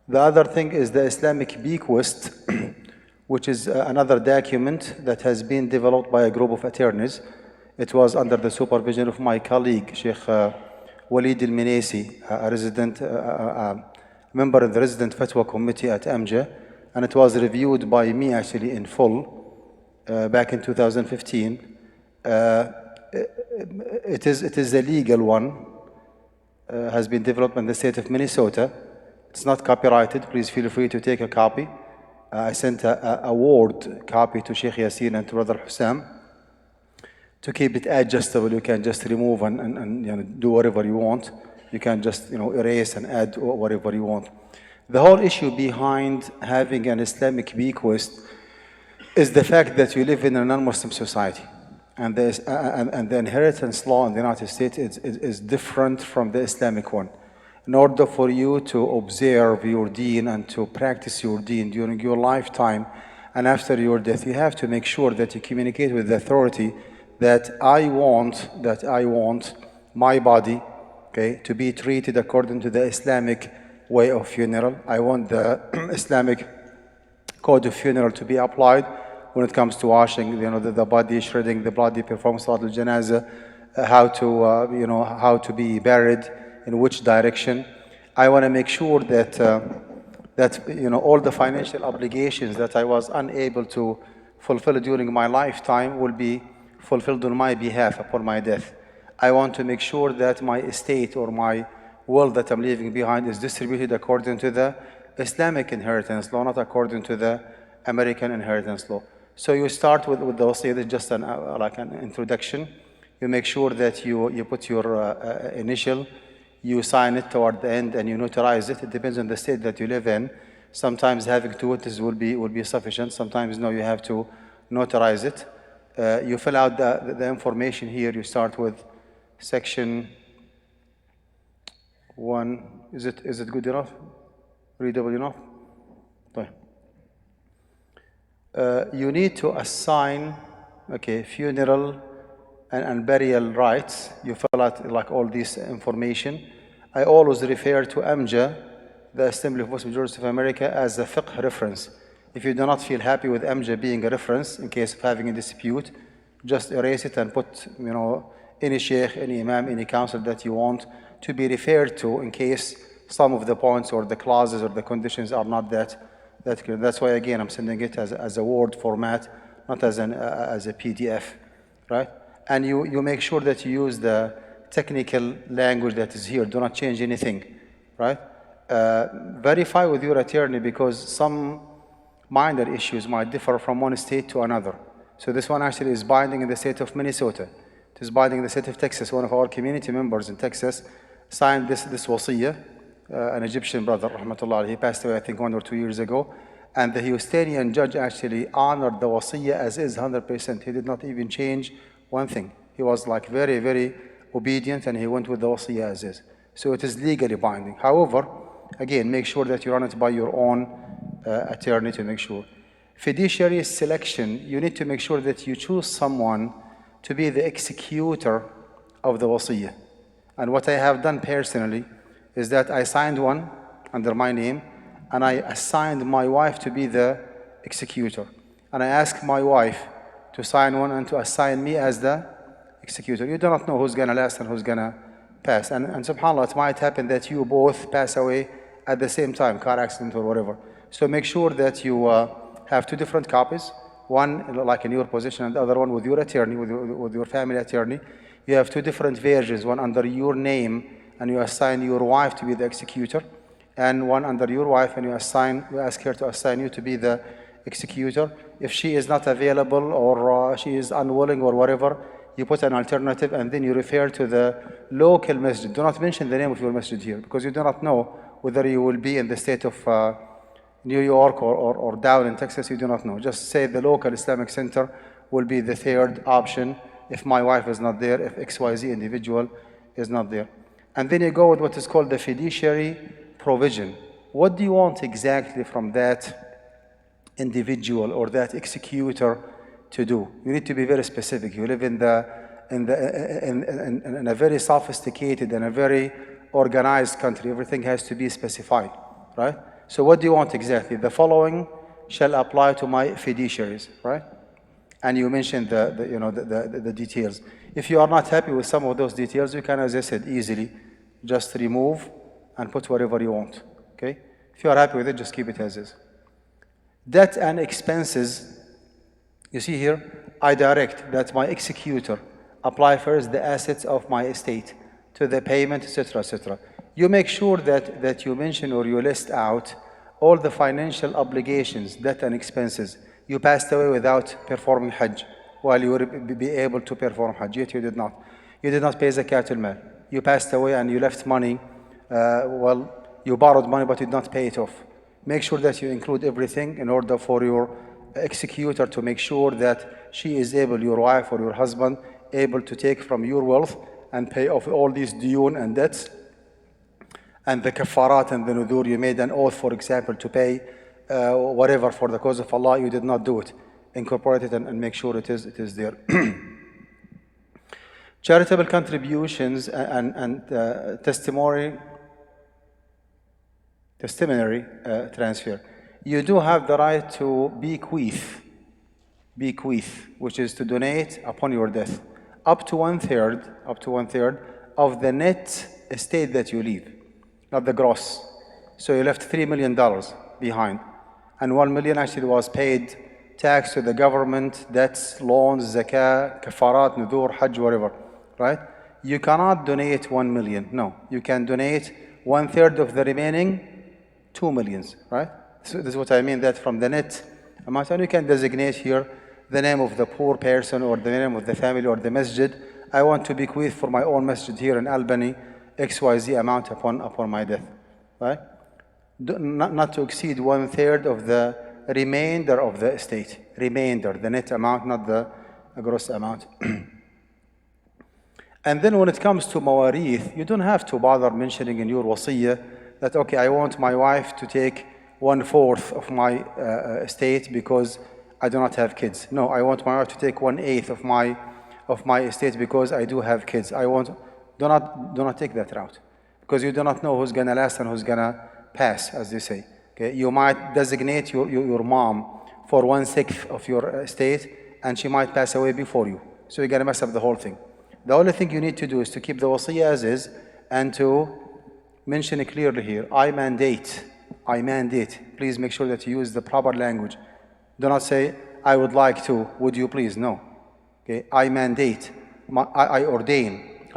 The other thing is the Islamic bequest, which is another document that has been developed by a group of attorneys. It was under the supervision of my colleague, Sheikh Walid al-Minesi, a member of the Resident Fatwa Committee at AMJA, and it was reviewed by me actually in full back in 2015. It is a legal one, has been developed in the state of Minnesota. It's not copyrighted. Please feel free to take a copy. I sent a Word copy to Shaykh Yasin and to Brother Hussam. To keep it adjustable, you can just remove and do whatever you want. You can just erase and add whatever you want. The whole issue behind having an Islamic bequest is the fact that we live in a non-Muslim society, and the inheritance law in the United States is different from the Islamic one. In order for you to observe your deen and to practice your deen during your lifetime and after your death, you have to make sure that you communicate with the authority that I want my body, okay, to be treated according to the Islamic way of funeral. I want the Islamic code of funeral to be applied when it comes to washing, the body, shredding the body, performing Salat al-Janazah, how to be buried, in which direction. I want to make sure that that, all the financial obligations that I was unable to fulfill during my lifetime will be fulfilled on my behalf upon my death. I want to make sure that my estate or my wealth that I'm leaving behind is distributed according to the Islamic inheritance law, not according to the American inheritance law. So you start with the wasiyah. This is just like an introduction. You make sure that you put your initial, you sign it toward the end, and you notarize it. It depends on the state that you live in. Sometimes having two witnesses will be sufficient. Sometimes no, you have to notarize it. You fill out the information here. You start with section 1. Is it good enough? Readable enough? You need to assign, funeral and burial rights. You fill out like all this information. I always refer to AMJA, the Assembly of Muslim Jurists of America, as a fiqh reference. If you do not feel happy with AMJA being a reference in case of having a dispute, just erase it and put, any sheikh, any imam, any council that you want to be referred to in case some of the points or the clauses or the conditions are not that clear. That's why, again, I'm sending it as a Word format, not as a PDF, right? And you make sure that you use the technical language that is here. Do not change anything, right? Verify with your attorney because some minor issues might differ from one state to another. So this one actually is binding in the state of Minnesota. It is binding in the state of Texas. One of our community members in Texas signed this wasiyah, an Egyptian brother, rahmatullah. He passed away, I think, 1 or 2 years ago. And the Houstonian judge actually honored the wasiyah as is 100%. He did not even change one thing. He was like very, very obedient, and he went with the wasiyah as is. So it is legally binding. However, again, make sure that you run it by your own attorney to make sure. Fiduciary selection, you need to make sure that you choose someone to be the executor of the wasiyah. And what I have done personally is that I signed one under my name, and I assigned my wife to be the executor. And I asked my wife to sign one and to assign me as the executor. You do not know who's going to last and who's going to pass. And subhanAllah, it might happen that you both pass away at the same time, car accident or whatever. So make sure that you have 2 different copies, one like in your position and the other one with your attorney, with your family attorney. You have 2 different versions, one under your name, and you assign your wife to be the executor, and one under your wife, and you ask her to assign you to be the executor. If she is not available or she is unwilling or whatever, you put an alternative, and then you refer to the local masjid. Do not mention the name of your masjid here, because you do not know whether you will be in the state of New York or down in Texas. You do not know. Just say the local Islamic center will be the 3rd option if my wife is not there, if XYZ individual is not there. And then you go with what is called the fiduciary provision. What do you want exactly from that individual or that executor to do? You need to be very specific. You live in a very sophisticated and a very organized country. Everything has to be specified, right? So what do you want exactly? The following shall apply to my fiduciaries, right? And you mentioned the details. If you are not happy with some of those details, you can, as I said, easily just remove and put whatever you want, okay? If you are happy with it, just keep it as is. Debt and expenses, you see here, I direct that my executor apply first the assets of my estate to the payment, etc., etc. You make sure that you mention or you list out all the financial obligations, debt and expenses. You passed away without performing Hajj while you would be able to perform Hajj, yet you did not. You did not pay zakat al-mal. You passed away and you left money, you borrowed money but you did not pay it off. Make sure that you include everything in order for your executor to make sure that she is able, your wife or your husband, able to take from your wealth and pay off all these diyun and debts. And the kafarat and the nudur, you made an oath, for example, to pay whatever for the cause of Allah, you did not do it. Incorporate it and make sure it is there. Charitable contributions and testimony transfer. You do have the right to bequeath, which is to donate upon your death, up to one third of the net estate that you leave, not the gross. So you left $3 million. behind. And 1 million actually was paid tax to the government, debts, loans, zakah, kafarat, nudur, hajj, whatever, right? You cannot donate 1 million. No, you can donate 1/3 of the remaining 2 millions, right? So this is what I mean, that from the net amount, and you can designate here the name of the poor person or the name of the family or the masjid. I want to bequeath for my own masjid here in Albany XYZ amount upon my death, right? Not to exceed 1/3 of the remainder of the estate. Remainder, the net amount, not the gross amount. And then when it comes to mawarith, you don't have to bother mentioning in your wasiyah that, okay, I want my wife to take 1/4 of my estate because I do not have kids. No, I want my wife to take 1/8 of my estate because I do have kids. Do not take that route, because you do not know who's gonna last and who's gonna pass, as they say. Okay, you might designate your mom for 1/6 of your estate, and she might pass away before you. So you're gonna mess up the whole thing. The only thing you need to do is to keep the wasiyah as is, and to mention it clearly here. I mandate. Please make sure that you use the proper language. Do not say, I would like to, would you please? No. Okay, I mandate,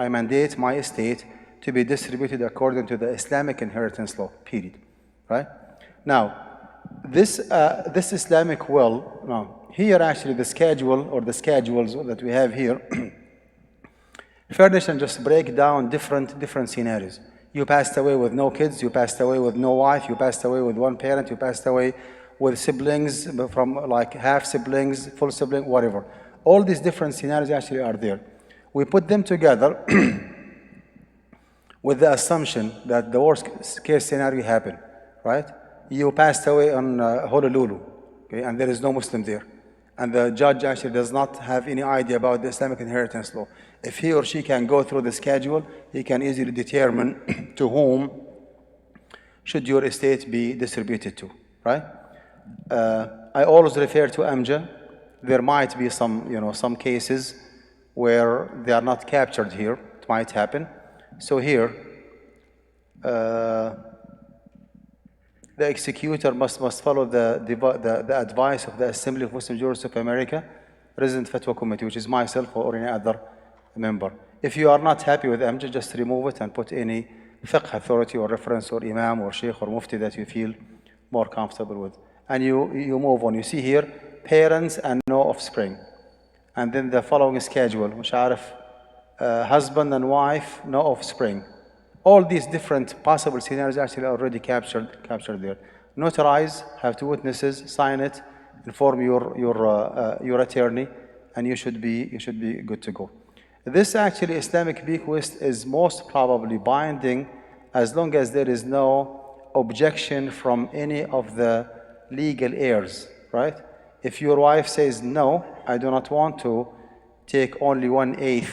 I mandate my estate to be distributed according to the Islamic inheritance law, period. Right? Now, this Islamic will, here actually the schedule or the schedules that we have here furnish and just break down different scenarios. You passed away with no kids, you passed away with no wife, you passed away with one parent, you passed away with siblings, from like half siblings, full sibling, whatever. All these different scenarios actually are there. We put them together with the assumption that the worst case scenario happened, right? You passed away on Honolulu, okay, and there is no Muslim there. And the judge actually does not have any idea about the Islamic inheritance law. If he or she can go through the schedule, he can easily determine to whom should your estate be distributed to, right? I always refer to Amja. There might be some cases where they are not captured here. It might happen. So here, the executor must follow the advice of the Assembly of Muslim Jurists of America, Resident Fatwa Committee, which is myself or any other member. If you are not happy with Amjad, just remove it and put any fiqh authority or reference or imam or sheikh or mufti that you feel more comfortable with. And you move on. You see here, parents and no offspring. And then the following schedule, husband and wife, no offspring. All these different possible scenarios actually already captured there. Notarize, have two witnesses, sign it, inform your attorney, and you should be good to go. This actually Islamic bequest is most probably binding as long as there is no objection from any of the legal heirs, right? If your wife says, no, I do not want to take only 1/8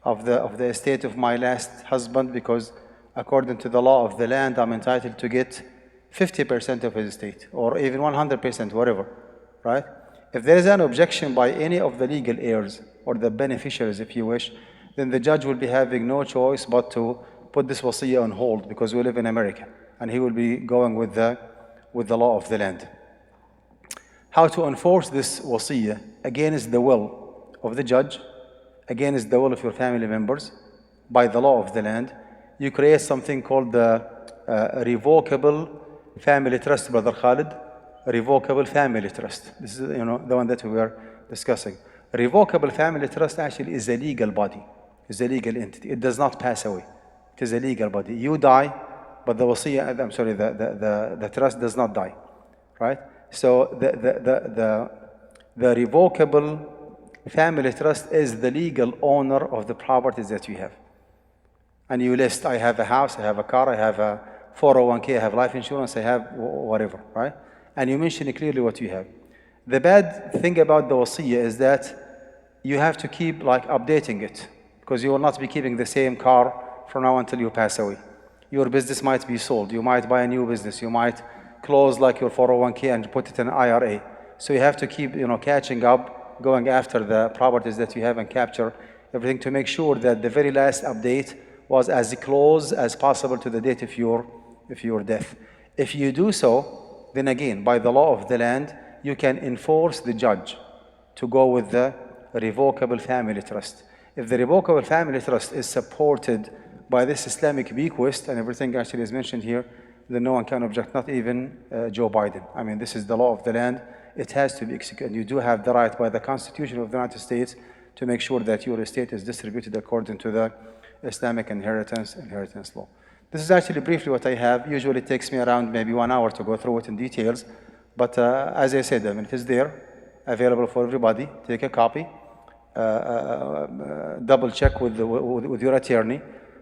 of the estate of my last husband because according to the law of the land, I'm entitled to get 50% of his estate or even 100%, whatever, right? If there is an objection by any of the legal heirs or the beneficiaries, if you wish, then the judge will be having no choice but to put this wasiyah on hold because we live in America and he will be going with the law of the land. How to enforce this wasiyah? Again, is the will of the judge. Again, is the will of your family members by the law of the land. You create something called the revocable family trust, Brother Khalid. Revocable family trust. This is the one that we were discussing. Revocable family trust actually is a legal body, is a legal entity. It does not pass away. It is a legal body. You die, but the wasiyah, the trust does not die, right? So the revocable family trust is the legal owner of the properties that you have. And you list, I have a house, I have a car, I have a 401k, I have life insurance, I have whatever, right? And you mention clearly what you have. The bad thing about the wasiyah is that you have to keep updating it because you will not be keeping the same car from now until you pass away. Your business might be sold. You might buy a new business. You might close your 401k and put it in an IRA. So you have to keep catching up, going after the properties that you have and capture everything to make sure that the very last update was as close as possible to the date of your death. If you do so, then again, by the law of the land, you can enforce the judge to go with the revocable family trust. If the revocable family trust is supported by this Islamic bequest and everything actually is mentioned here, then no one can object, not even Joe Biden. I mean, this is the law of the land. It has to be executed. You do have the right by the Constitution of the United States to make sure that your estate is distributed according to the Islamic inheritance law. This is actually briefly what I have. Usually it takes me around maybe 1 hour to go through it in details. But as I said, I mean, it is there, available for everybody. Take a copy, double check with your attorney,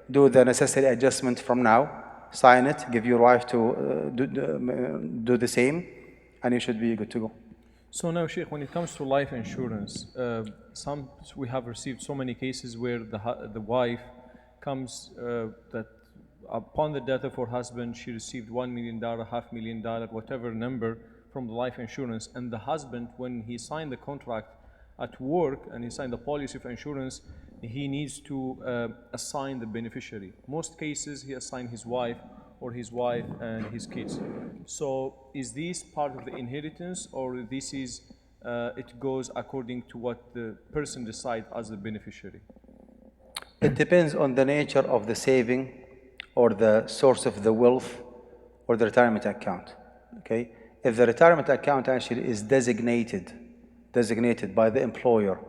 do the necessary adjustment from now, sign it, give your wife to do the same, and you should be good to go. So now, Sheikh, when it comes to life insurance, we have received so many cases where the wife comes that upon the death of her husband, she received $1 million, $500,000, whatever number from the life insurance, and the husband, when he signed the contract at work and he signed the policy of insurance, he needs to assign the beneficiary. Most cases, he assigned his wife or his wife and his kids. So is this part of the inheritance, or this is it goes according to what the person decides as the beneficiary? It depends on the nature of the saving or the source of the wealth or the retirement account. Okay? If the retirement account actually is designated by the employer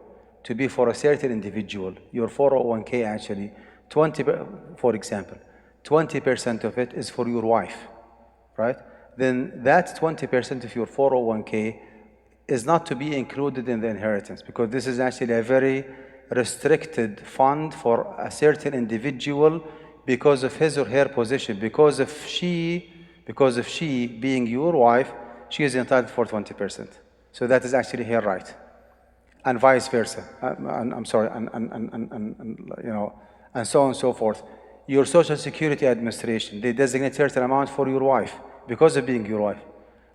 to be for a certain individual, your 401k actually, for example, 20% of it is for your wife, right? Then that 20% of your 401k is not to be included in the inheritance, because this is actually a very restricted fund for a certain individual because of his or her position. Because of she being your wife, she is entitled for 20%. So that is actually her right, and vice versa. I'm sorry, and so on and so forth. Your Social Security Administration, they designate a certain amount for your wife because of being your wife,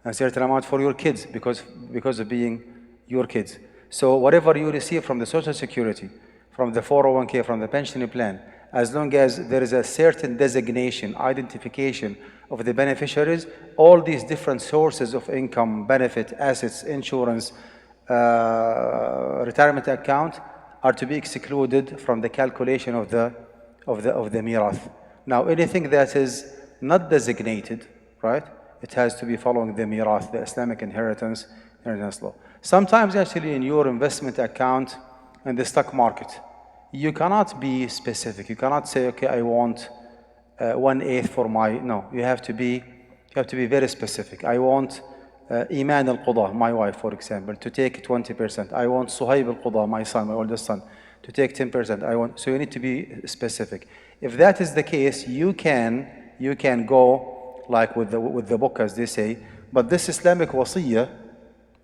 and a certain amount for your kids because of being your kids. So whatever you receive from the Social Security, from the 401k, from the pension plan, as long as there is a certain designation, identification of the beneficiaries, all these different sources of income, benefit, assets, insurance, retirement account are to be excluded from the calculation of the mirath. Now, anything that is not designated, right, it has to be following the mirath, the Islamic inheritance law. Sometimes actually in your investment account in the stock market, you cannot be specific. You cannot say, okay, I want 1/8 for my, no, you have to be very specific. I want Iman Al-Qudah, my wife, for example, to take 20%. I want Suhaib Al-Qudah, my son, my oldest son, to take 10%. So you need to be specific. If that is the case, you can go like with the book, as they say. But this Islamic wasiyah,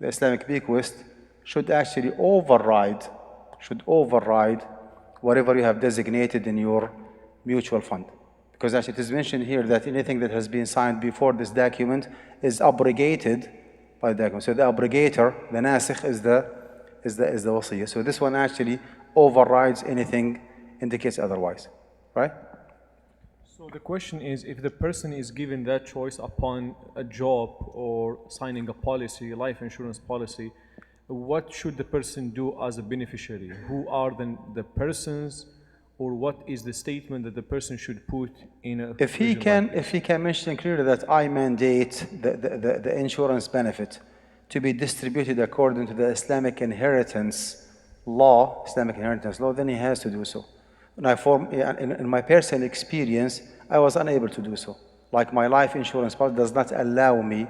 the Islamic bequest, should actually override whatever you have designated in your mutual fund. Because actually it is mentioned here that anything that has been signed before this document is abrogated by the document. So the abrogator, the nasikh, is the wasiyah. So this one actually overrides anything indicates otherwise, right? So the question is, if the person is given that choice upon a job or signing a policy, a life insurance policy, what should the person do as a beneficiary? Who are the persons, or what is the statement that the person should put in a... If he can mention clearly that I mandate the insurance benefit to be distributed according to the Islamic inheritance law, then he has to do so. Now, in my personal experience, I was unable to do so. Like my life insurance policy does not allow me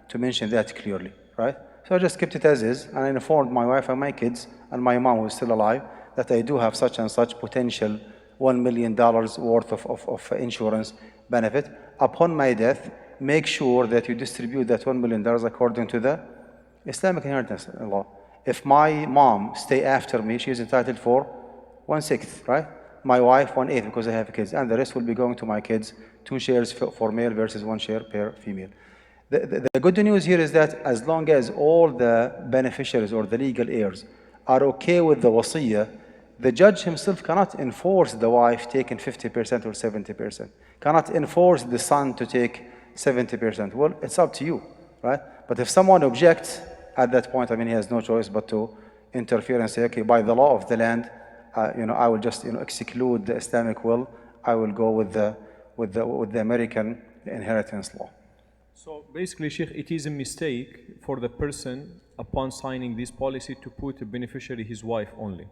to mention that clearly, right? So I just kept it as is, and I informed my wife and my kids and my mom, who is still alive, that I do have such and such potential $1 million worth of insurance benefit. Upon my death, make sure that you distribute that $1 million according to the Islamic inheritance law. If my mom stay after me, she is entitled for 1/6, right? My wife 1/8, because I have kids, and the rest will be going to my kids, 2 shares for male versus 1 share per female. The good news here is that as long as all the beneficiaries or the legal heirs are okay with the wasiyah, the judge himself cannot enforce the wife taking 50% or 70%, cannot enforce the son to take 70%. Well, it's up to you. right? But if someone objects at that point, I mean, he has no choice but to interfere and say, okay, by the law of the land, I will just exclude the Islamic will. I will go with the American inheritance law. So basically, Sheikh, it is a mistake for the person upon signing this policy to put a beneficiary his wife only.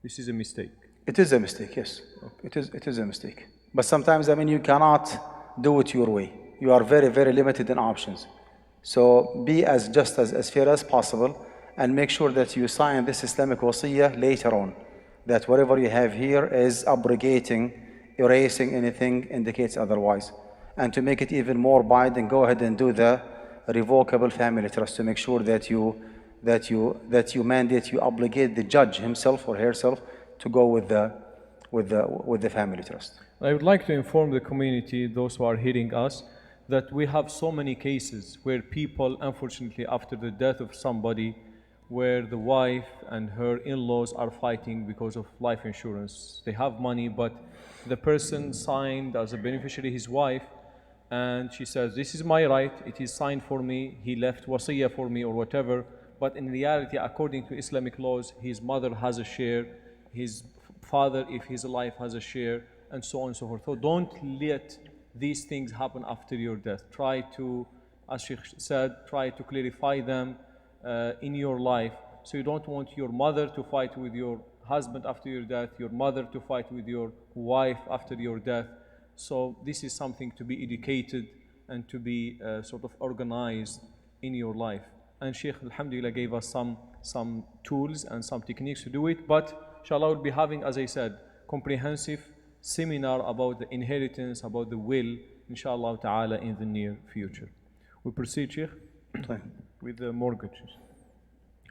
This is a mistake. It is a mistake, yes. Okay. It is a mistake. But sometimes, I mean, you cannot do it your way. You are very, very limited in options. So be as fair as possible and make sure that you sign this Islamic wasiyah later on. That whatever you have here is abrogating, erasing anything indicates otherwise. And to make it even more binding, go ahead and do the revocable family trust to make sure that you mandate, you obligate the judge himself or herself to go with the family trust. I would like to inform the community, those who are hearing us, that we have so many cases where people, unfortunately, after the death of somebody, where the wife and her in-laws are fighting because of life insurance. They have money, but the person signed as a beneficiary his wife, and she says, this is my right, it is signed for me, he left wasiyah for me or whatever, but in reality, according to Islamic laws, his mother has a share, his father, if he's alive, has a share, and so on and so forth. So don't let these things happen after your death. Try to, as Shaykh said, try to clarify them in your life. So you don't want your mother to fight with your husband after your death, your mother to fight with your wife after your death. So this is something to be educated and to be sort of organized in your life. And Shaykh, alhamdulillah, gave us some tools and some techniques to do it. But inshallah, we'll be having, as I said, comprehensive seminar about the inheritance, about the will, inshallah ta'ala, in the near future. We proceed, Shaykh, with the mortgages.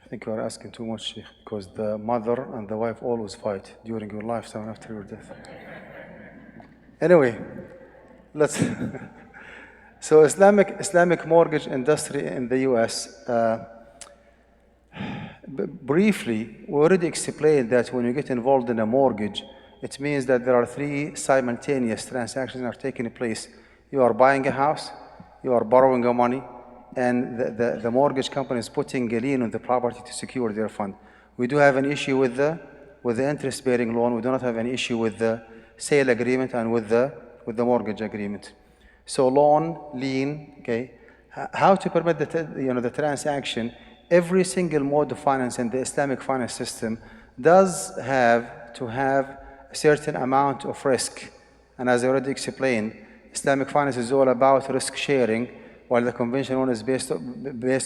I think you are asking too much, Sheikh, because the mother and the wife always fight during your lifetime and after your death. Anyway, let's. So Islamic mortgage industry in the US. Briefly, we already explained that when you get involved in a mortgage, it means that there are 3 simultaneous transactions that are taking place. You are buying a house, you are borrowing your money, and the mortgage company is putting a lien on the property to secure their fund. We do have an issue with the interest-bearing loan. We do not have an issue with the sale agreement and with the mortgage agreement. So loan, lien, okay. How to permit the transaction? Every single mode of finance in the Islamic finance system does have to have a certain amount of risk. And as I already explained, Islamic finance is all about risk sharing, while the conventional one is based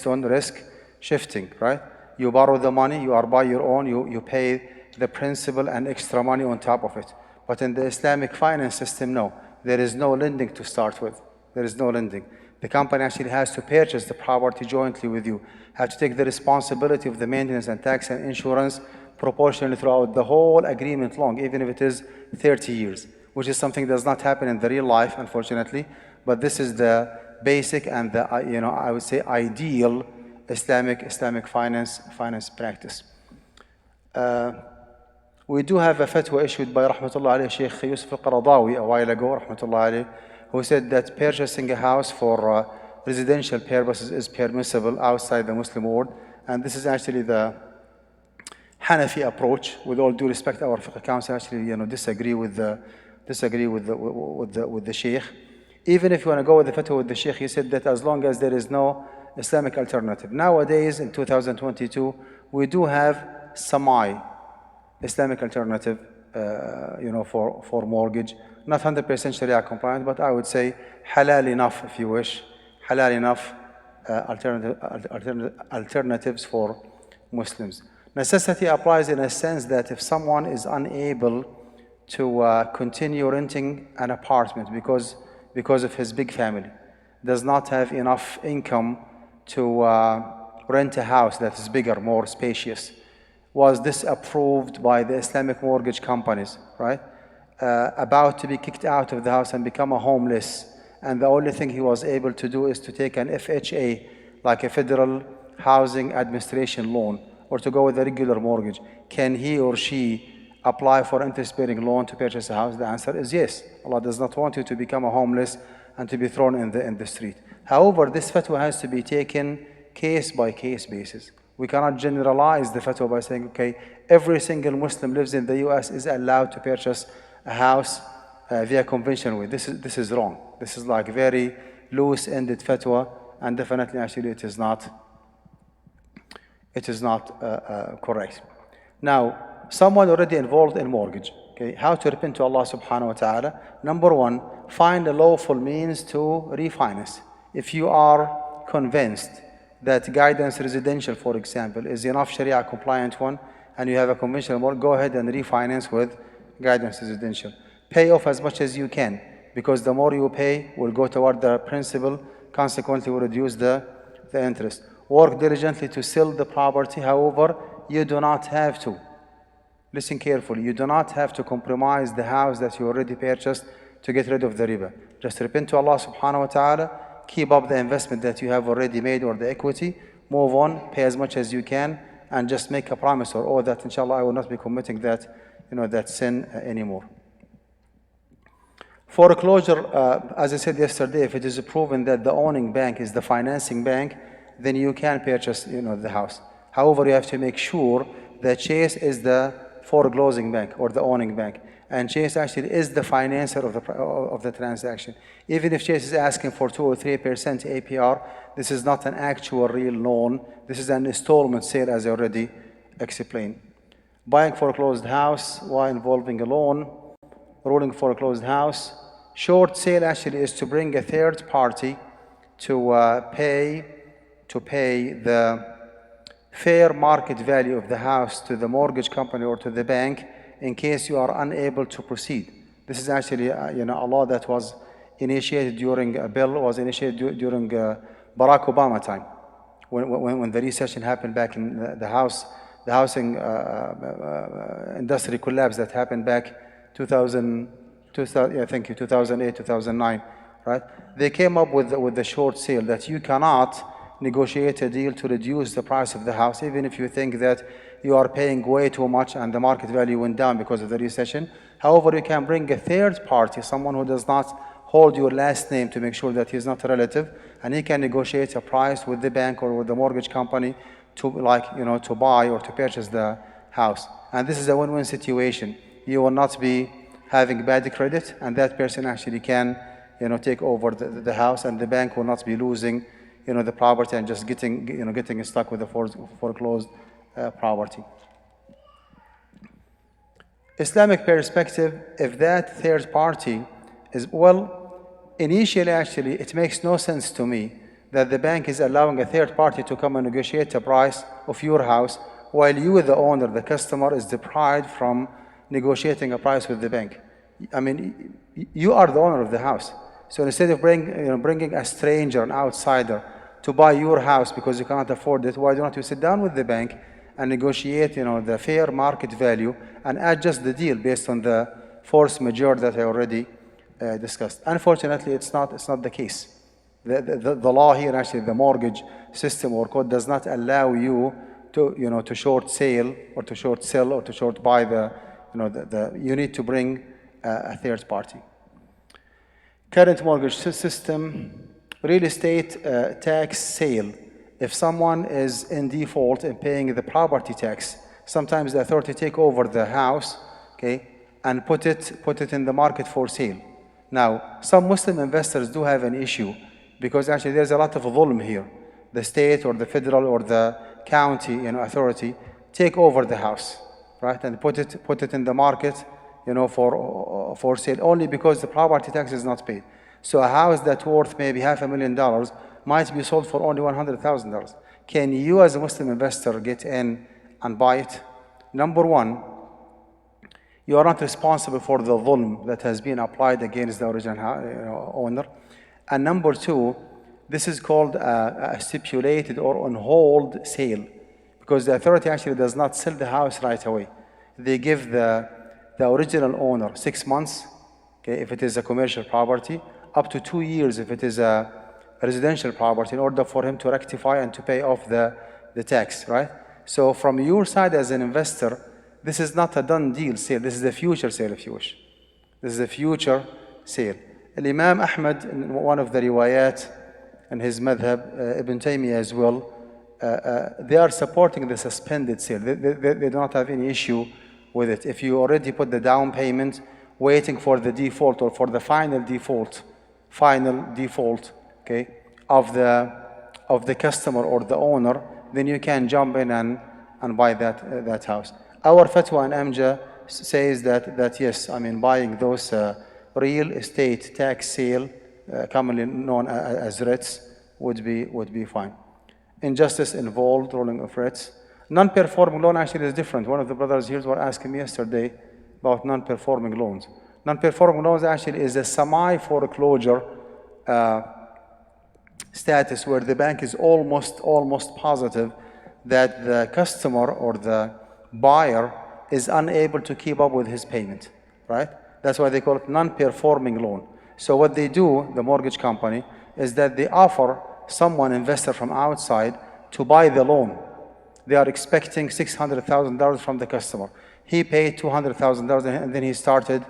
on risk shifting, right? You borrow the money, you are by your own, you pay the principal and extra money on top of it. But in the Islamic finance system, no. There is no lending to start with. There is no lending. The company actually has to purchase the property jointly with you, have to take the responsibility of the maintenance and tax and insurance proportionally throughout the whole agreement long, even if it is 30 years, which is something that does not happen in the real life, unfortunately. But this is the basic and the, I would say, ideal Islamic finance practice. We do have a fatwa issued by Rahmatullah alayhi Shaykh Yusuf al-Qaradawi a while ago, Rahmatullah alayhi, who said that purchasing a house for residential purposes is permissible outside the Muslim world. And this is actually the Hanafi approach. With all due respect, our fiqh council actually disagree with the Shaykh. Even if you want to go with the fatwa with the Shaykh, he said that as long as there is no Islamic alternative. Nowadays, in 2022, we do have Islamic alternative, for mortgage. Not 100% Sharia compliant, but I would say halal enough, if you wish. Halal enough alternatives for Muslims. Necessity applies in a sense that if someone is unable to continue renting an apartment because of his big family, does not have enough income to rent a house that is bigger, more spacious. Was this approved by the Islamic mortgage companies, right? About to be kicked out of the house and become a homeless, and the only thing he was able to do is to take an FHA, like a Federal Housing Administration loan, or to go with a regular mortgage. Can he or she apply for interest-bearing loan to purchase a house? The answer is yes. Allah does not want you to become a homeless and to be thrown in the street. However, this fatwa has to be taken case by case basis. We cannot generalize the fatwa by saying, okay, every single Muslim lives in the US is allowed to purchase a house via conventional way. This is wrong. This is like very loose-ended fatwa, and definitely actually it is not correct. Now, someone already involved in mortgage, okay, how to repent to Allah subhanahu wa ta'ala? Number one, find a lawful means to refinance. If you are convinced that guidance residential, for example, is enough Sharia compliant one, and you have a conventional mortgage, go ahead and refinance with guidance residential. Pay off as much as you can, because the more you pay will go toward the principal, consequently will reduce the interest. Work diligently to sell the property. However, you do not have to. Listen carefully. You do not have to compromise the house that you already purchased to get rid of the riba. Just repent to Allah subhanahu wa ta'ala. Keep up the investment that you have already made or the equity. Move on. Pay as much as you can. And just make a promise or oath that inshallah I will not be committing that sin anymore. Foreclosure, as I said yesterday, if it is proven that the owning bank is the financing bank, then you can purchase the house. However, you have to make sure that Chase is the foreclosing bank or the owning bank, and Chase actually is the financer of the transaction. Even if Chase is asking for 2 or 3% APR, this is not an actual real loan. This is an installment sale, as I already explained. Buying foreclosed house while involving a loan, ruling foreclosed house. Short sale actually is to bring a third party to pay the fair market value of the house to the mortgage company or to the bank in case you are unable to proceed. This is actually a law that was initiated during a bill was initiated during Barack Obama time, when the recession happened back in the housing industry collapse that happened back 2008, 2009, right? They came up with the short sale that you cannot negotiate a deal to reduce the price of the house, even if you think that you are paying way too much and the market value went down because of the recession. However, you can bring a third party, someone who does not hold your last name, to make sure that he's not a relative, and he can negotiate a price with the bank or with the mortgage company to buy or to purchase the house. And this is a win-win situation. You will not be having bad credit, and that person actually can take over the house, and the bank will not be losing the property and just getting stuck with the foreclosed property. Islamic perspective, if that third party is, initially actually it makes no sense to me that the bank is allowing a third party to come and negotiate a price of your house while you, the owner, the customer, is deprived from negotiating a price with the bank. I mean, you are the owner of the house. So instead of bringing a stranger, an outsider, to buy your house because you cannot afford it, why don't you sit down with the bank and negotiate the fair market value and adjust the deal based on the force majeure that I already discussed. Unfortunately, it's not the case. The law here, actually, the mortgage system or code does not allow you to short sale or to short sell or to short buy you need to bring a third party. Current mortgage system, real estate tax sale. If someone is in default in paying the property tax, sometimes the authority take over the house, okay, and put it in the market for sale. Now, some Muslim investors do have an issue because actually there's a lot of dhulm here. The state or the federal or the county authority take over the house, right, and put it in the market for sale only because the property tax is not paid. So a house that's worth maybe $500,000 might be sold for only $100,000. Can you as a Muslim investor get in and buy it? Number one, you are not responsible for the dhulm that has been applied against the original owner. And number two, this is called a stipulated or on hold sale, because the authority actually does not sell the house right away. They give the original owner 6 months, okay, if it is a commercial property, up to 2 years if it is a residential property, in order for him to rectify and to pay off the tax, right? So from your side as an investor, this is not a done deal sale. This is a future sale, if you wish. This is a future sale. Imam Ahmad, in one of the riwayat, and his madhab, Ibn Taymiyyah as well, they are supporting the suspended sale. They do not have any issue with it. If you already put the down payment, waiting for the default or for the final default, okay, of the customer or the owner, then you can jump in and buy that house. Our fatwa in Amja says that yes, I mean, buying those real estate tax sale, commonly known as REITs, would be fine. Injustice involved, ruling of REITs. Non-performing loan actually is different. One of the brothers here were asking me yesterday about non-performing loans. Non-performing loans actually is a semi-foreclosure status where the bank is almost positive that the customer or the buyer is unable to keep up with his payment, right? That's why they call it non-performing loan. So what they do, the mortgage company, is that they offer someone, investor from outside, to buy the loan. They are expecting $600,000 from the customer. He paid $200,000 and then he started,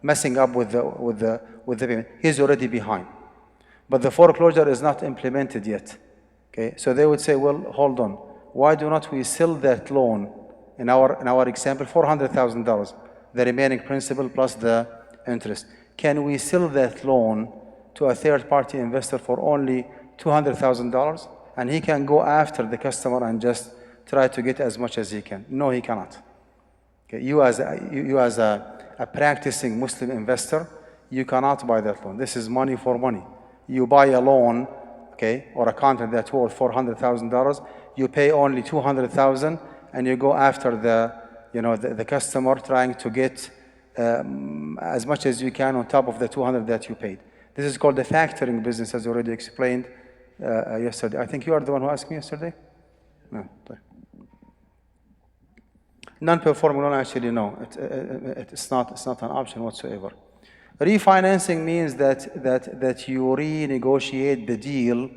messing up with the payment. He's already behind. But the foreclosure is not implemented yet. Okay, so they would say, well, hold on. Why do not we sell that loan, in our example, $400,000, the remaining principal plus the interest? Can we sell that loan to a third-party investor for only $200,000? And he can go after the customer and just try to get as much as he can. No, he cannot. Okay, you as a practicing Muslim investor, you cannot buy that loan. This is money for money. You buy a loan, okay, or a contract that's worth $400,000, you pay only $200,000, and you go after the customer, trying to get as much as you can on top of the $200 that you paid. This is called the factoring business, as already explained yesterday. I think you are the one who asked me yesterday? No. Non-performing loan, actually, no. It's not an option whatsoever. Refinancing means that you renegotiate the deal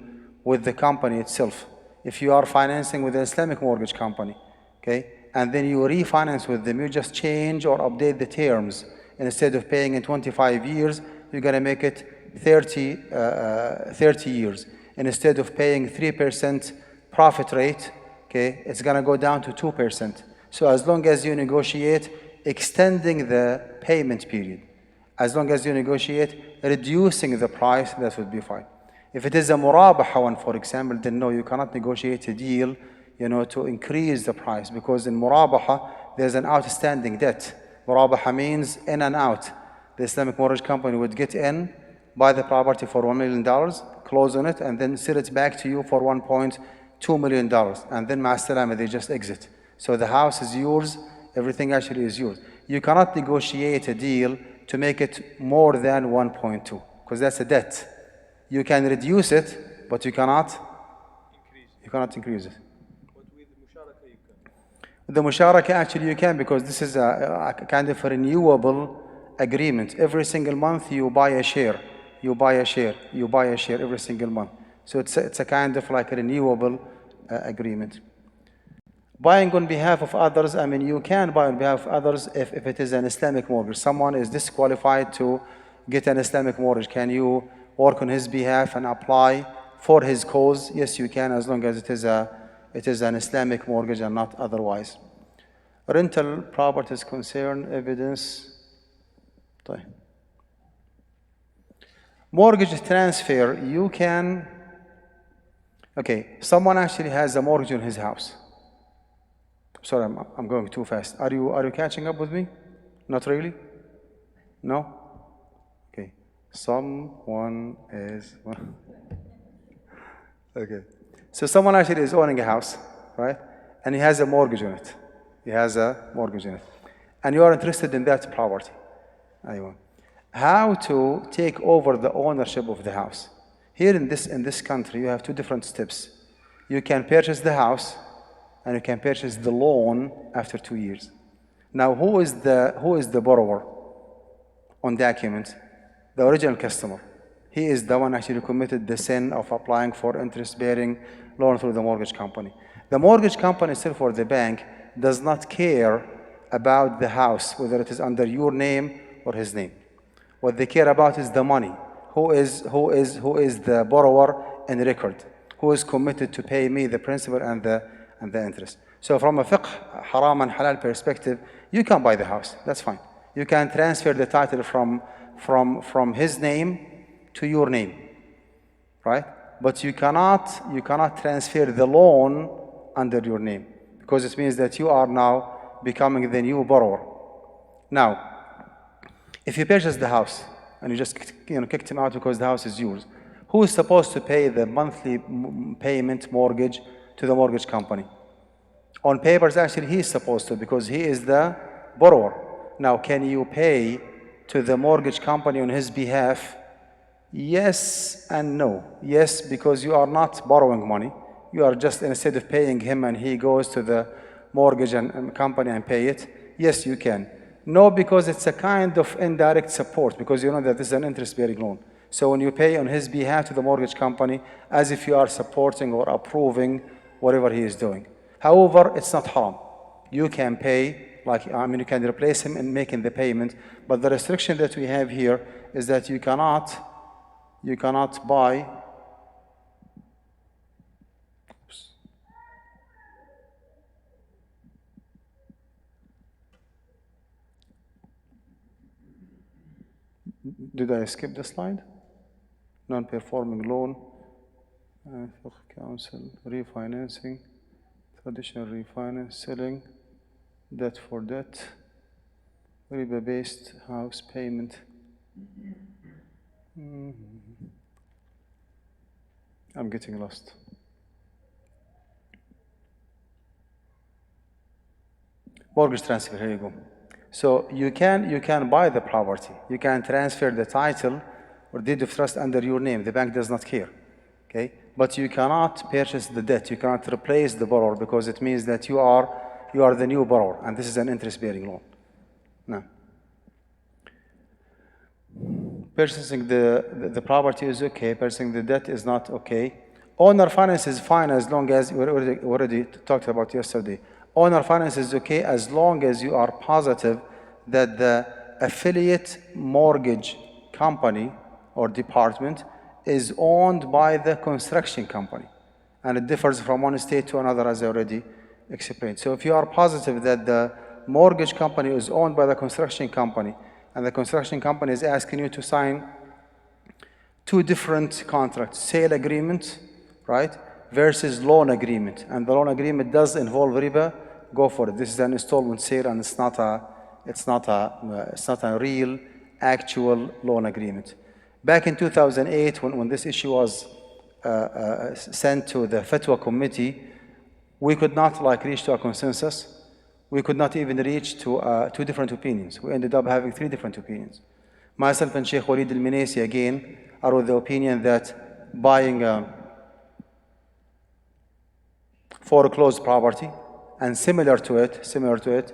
with the company itself. If you are financing with an Islamic mortgage company, okay, and then you refinance with them, you just change or update the terms. And instead of paying in 25 years, you're going to make it 30 years. And instead of paying 3% profit rate, okay, it's going to go down to 2%. So as long as you negotiate extending the payment period, as long as you negotiate reducing the price, that would be fine. If it is a murabaha one, for example, then no, you cannot negotiate a deal, to increase the price, because in murabaha, there's an outstanding debt. Murabaha means in and out. The Islamic mortgage company would get in, buy the property for $1 million, close on it, and then sell it back to you for $1.2 million. And then, ma'as-salama, they just exit. So the house is yours, everything actually is yours. You cannot negotiate a deal to make it more than 1.2, because that's a debt. You can reduce it, but you cannot increase it. But with the musharaka you can. With the musharaka, actually you can, because this is a kind of a renewable agreement. Every single month you buy a share, you buy a share every single month. So it's a kind of like a renewable agreement. Buying on behalf of others, I mean, you can buy on behalf of others if it is an Islamic mortgage. Someone is disqualified to get an Islamic mortgage. Can you work on his behalf and apply for his cause? Yes, you can, as long as it is an Islamic mortgage and not otherwise. Rental properties concern evidence. Mortgage transfer, you can. Okay, someone actually has a mortgage on his house. Sorry, I'm going too fast. Are you catching up with me? Not really? No? Okay. Someone is. Okay. So someone actually is owning a house, right? And he has a mortgage on it. And you are interested in that property. How to take over the ownership of the house? Here in this country, you have two different steps. You can purchase the house, and you can purchase the loan after 2 years. Now, who is the borrower on document? The original customer. He is the one actually committed the sin of applying for interest-bearing loan through the mortgage company. The mortgage company itself, or the bank, does not care about the house, whether it is under your name or his name. What they care about is the money. who is the borrower in record, who is committed to pay me the principal and the interest. So from a fiqh, haram and halal perspective, you can buy the house. That's fine. You can transfer the title from his name to your name, right? But you cannot transfer the loan under your name, because it means that you are now becoming the new borrower. Now, if you purchase the house and you just kicked him out because the house is yours, who is supposed to pay the monthly payment mortgage to the mortgage company? On papers, actually, he is supposed to, because he is the borrower. Now, can you pay to the mortgage company on his behalf? Yes and no. Yes, because you are not borrowing money. You are just, instead of paying him and he goes to the mortgage and company and pay it, yes, you can. No, because it's a kind of indirect support, because you know that this is an interest-bearing loan. So when you pay on his behalf to the mortgage company, as if you are supporting or approving whatever he is doing. However, it's not haram. You can pay, you can replace him in making the payment, but the restriction that we have here is that you cannot buy. Oops. Did I skip the slide? Non-performing loan, council, refinancing, traditional refinance, selling, debt for debt, riba-based house payment. I'm getting lost. Mortgage transfer, here you go. So you can buy the property. You can transfer the title or deed of trust under your name. The bank does not care. Okay? But you cannot purchase the debt. You cannot replace the borrower, because it means that you are the new borrower, and this is an interest-bearing loan. No. Purchasing the property is okay. Purchasing the debt is not okay. Owner finance is fine as long as we already talked about yesterday. Owner finance is okay as long as you are positive that the affiliate mortgage company or department is owned by the construction company. And it differs from one state to another, as I already explained. So if you are positive that the mortgage company is owned by the construction company, and the construction company is asking you to sign two different contracts, sale agreement, right, versus loan agreement, and the loan agreement does involve riba, go for it. This is an installment sale, and it's not a real, actual loan agreement. Back in 2008, when this issue was sent to the Fatwa Committee, we could not reach to a consensus. We could not even reach to two different opinions. We ended up having three different opinions. Myself and Shaykh Walid al-Minasi again are of the opinion that buying a foreclosed property and similar to it,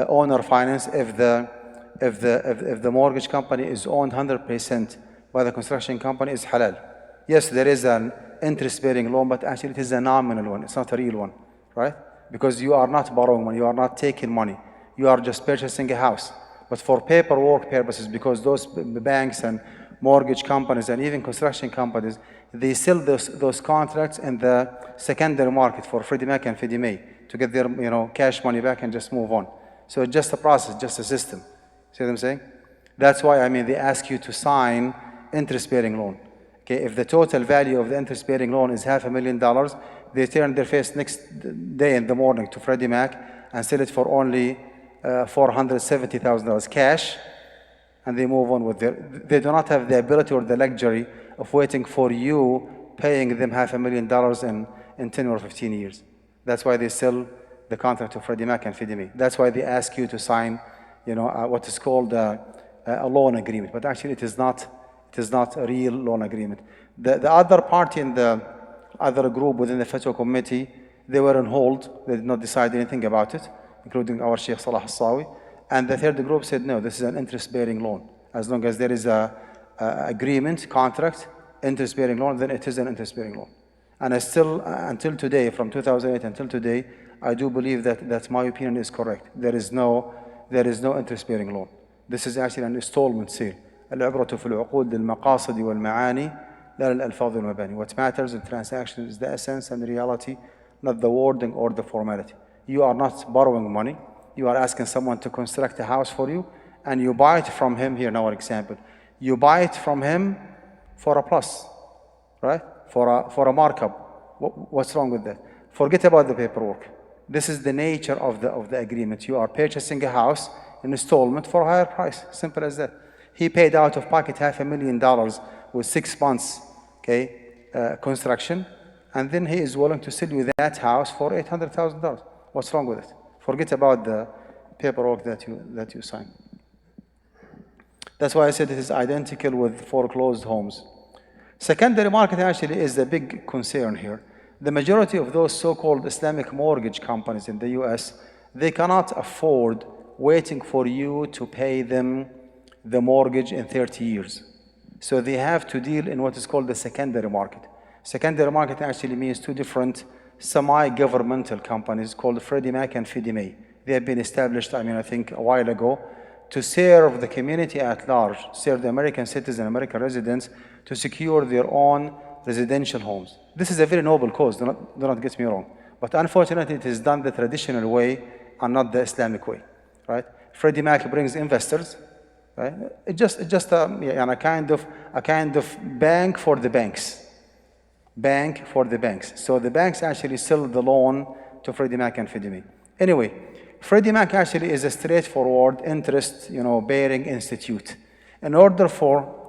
owner finance, if the mortgage company is owned 100% by the construction company, is halal. Yes, there is an interest-bearing loan, but actually it is a nominal one. It's not a real one, right? Because you are not borrowing money, you are not taking money, you are just purchasing a house. But for paperwork purposes, because those banks and mortgage companies and even construction companies, they sell those contracts in the secondary market for Freddie Mac and Fannie Mae to get their cash money back and just move on. So it's just a process, just a system. See what I'm saying? That's why they ask you to sign interest-bearing loan. Okay, if the total value of the interest-bearing loan is $500,000, they turn their face next day in the morning to Freddie Mac and sell it for only $470,000 cash, and they move on with they do not have the ability or the luxury of waiting for you paying them $500,000 in 10 or 15 years. That's why they sell the contract to Freddie Mac and Fannie Mae. That's why they ask you to sign, what is called a loan agreement. But actually, it is not a real loan agreement. The other party in the other group within the Fatwa Committee, they were on hold. They did not decide anything about it, including our Shaykh Salah Al-Sawi. And the third group said, no, this is an interest-bearing loan. As long as there is a agreement, contract, interest-bearing loan, then it is an interest-bearing loan. And I still, until today, from 2008 until today, I do believe that my opinion is correct. There is no interest-bearing loan. This is actually an installment sale. العبرة في العقود للمقاصد والمعاني لا للألفاظ والمباني. What matters in transaction is the essence and reality, not the wording or the formality. You are not borrowing money. You are asking someone to construct a house for you, and you buy it from him. Here, now, an example. You buy it from him for a plus, right? For a markup. What's wrong with that? Forget about the paperwork. This is the nature of the agreement. You are purchasing a house in installment for a higher price. Simple as that. He paid out of pocket $500,000 with 6 months, construction, and then he is willing to sell you that house for $800,000. What's wrong with it? Forget about the paperwork that you sign. That's why I said it is identical with foreclosed homes. Secondary market actually is the big concern here. The majority of those so-called Islamic mortgage companies in the US, they cannot afford waiting for you to pay them the mortgage in 30 years. So they have to deal in what is called the secondary market. Secondary market actually means two different semi-governmental companies called Freddie Mac and Fannie Mae. They have been established, I think, a while ago to serve the community at large, serve the American citizens, American residents, to secure their own residential homes. This is a very noble cause, do not get me wrong. But unfortunately, it is done the traditional way and not the Islamic way, right? Freddie Mac brings investors, right? It's just a kind of bank for the banks. Bank for the banks. So the banks actually sell the loan to Freddie Mac and Fannie Mae. Anyway, Freddie Mac actually is a straightforward interest, bearing institute. In order for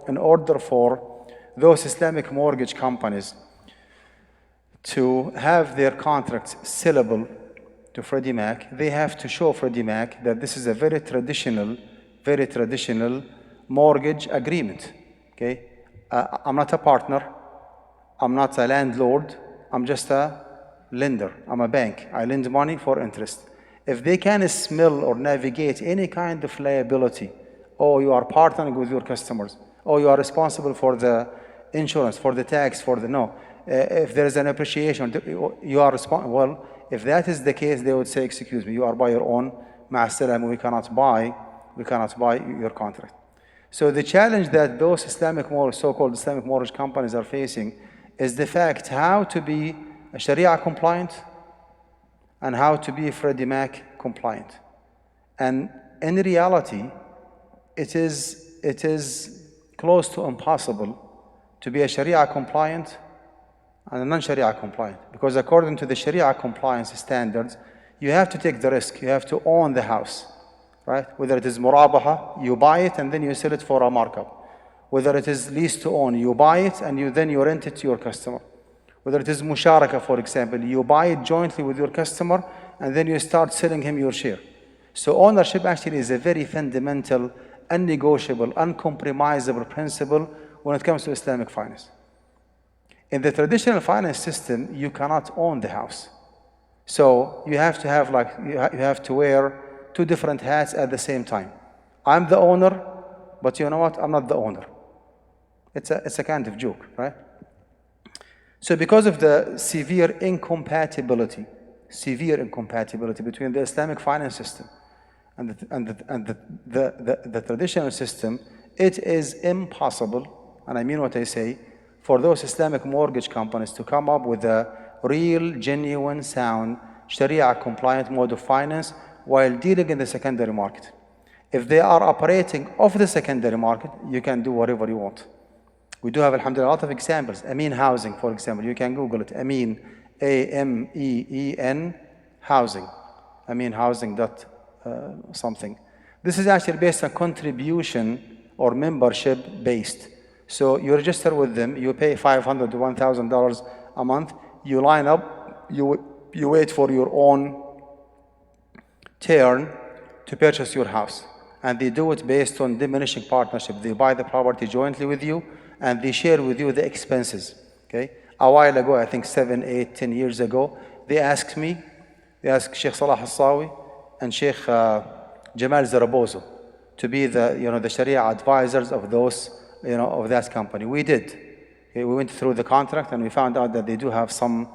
those Islamic mortgage companies to have their contracts sellable to Freddie Mac, they have to show Freddie Mac that this is a very traditional mortgage agreement. Okay, I'm not a partner. I'm not a landlord. I'm just a lender. I'm a bank. I lend money for interest. If they can smell or navigate any kind of liability, you are partnering with your customers, you are responsible for the insurance, for the tax, if there is an appreciation, you are responsible. Well, if that is the case, they would say, excuse me, you are by your own, ma'asalam, we cannot buy your contract. So the challenge that those so-called Islamic mortgage companies are facing is the fact how to be Sharia compliant and how to be Freddie Mac compliant. And in reality, it is close to impossible to be a Sharia compliant and a non-Sharia compliant. Because according to the Sharia compliance standards, you have to take the risk. You have to own the house, right? Whether it is murabaha, you buy it and then you sell it for a markup. Whether it is lease to own, you buy it and then you rent it to your customer. Whether it is musharaka, for example, you buy it jointly with your customer and then you start selling him your share. So ownership actually is a very fundamental, unnegotiable, uncompromisable principle when it comes to Islamic finance. In the traditional finance system, you cannot own the house. So you have to have you have to wear two different hats at the same time. I'm the owner, but you know what? I'm not the owner. It's a kind of joke, right? So because of the severe incompatibility between the Islamic finance system and the traditional system, it is impossible, and I mean what I say, for those Islamic mortgage companies to come up with a real, genuine, sound, Sharia-compliant mode of finance while dealing in the secondary market. If they are operating off the secondary market, you can do whatever you want. We do have, alhamdulillah, a lot of examples. Amin Housing, for example. You can Google it. Amin, A-M-E-E-N, housing. Amin Housing something. This is actually based on contribution or membership based. So you register with them, you pay $500 to $1,000 a month, you line up, you wait for your own turn to purchase your house. And they do it based on diminishing partnership. They buy the property jointly with you and they share with you the expenses. Okay? A while ago, I think 7, 8, 10 years ago, they asked Shaykh Salah Al-Sawi and Shaykh Jamal Zarabozo to be the Sharia advisors of of that company. We did. Okay, we went through the contract and we found out that they do have some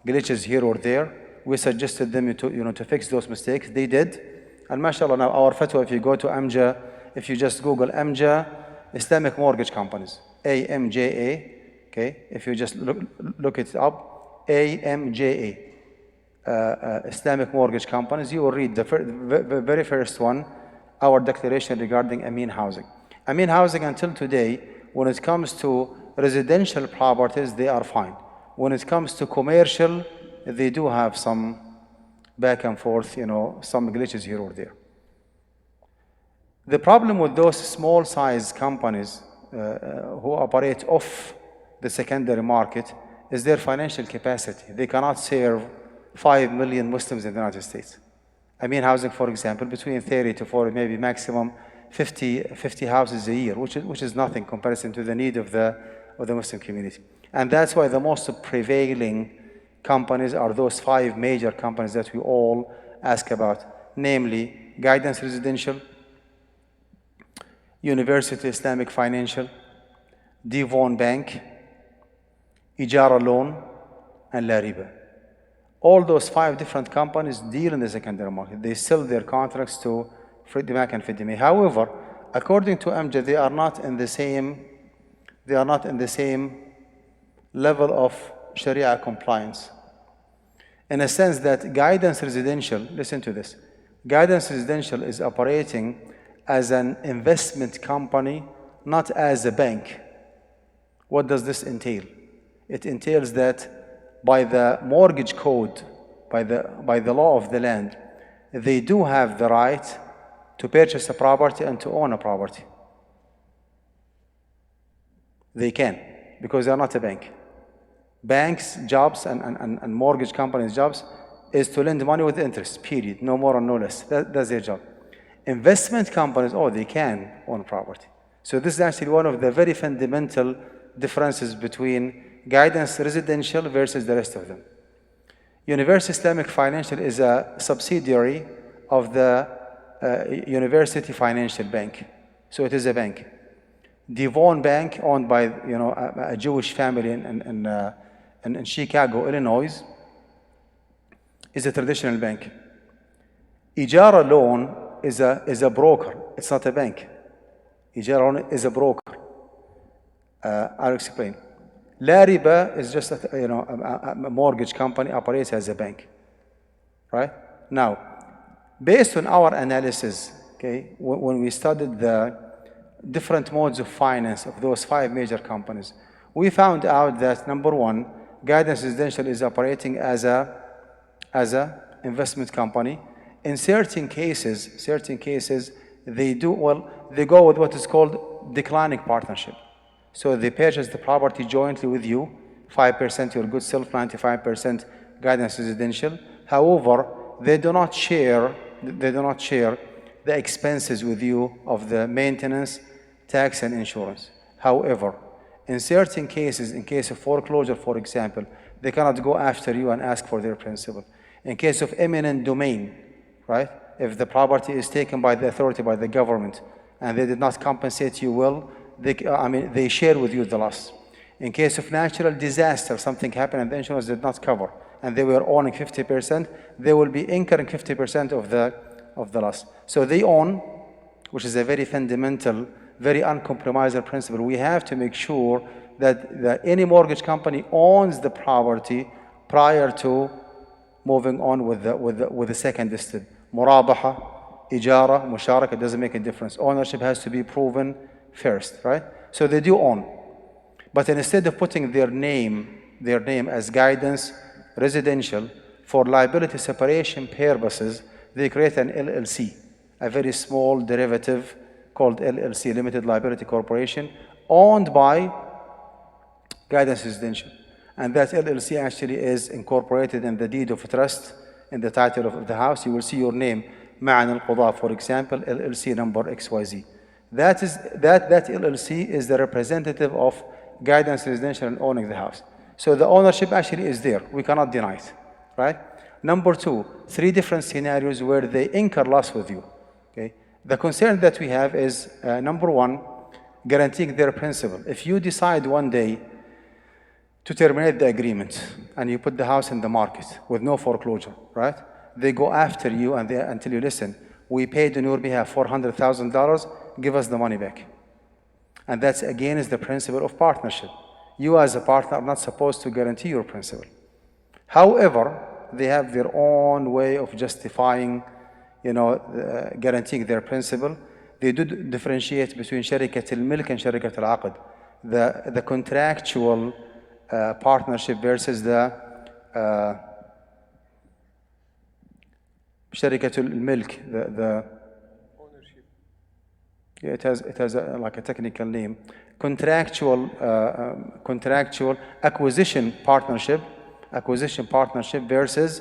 glitches here or there. We suggested them to fix those mistakes. They did. And mashallah, now our fatwa, if you go to Amja, if you just Google Amja Islamic mortgage companies, AMJA, okay? If you just look it up, AMJA, Islamic mortgage companies, you will read the very first one, our declaration regarding Amin housing. Amin housing until today, when it comes to residential properties, they are fine. When it comes to commercial, they do have some back and forth, some glitches here or there. The problem with those small size companies who operate off the secondary market is their financial capacity. They cannot serve 5 million Muslims in the United States. Amin housing, for example, between 30 to 40, maybe maximum 50 houses a year, which is nothing in comparison to the need of the Muslim community. And that's why the most prevailing companies are those 5 major companies that we all ask about, namely Guidance Residential, University Islamic Financial, Devon Bank, Ijara Loan, and La Riba. All those 5 different companies deal in the secondary market. They sell their contracts to Freddie Mac and Fannie Mae. However, according to Amjad, they are not in the same level of Sharia compliance. In a sense that Guidance Residential, listen to this, Guidance Residential is operating as an investment company, not as a bank. What does this entail? It entails that by the mortgage code, by the law of the land, they do have the right to purchase a property and to own a property. They can, because they are not a bank. Banks' jobs and mortgage companies' jobs is to lend money with interest, period, no more and no less. That's their job. Investment companies, they can own property. So this is actually one of the very fundamental differences between Guidance Residential versus the rest of them. University Islamic Financial is a subsidiary of the University Financial Bank. So it is a bank. Devon Bank, owned by a Jewish family in Chicago, Illinois, is a traditional bank. Ijara Loan is a broker. It's not a bank. Ijara Loan is a broker. I'll explain. La Riba is just a mortgage company, operates as a bank. Right? Now, based on our analysis, okay, when we studied the different modes of finance of those 5 major companies, we found out that number 1, Guidance Residential is operating as a investment company. In certain cases, they go with what is called declining partnership. So they purchase the property jointly with you, 5% your good self, 95% Guidance Residential. However, they do not share the expenses with you of the maintenance, tax, and insurance. However, in certain cases, in case of foreclosure, for example, they cannot go after you and ask for their principal. In case of eminent domain, right? If the property is taken by the authority, by the government, and they did not compensate you well, they share with you the loss. In case of natural disaster, something happened and the insurance did not cover, and they were owning 50%, they will be incurring 50% of the loss. So they own, which is a very fundamental, very uncompromising principle. We have to make sure that any mortgage company owns the property prior to moving on with the second step. Murabaha, ijara, musharaka, it doesn't make a difference. Ownership has to be proven first, right? So they do own. But instead of putting their name as Guidance Residential, for liability separation purposes, they create an LLC, a very small derivative called LLC, Limited Liability Corporation, owned by Guidance Residential. And that LLC actually is incorporated in the deed of trust, in the title of the house. You will see your name, Ma'an Al-Qudah, for example, LLC number XYZ. That LLC is the representative of Guidance Residential in owning the house. So the ownership actually is there. We cannot deny it, right? Number 2, 3 different scenarios where they incur loss with you. Okay? The concern that we have is, number 1, guaranteeing their principal. If you decide one day to terminate the agreement and you put the house in the market with no foreclosure, right? They go after you until you listen. We paid on your behalf $400,000. Give us the money back. And that's again is the principle of partnership. You as a partner are not supposed to guarantee your principal. However, they have their own way of justifying, guaranteeing their principal. They do differentiate between شركة الملك and شركة العقد. The contractual partnership versus the شركة الملك, the Ownership. yeah, it has like a technical name. Contractual acquisition partnership versus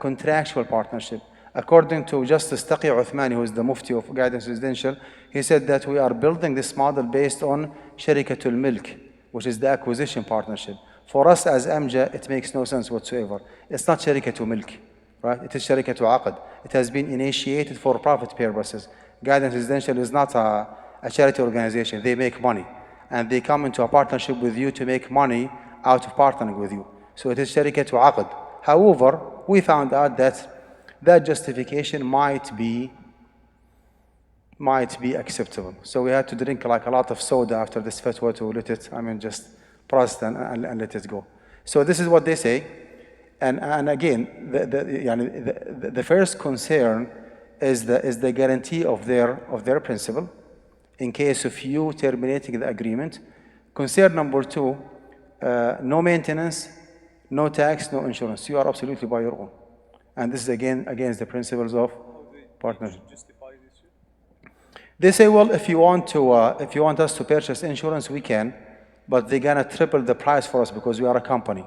contractual partnership. According to Justice Taqi Uthmani, who is the Mufti of Guidance Residential, he said that we are building this model based on Sharikatul Milk, which is the acquisition partnership. For us as Amja, it makes no sense whatsoever. It's not Sharikatul Milk, right? It is Sharikatul Aqd. It has been initiated for profit purposes. Guidance Residential is not a charity organization. They make money. And they come into a partnership with you to make money out of partnering with you. So it is Sharikatul Aqd. However, we found out that justification might be acceptable. So we had to drink like a lot of soda after this fatwa to let it, just process and let it go. So this is what they say. And again, the first concern is the guarantee of their principal in case of you terminating the agreement. Concern number two, no maintenance, no tax, no insurance. You are absolutely by your own. And this is again against the principles of partnership. They say, well, if you want us to purchase insurance, we can, but they're gonna triple the price for us because we are a company.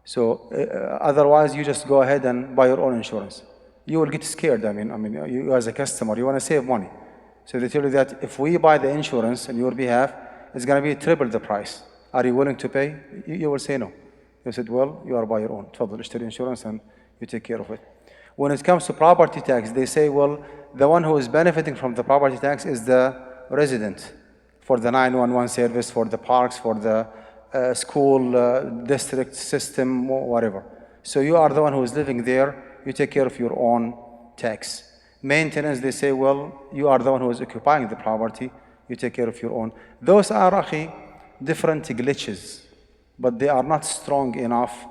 So otherwise, you just go ahead and buy your own insurance. You will get scared. You as a customer, you want to save money. So they tell you that if we buy the insurance on your behalf, it's going to be triple the price. Are you willing to pay? You will say no. You said, well, you are by your own. تفضل اشتري insurance and you take care of it. When it comes to property tax, they say, well, the one who is benefiting from the property tax is the resident for the 911 service, for the parks, for the school, district system, whatever. So you are the one who is living there. You take care of your own tax. Maintenance, they say, well, you are the one who is occupying the property. You take care of your own. Those are different glitches, but they are not strong enough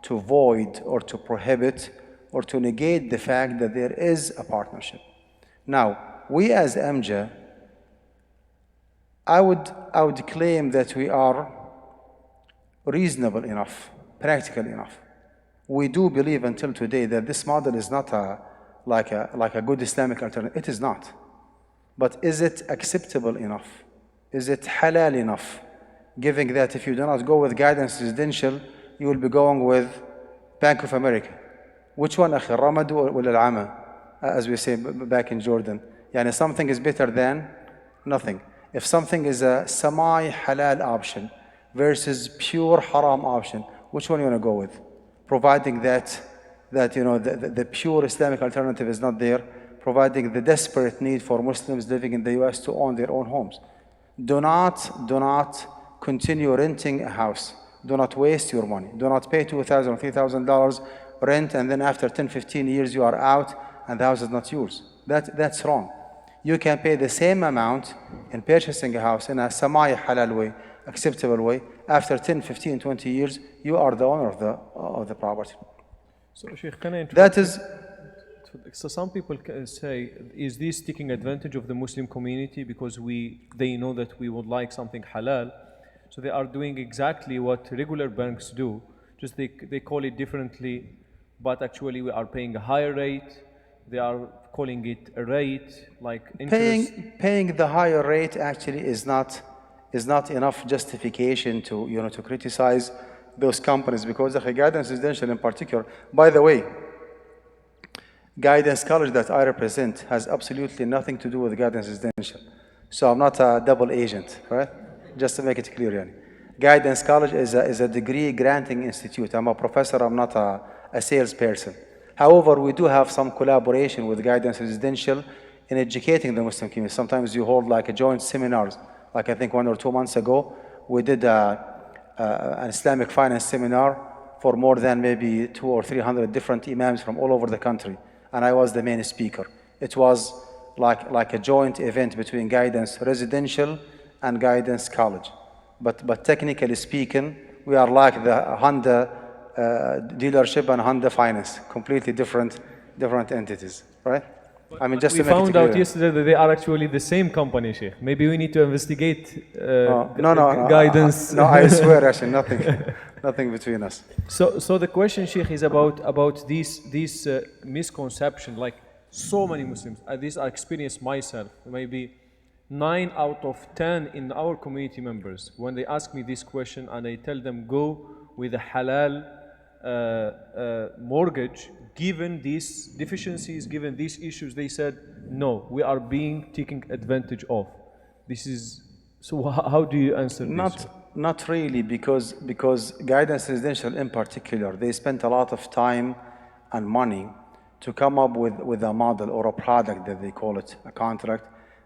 to void or to prohibit or to negate the fact that there is a partnership. Now, we as Amja, I would claim that we are reasonable enough, practical enough. We do believe until today that this model is not like a good Islamic alternative. It is not. But is it acceptable enough? Is it halal enough? Given that if you do not go with Guidance Residential, you will be going with Bank of America. Which one, أخي الرمد ولا العمى? As we say back in Jordan. Something is better than nothing. If something is a semi-halal option versus pure haram option, which one you want to go with? Providing that the pure Islamic alternative is not there, providing the desperate need for Muslims living in the US to own their own homes. Do not continue renting a house. Do not waste your money. Do not pay $2,000 or $3,000 rent and then after 10, 15 years you are out and the house is not yours. That's wrong. You can pay the same amount in purchasing a house in a semi-halal way, acceptable way. After 10, 15, 20 years, you are the owner of the property. So, Shaykh, can I interrupt? That is. So some people say, is this taking advantage of the Muslim community because they know that we would like something halal, so they are doing exactly what regular banks do, just they call it differently, but actually we are paying a higher rate. They are calling it a rate, like interest. Paying the higher rate actually is not enough justification to criticize those companies, because the Guidance Residential in particular, by the way, Guidance College that I represent has absolutely nothing to do with Guidance Residential. So I'm not a double agent, right? Just to make it clear, yani. Guidance College is a degree granting institute. I'm a professor, I'm not a salesperson. However, we do have some collaboration with Guidance Residential in educating the Muslim community. Sometimes you hold like a joint seminars. Like I think 1 or 2 months ago, we did an Islamic finance seminar for more than maybe 200 or 300 different imams from all over the country. And I was the main speaker. It was like a joint event between Guidance Residential and Guidance College. But technically speaking, we are like the Honda dealership and Honda Finance, completely different entities, right? I mean, just We to make it found out clear. yesterday that they are actually the same company, Sheikh. Maybe we need to investigate No, Guidance. no, I swear, actually, nothing between us. So the question, Sheikh, is about these misconception. Like so many Muslims, this I experienced myself. Maybe 9 out of 10 in our community members, when they ask me this question and I tell them go with a halal mortgage, given these deficiencies, given these issues, they said no, we are being taken advantage of. This is so. How do you answer this? Not really, because Guidance Residential in particular, they spent a lot of time and money to come up with a model or a product that they call it, a contract,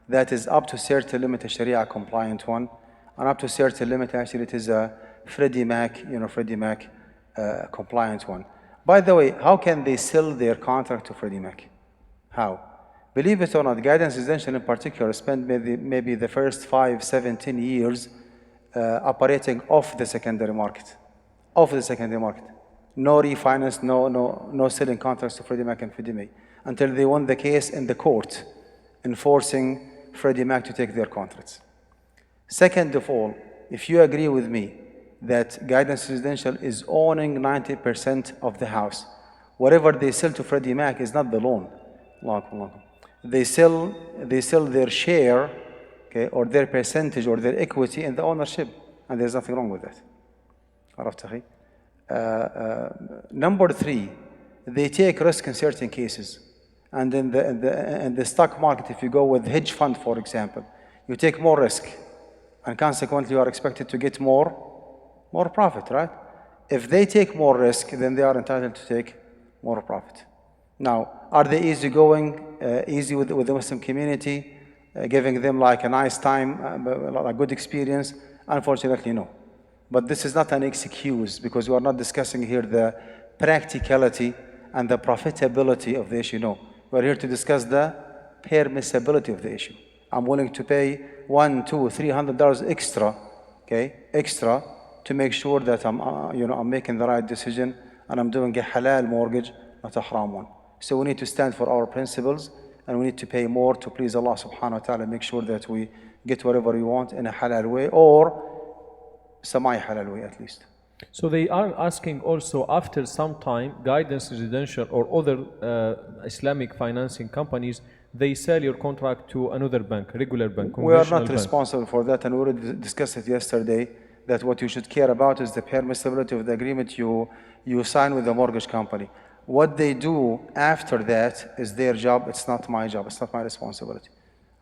that is up to certain limit, a Sharia compliant one, and up to certain limit, actually it is a Freddie Mac compliant one. By the way, how can they sell their contract to Freddie Mac? How? Believe it or not, Guidance Residential in particular spent maybe the first 5, 17 years operating off the secondary market. No refinance, no selling contracts to Freddie Mac and Freddie Mae, until they won the case in the court, enforcing Freddie Mac to take their contracts. Second of all, if you agree with me that Guidance Residential is owning 90% of the house, whatever they sell to Freddie Mac is not the loan. They sell their share, okay, or their percentage or their equity in the ownership, and there's nothing wrong with that. Number 3, they take risk in certain cases. And in the stock market, if you go with hedge fund, for example, you take more risk, and consequently you are expected to get more profit, right? If they take more risk, then they are entitled to take more profit. Now, are they easy with the Muslim community, giving them like a nice time, a good experience? Unfortunately, no. But this is not an excuse, because we are not discussing here the practicality and the profitability of the issue. No, we're here to discuss the permissibility of the issue. I'm willing to pay $100, $200, $300 extra, to make sure that I'm making the right decision and I'm doing a halal mortgage, not a haram one. So we need to stand for our principles, and we need to pay more to please Allah subhanahu wa ta'ala, make sure that we get whatever we want in a halal way, or semi-halal way at least. So they are asking also, after some time, Guidance Residential or other Islamic financing companies, they sell your contract to another bank, regular bank, we are not bank. responsible for that, and we already discussed it yesterday, that what you should care about is the permissibility of the agreement you sign with the mortgage company. What they do after that is their job. It's not my job. It's not my responsibility.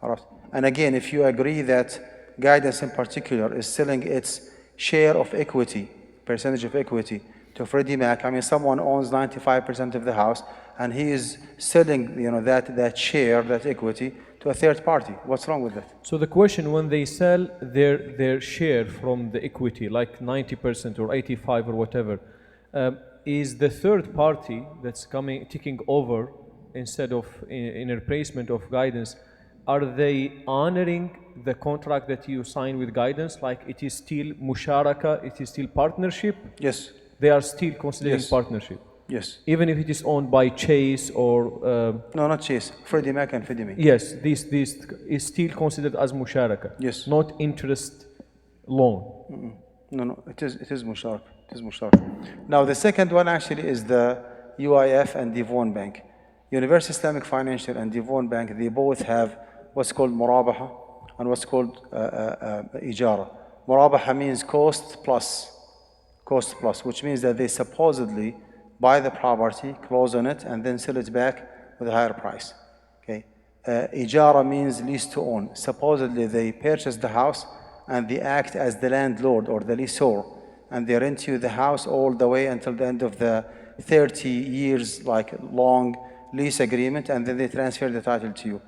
All right? And again, if you agree that Guidance in particular is selling its share of equity, percentage of equity, to Freddie Mac, I mean, someone owns 95% of the house, and he is selling, that share, that equity, to a third party. What's wrong with that? So the question, when they sell their share from the equity, like 90% or 85 or whatever, is the third party that's taking over instead of in replacement of Guidance, are they honoring the contract that you sign with Guidance, like it is still musharaka, it is still partnership? Yes. They are still considering partnership? Yes. Even if it is owned by Chase or... no, not Chase. Freddie Mac and Freddie Mae. Yes, this is still considered as musharaka. Yes. Not interest loan. No, it is musharaka. It is musharaka. Now, the second one actually is the UIF and Devon Bank. Universal Islamic Financial and Devon Bank, they both have what's called murabaha and what's called ijara. Murabaha means cost plus, which means that they supposedly buy the property, close on it, and then sell it back with a higher price. Okay. Ijara means lease to own. Supposedly they purchase the house and they act as the landlord or the lessor, and they rent you the house all the way until the end of the 30 years long lease agreement, and then they transfer the title to you.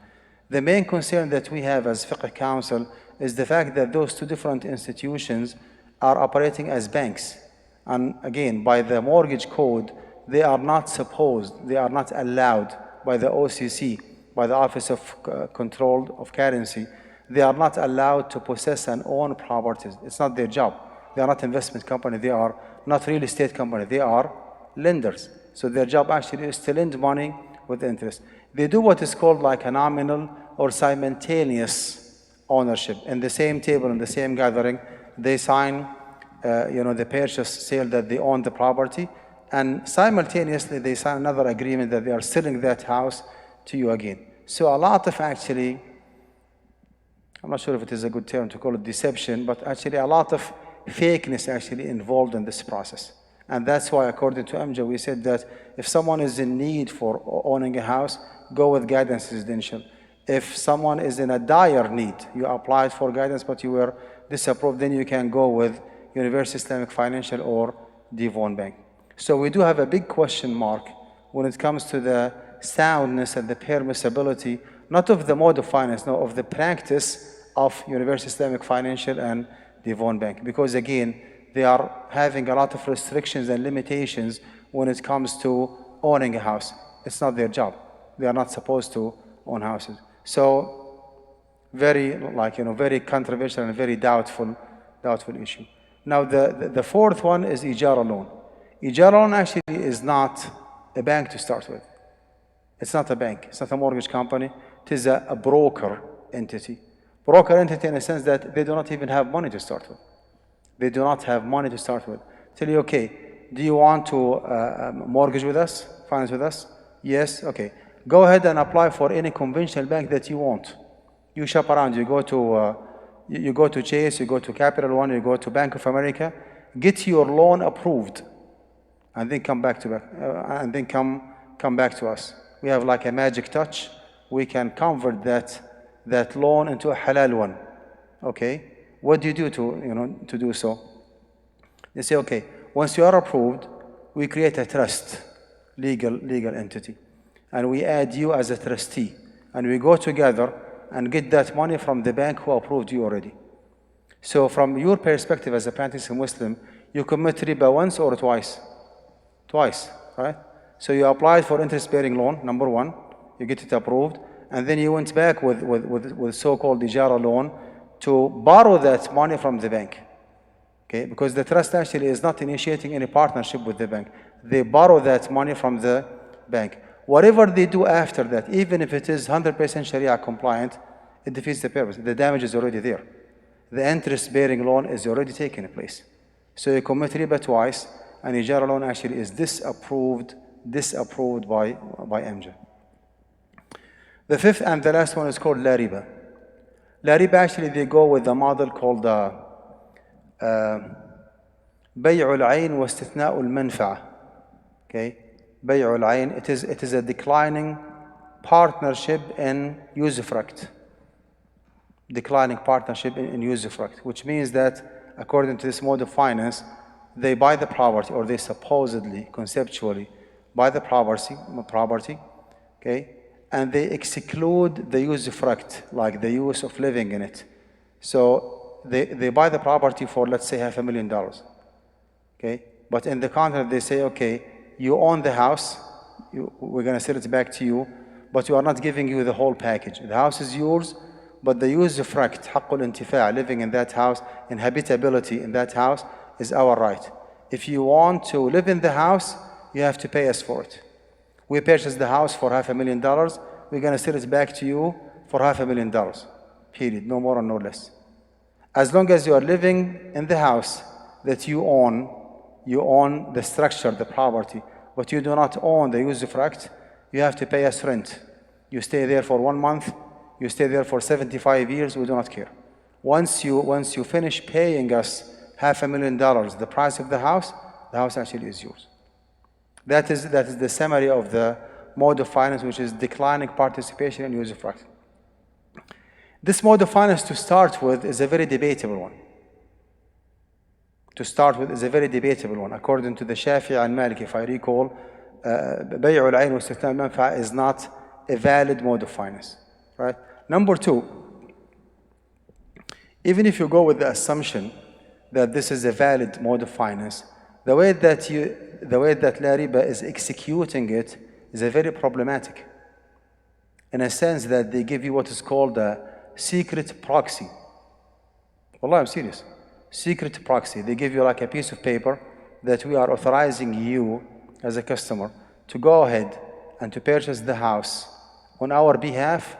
The main concern that we have as Fiqh Council is the fact that those two different institutions are operating as banks. And again, by the mortgage code, they are not allowed by the OCC, by the Office of Control of Currency, They are not allowed to possess and own properties. It's not their job. They are not investment company. They are not real estate company. They are lenders. So their job actually is to lend money with interest. They do what is called like a nominal or simultaneous ownership. In the same table, in the same gathering, they sign the purchase sale that they own the property, and simultaneously they sign another agreement that they are selling that house to you again. So a lot of actually, I'm not sure if it is a good term to call it deception, but actually a lot of fakeness actually involved in this process. And that's why, according to Amjad, we said that if someone is in need for owning a house, go with guidance residential. If someone is in a dire need, you applied for guidance but you were disapproved, then you can go with University Islamic Financial or Devon Bank. So we do have a big question mark when it comes to the soundness and the permissibility, not of the mode of finance, no, of the practice of University Islamic Financial and Devon Bank. Because again, they are having a lot of restrictions and limitations when it comes to owning a house. It's not their job. They are not supposed to own houses. So very very controversial and very doubtful issue. Now the fourth one is Ijara loan. Ijara loan actually is not a bank to start with. It's not a bank. It's not a mortgage company. It is a broker entity. Broker entity in a sense that they do not even have money to start with. They do not have money to start with. Tell you, okay, do you want to mortgage with us, finance with us? Yes, okay. Go ahead and apply for any conventional bank that you want. You shop around. You go to Chase, you go to Capital One, you go to Bank of America. Get your loan approved, and then come back to us. We have like a magic touch. We can convert that loan into a halal one. Okay. What do you do to do so? They say, okay, once you are approved, we create a trust, legal entity, and we add you as a trustee, and we go together and get that money from the bank who approved you already. So from your perspective as a practicing Muslim, you commit riba once or twice? Twice, right? So you applied for interest-bearing loan, number one, you get it approved, and then you went back with so-called Ijara loan to borrow that money from the bank. Okay, because the trust actually is not initiating any partnership with the bank. They borrow that money from the bank. Whatever they do after that, even if it is 100% Sharia compliant, it defeats the purpose. The damage is already there. The interest-bearing loan is already taking place. So you commit riba twice, and Ijara loan actually is disapproved by Amjad. The fifth and the last one is called La Riba. La Riba actually they go with a model called بيع العين واستثناء المنفعة. Okay, بيع العين. It is a declining partnership in usufruct. Declining partnership in usufruct, which means that according to this mode of finance, they buy the property, or they supposedly, conceptually, buy the property, okay, and they exclude the usufruct, like the use of living in it. So they buy the property for, let's say, $500,000, okay? But in the contract, they say, okay, you own the house, we're going to sell it back to you, but we are not giving you the whole package. The house is yours, but the usufruct, حق الانتفاع, living in that house, and habitability in that house is our right. If you want to live in the house, you have to pay us for it. We purchased the house for $500,000. We're going to sell it back to you for $500,000. Period. No more and no less. As long as you are living in the house that you own the structure, the property, but you do not own the usufruct, you have to pay us rent. You stay there for 1 month, you stay there for 75 years, we do not care. Once you finish paying us $500,000, the price of the house actually is yours. That is the summary of the mode of finance, which is declining participation in usufruct. This mode of finance, to start with, is a very debatable one. According to the Shafi'i and Malik, if I recall, بيع العين واستثناء المنفعة is not a valid mode of finance. Right? Number two, even if you go with the assumption that this is a valid mode of finance, the way that La Riba is executing it is a very problematic, in a sense that they give you what is called a secret proxy. Wallah, I'm serious. Secret proxy. They give you like a piece of paper that we are authorizing you as a customer to go ahead and to purchase the house on our behalf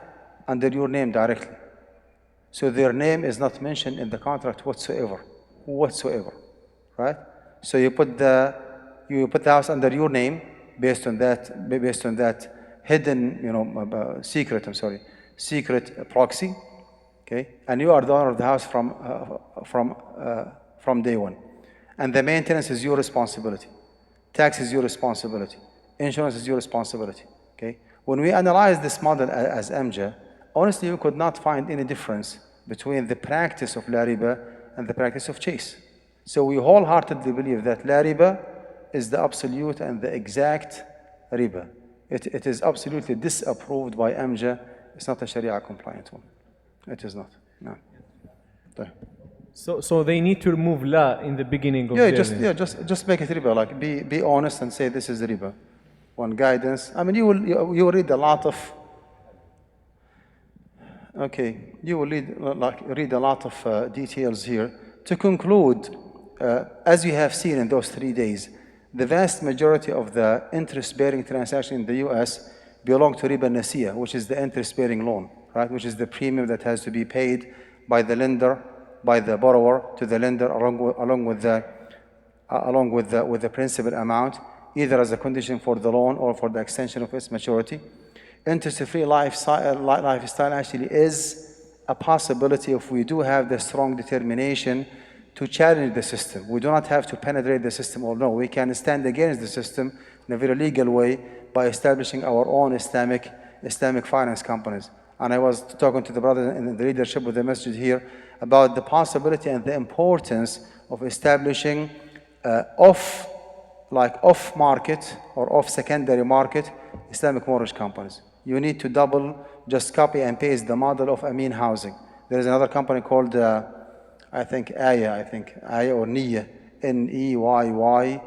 under your name directly. So their name is not mentioned in the contract whatsoever, right? So you put the house under your name based on that hidden, secret proxy, okay? And you are the owner of the house from day one, and the maintenance is your responsibility, tax is your responsibility, insurance is your responsibility, okay? When we analyze this model as AMJA, honestly, we could not find any difference between the practice of La Riba and the practice of Chase. So we wholeheartedly believe that La Riba is the absolute and the exact riba. It is absolutely disapproved by AMJA. It's not a Sharia compliant one. It is not. No. So they need to remove la in the beginning of just make it riba. Like be honest and say this is riba. One guidance. I mean, you will read a lot of. Okay, you will read a lot of details here. To conclude, as you have seen in those 3 days, the vast majority of the interest-bearing transactions in the U.S. belong to riba nasiya, which is the interest-bearing loan, right? Which is the premium that has to be paid by the lender, by the borrower to the lender, along with the principal amount, either as a condition for the loan or for the extension of its maturity. Interest-free lifestyle actually is a possibility if we do have the strong determination to challenge the system. We do not have to penetrate the system or no. We can stand against the system in a very legal way by establishing our own Islamic finance companies. And I was talking to the brother in the leadership with the masjid here about the possibility and the importance of establishing off-market or off-secondary market Islamic mortgage companies. You need to just copy and paste the model of Amin Housing. There is another company called Aya or Niya, Neyyyah.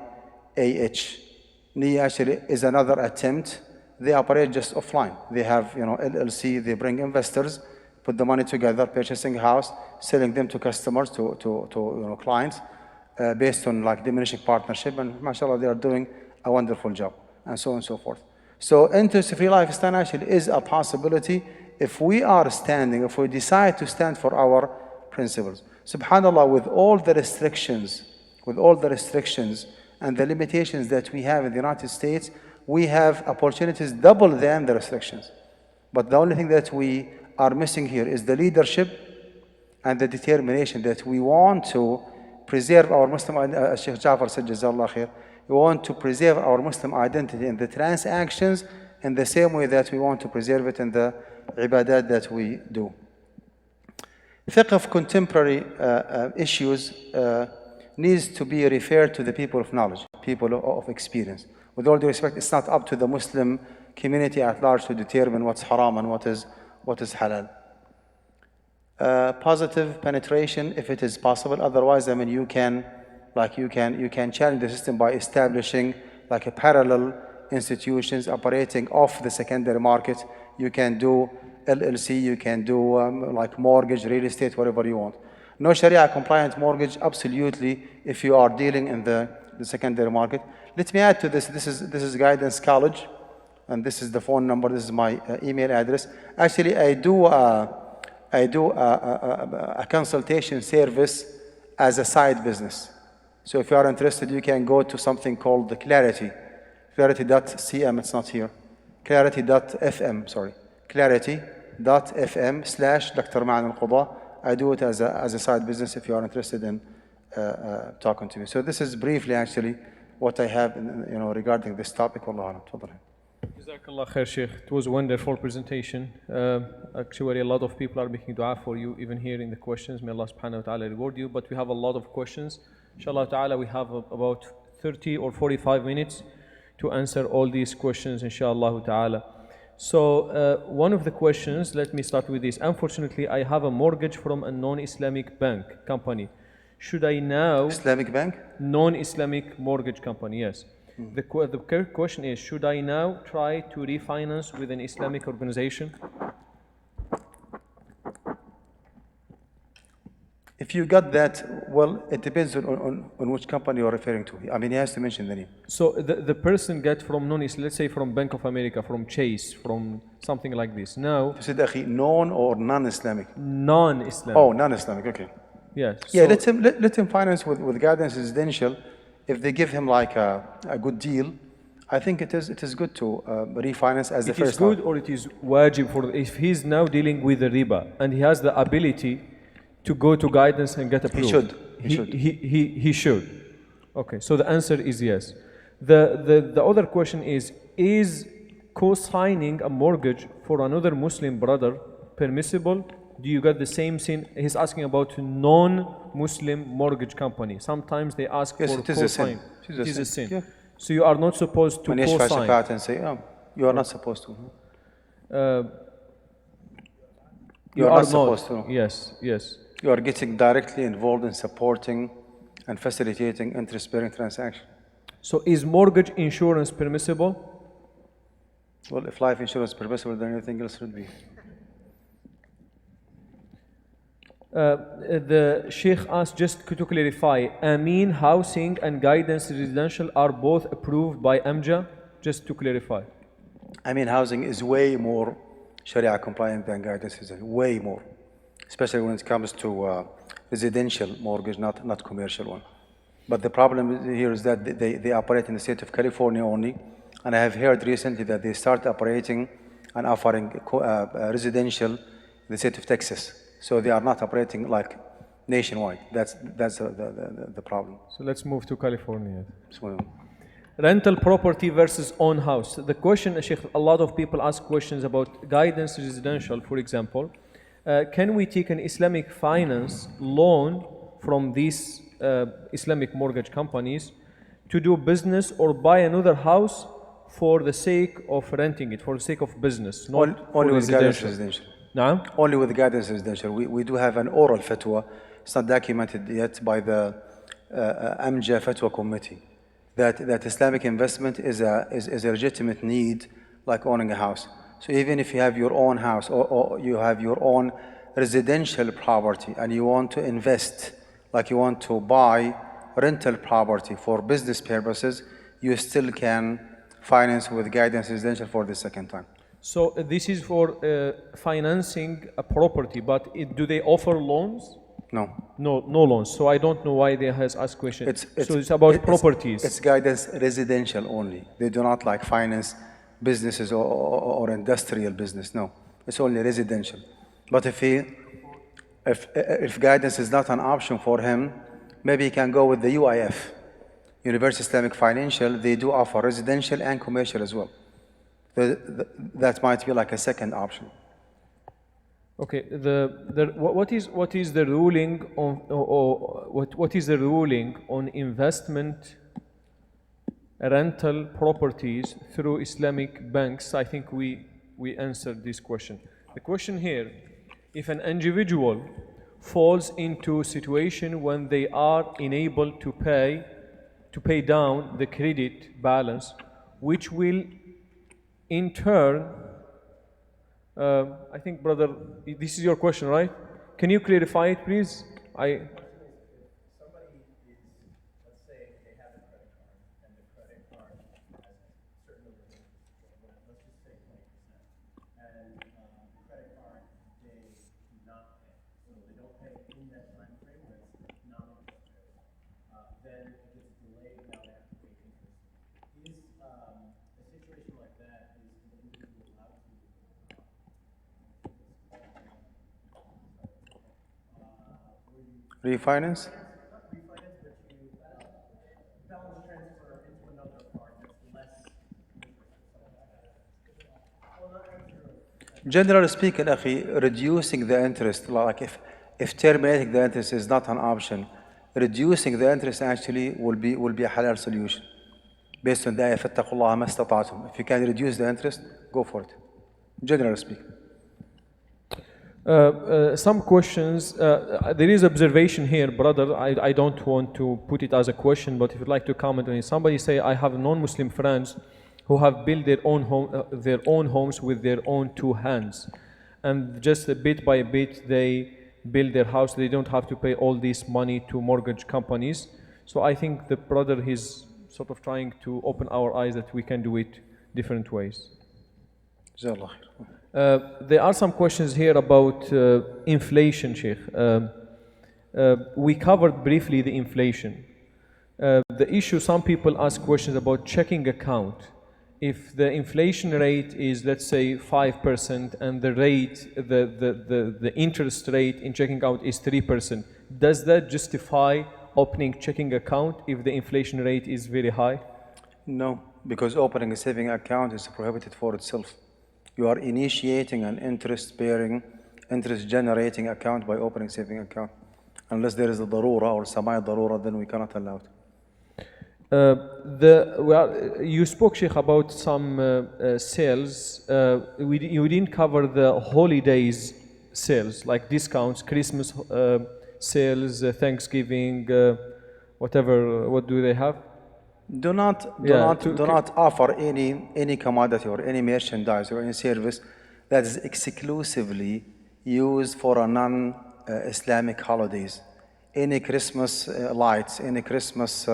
Niya actually is another attempt. They operate just offline. They have LLC. They bring investors, put the money together, purchasing a house, selling them to customers, to clients, based on like diminishing partnership. And mashallah, they are doing a wonderful job, and so on and so forth. So interest-free lifestyle actually is a possibility if we decide to stand for our principles. Subhanallah, with all the restrictions and the limitations that we have in the United States, we have opportunities double than the restrictions. But the only thing that we are missing here is the leadership and the determination that we want to preserve our Muslim, as Shaykh Jafar said, Jazallah khair, we want to preserve our Muslim identity in the transactions in the same way that we want to preserve it in the ibadat that we do. Fiqh of contemporary issues needs to be referred to the people of knowledge, people of experience. With all due respect, it's not up to the Muslim community at large to determine what's haram and what is halal. Positive penetration, if it is possible. Otherwise, I mean, you can challenge the system by establishing like a parallel institutions operating off the secondary market. You can do LLC, you can do like mortgage, real estate, whatever you want. No Sharia compliant mortgage, absolutely, if you are dealing in the secondary market. Let me add to this. This is Guidance College, and this is the phone number. This is my email address. Actually, I do a consultation service as a side business. So if you are interested, you can go to something called the Clarity.cm. It's not here. Clarity.fm. Sorry. Clarity.fm/Dr. Ma'an Al-Qudah. I do it as a side business if you are interested in talking to me. So this is briefly actually what I have regarding this topic. Wallahu a'lam. Tafadhal. Jazakallah khair, Shaykh. It was a wonderful presentation. Actually, a lot of people are making dua for you, even here in the questions. May Allah subhanahu wa ta'ala reward you. But we have a lot of questions. Inshallah ta'ala, we have about 30 or 45 minutes to answer all these questions, inshallah ta'ala. So one of the questions, let me start with this. Unfortunately, I have a mortgage from a non-Islamic bank company. Should I now... Islamic bank? Non-Islamic mortgage company, yes. The question is, should I now try to refinance with an Islamic organization? If you got that, well, it depends on which company you're referring to. I mean, he has to mention the name. So the person get from non-Islam, let's say from Bank of America, from Chase, from something like this. Now, You said, أخي, known or non-Islamic? non-Islam. Oh, non-Islamic, okay. Yes. Yeah, so let him finance with guidance residential. If they give him like a good deal, I think it is good to refinance as the it is first good time. or it is wajib for if he's now dealing with the riba and he has the ability to go to guidance and get approved. should. He should. He should. Okay, so the answer is yes. The other question is co-signing a mortgage for another Muslim brother permissible? Do you get the same sin? He's asking about non-Muslim mortgage company. Sometimes they ask Yes, for it is a sin. co-sign. It is It is a a sin. sin. Yeah. So you are not supposed to When يشفع co-sign. شفاعة and say, oh, you are not supposed to. You are not supposed to. Yes, yes. You are getting directly involved in supporting and facilitating interest-bearing transaction. So is mortgage insurance permissible? Well, if life insurance is permissible, then anything else should be. The Shaykh asked just to clarify, Amin Housing and Guidance Residential are both approved by AMJA? Just to clarify. I mean, housing is way more Sharia compliant than guidance is way more, especially when it comes to residential mortgage, not commercial one. But the problem here is that they operate in the state of California only, and I have heard recently that they start operating and offering residential in the state of Texas. So they are not operating like nationwide. That's the problem. So let's move to California. So, Rental property versus own house. The question, Sheikh, a lot of people ask questions about guidance residential, for example. Can we take an Islamic finance loan from these Islamic mortgage companies to do business or buy another house for the sake of renting it, for the sake of business, not only for with guidance residential. No? Only with guidance residential. We do have an oral fatwa. It's not documented yet by the AMJA Fatwa Committee. That Islamic investment is a legitimate need, like owning a house. So even if you have your own house or you have your own residential property and you want to invest, like you want to buy rental property for business purposes, you still can finance with guidance residential for the second time. So this is for financing a property, but do they offer loans? No. No loans. So I don't know why they has asked question. So it's about it's properties. It's guidance residential only. They do not like finance businesses or industrial business. No, it's only residential. But if guidance is not an option for him, maybe he can go with the UIF, Universal Islamic Financial. They do offer residential and commercial as well. That might be like a second option. Okay. What is the ruling on what is the ruling on investment rental properties through Islamic banks? I think we answered this question. The question here, if an individual falls into a situation when they are unable to pay down the credit balance, which will in turn, I think, brother, this is your question, right? Can you clarify it, please? Somebody is, let's say, they have a credit card, and the credit card has certain limitations. Let's just say 20%. And the credit card, they do not pay. So they don't pay in that time frame when it's non-interest bearing. Then it gets delayed, now they have to pay interest. Is a situation like that, is an individual allowed to Refinance? refinance, but you balance transfer into another card that's less interest? Generally speaking, أخي, reducing the interest, like if terminating the interest is not an option, reducing the interest actually will be a halal solution. Based on the ayah, فَاتَّقُوا اللَّهَ مَا اسْتَطَعْتُمْ. If you can reduce the interest, go for it. Generally speaking. Some questions. There is observation here, brother. I don't want to put it as a question, but if you'd like to comment on it. Somebody say, I have non-Muslim friends who have built their own homes with their own two hands, and just bit by bit they build their house. They don't have to pay all this money to mortgage companies. So I think the brother is sort of trying to open our eyes that we can do it different ways. Jazakallah khair. There are some questions here about inflation, Sheikh. We covered briefly the inflation. The issue, some people ask questions about checking account. If the inflation rate is, let's say, 5% and the rate, the interest rate in checking out is 3%, does that justify opening checking account if the inflation rate is very high? No, because opening a saving account is prohibited for itself. You are initiating an interest-bearing, interest-generating account by opening saving account. Unless there is a darura or semi-darura, then we cannot allow it. You spoke, Sheikh, about some sales. You didn't cover the holidays sales, like discounts, Christmas sales, Thanksgiving, whatever. What do they have? Do not offer any commodity or any merchandise or any service that is exclusively used for a non-Islamic holidays. Any Christmas lights, any Christmas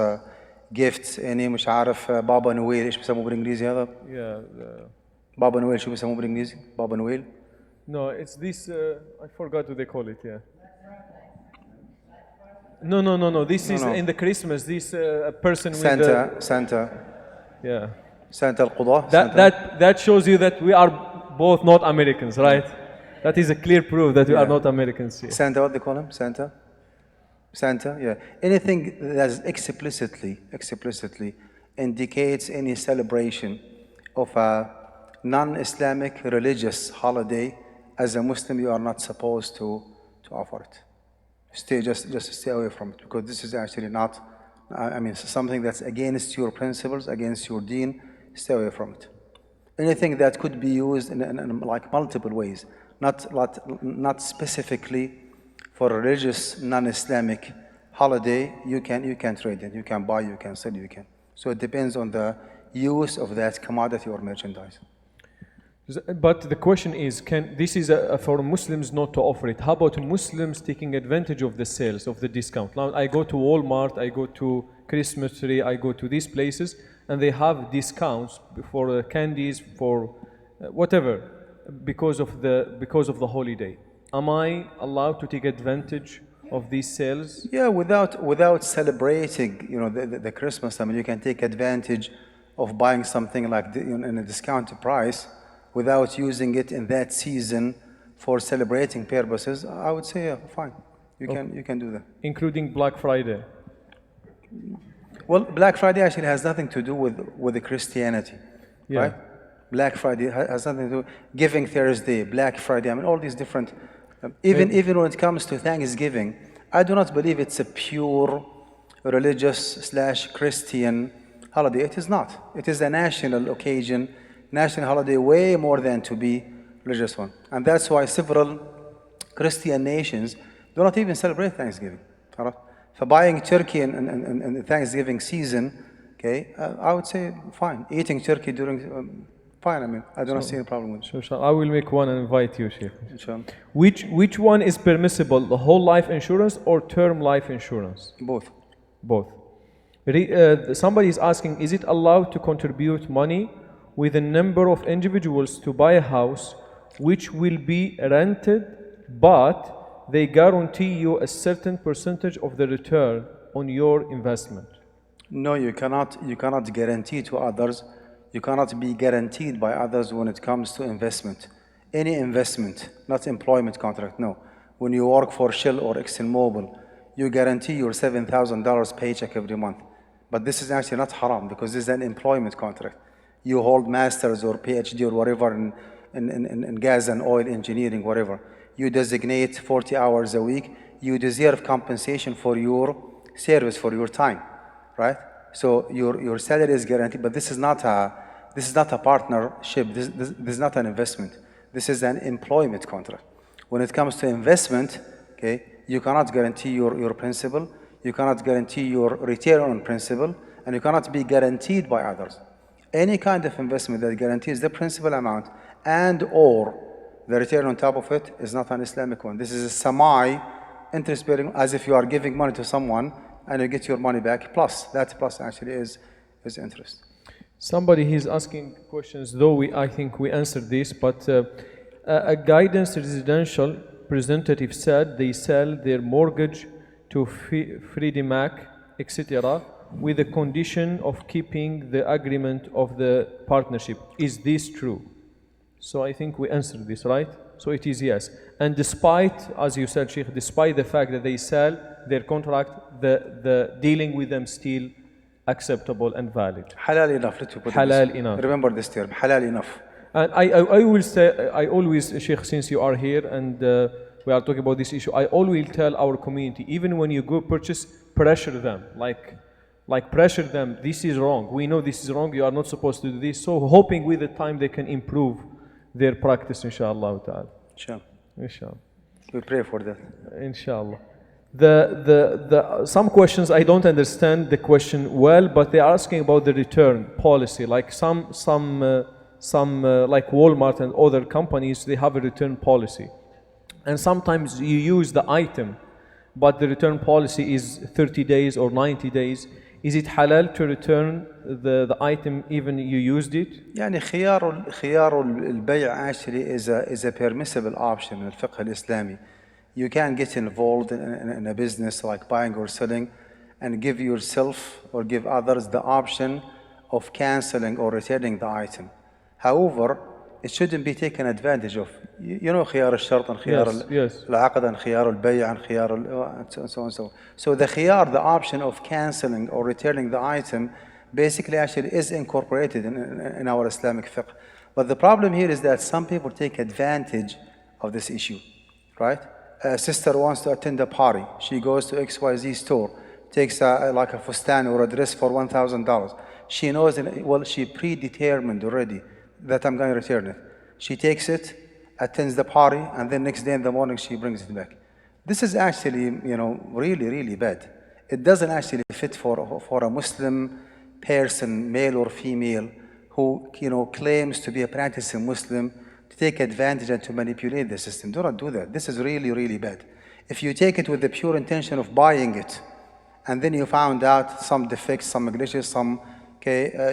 gifts, any مش عارف بابا نويل ايش بيسموه بالانجليزي هذا؟ بابا نويل شو بيسموه بالانجليزي؟ بابا نويل؟ No, it's this. I forgot what they call it. Yeah. No. This is in the Christmas. This person Santa, with Santa. Yeah. Santa Al-Qudah. That shows you that we are both not Americans, right? That is a clear proof that we are not Americans here. Santa, what they call him? Santa, yeah. Anything that is explicitly indicates any celebration of a non-Islamic religious holiday, as a Muslim, you are not supposed to offer it. Just stay away from it, because this is actually not, something that's against your principles, against your deen. Stay away from it. Anything that could be used in like multiple ways, not specifically for a religious non-Islamic holiday, you can trade it, you can buy, you can sell, you can. So it depends on the use of that commodity or merchandise. But the question is, this is for Muslims not to offer it. How about Muslims taking advantage of the sales, of the discount? Now I go to Walmart, I go to Christmas tree, I go to these places, and they have discounts for candies, for whatever, because of the holiday. Am I allowed to take advantage of these sales? Yeah, without celebrating, the Christmas. You can take advantage of buying something like in a discounted price without using it in that season for celebrating purposes. I would say, yeah, fine. You can do that. Including Black Friday. Well, Black Friday actually has nothing to do with the Christianity, right? Black Friday has nothing to do with Giving Thursday, Black Friday. All these different. Even when it comes to Thanksgiving, I do not believe it's a pure religious/Christian holiday. It is not. It is a national occasion, national holiday, way more than to be religious one. And that's why several Christian nations do not even celebrate Thanksgiving. For buying turkey in the Thanksgiving season, okay, I would say fine. Eating turkey during fine. I do not see any problem with it. So I will make one and invite you, Sheikh. Inshallah. Which one is permissible, the whole life insurance or term life insurance? Both. Somebody is asking, is it allowed to contribute money with a number of individuals to buy a house which will be rented, but they guarantee you a certain percentage of the return on your investment? No, you cannot guarantee to others. You cannot be guaranteed by others when it comes to investment. Any investment, not employment contract, no. When you work for Shell or ExxonMobil, you guarantee your $7,000 paycheck every month. But this is actually not haram, because this is an employment contract. You hold masters or Ph.D. or whatever in gas and oil engineering, whatever. You designate 40 hours a week. You deserve compensation for your service, for your time, right? So your salary is guaranteed, but this is not a partnership. This is not an investment. This is an employment contract. When it comes to investment, okay, you cannot guarantee your principal, you cannot guarantee your return on principal, and you cannot be guaranteed by others. Any kind of investment that guarantees the principal amount and or The return on top of it is not an Islamic one. This is a semi-interest bearing, as if you are giving money to someone and you get your money back, plus. That plus actually is interest. Somebody is asking questions, though I think we answered this, but a guidance residential representative said they sell their mortgage to Freddie Mac, etc., with the condition of keeping the agreement of the partnership. Is this true? So I think we answered this, right? So it is yes. And despite, as you said, Shaykh, despite the fact that they sell their contract, the dealing with them still acceptable and valid. Halal enough, let's put it Halal this way. enough. Remember this term, halal enough. And I will say, I always, Shaykh, since you are here and we are talking about this issue, I always tell our community, even when you go purchase, pressure them, like pressure them, this is wrong, we know this is wrong, you are not supposed to do this, so hoping with the time they can improve their practice, inshallah ta'ala. Inshallah. We pray for that. Inshallah. Some questions I don't understand the question well, but they are asking about the return policy. Like some like Walmart and other companies, they have a return policy, and sometimes you use the item, but the return policy is 30 days or 90 days. Is it halal to return the item even you used it? يعني خيار البيع actually is a permissible option in الفقه الإسلامي. You can get involved in a business like buying or selling and give yourself or give others the option of cancelling or returning the item. However, it shouldn't be taken advantage of. You know خيار الشرط and خيار العقد and خيار البيع and خيار and so on and so on. So the خيار, the option of cancelling or returning the item, basically actually is incorporated in our Islamic fiqh. But the problem here is that some people take advantage of this issue, right? A sister wants to attend a party. She goes to XYZ store, takes like a fustan or a dress for $1,000. She knows, well, she predetermined already that I'm going to return it. She takes it, attends the party, and then next day in the morning she brings it back. This is actually, really, really bad. It doesn't actually fit for a Muslim person, male or female, who claims to be a practicing Muslim, to take advantage and to manipulate the system. Do not do that. This is really, really bad. If you take it with the pure intention of buying it, and then you found out some defects, some glitches,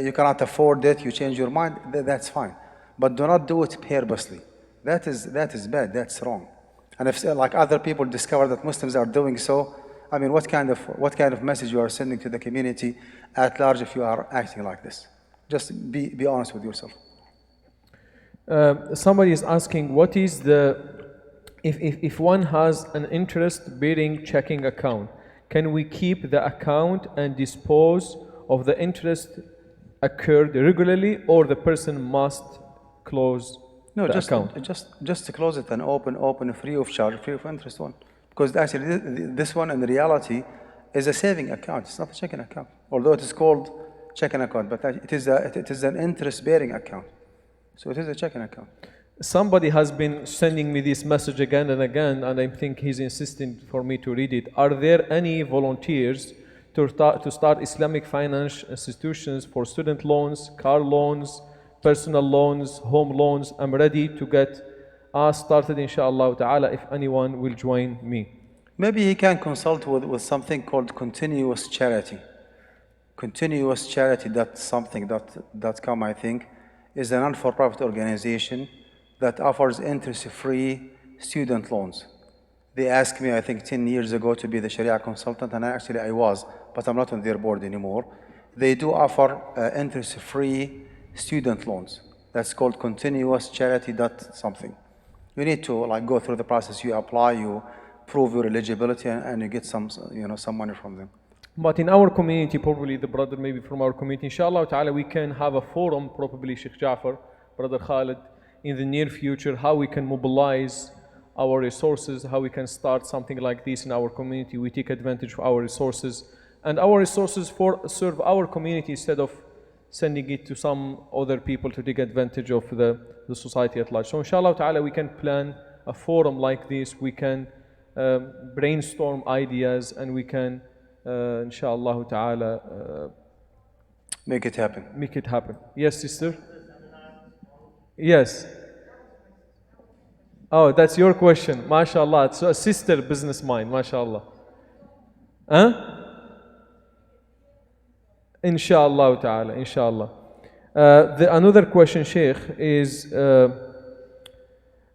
you cannot afford it, you change your mind, that's fine. But do not do it purposely. That is bad, that's wrong. And if like other people discover that Muslims are doing so, I mean, what kind of message you are sending to the community at large if you are acting like this? Just be honest with yourself. Somebody is asking, what is if one has an interest-bearing checking account, can we keep the account and dispose of the interest occurred regularly, or the person must close the account? Just to close it and open free of charge, free of interest one. Because actually this one in reality is a saving account. It's not a checking account. Although it is called checking account, but it is an interest-bearing account. So it is a checking account. Somebody has been sending me this message again and again, and I think he's insisting for me to read it. Are there any volunteers to start Islamic finance institutions for student loans, car loans, personal loans, home loans? I'm ready to get us started, inshallah ta'ala, if anyone will join me. Maybe he can consult with something called continuous charity. Continuous charity, that's something .com, I think, is a non-for-profit organization that offers interest-free student loans. They asked me, I think 10 years ago, to be the Sharia consultant, and actually I was, but I'm not on their board anymore. They do offer interest-free student loans. That's called continuous charity something. You need to go through the process. You apply, you prove your eligibility, and you get some money from them. But in our community, probably the brother maybe from our community, inshallah ta'ala, we can have a forum, probably Sheikh Ja'far, Brother Khalid, in the near future, how we can mobilize our resources, how we can start something like this in our community. We take advantage of our resources, and our resources serve our community instead of sending it to some other people to take advantage of the society at large. So inshallah ta'ala, we can plan a forum like this, we can brainstorm ideas, and we can inshallah ta'ala make it happen. Yes, sister? Yes. Oh, that's your question. MashaAllah. It's a sister business mind. MashaAllah. Huh? Inshallah ta'ala. Inshallah. Another question, Shaykh, is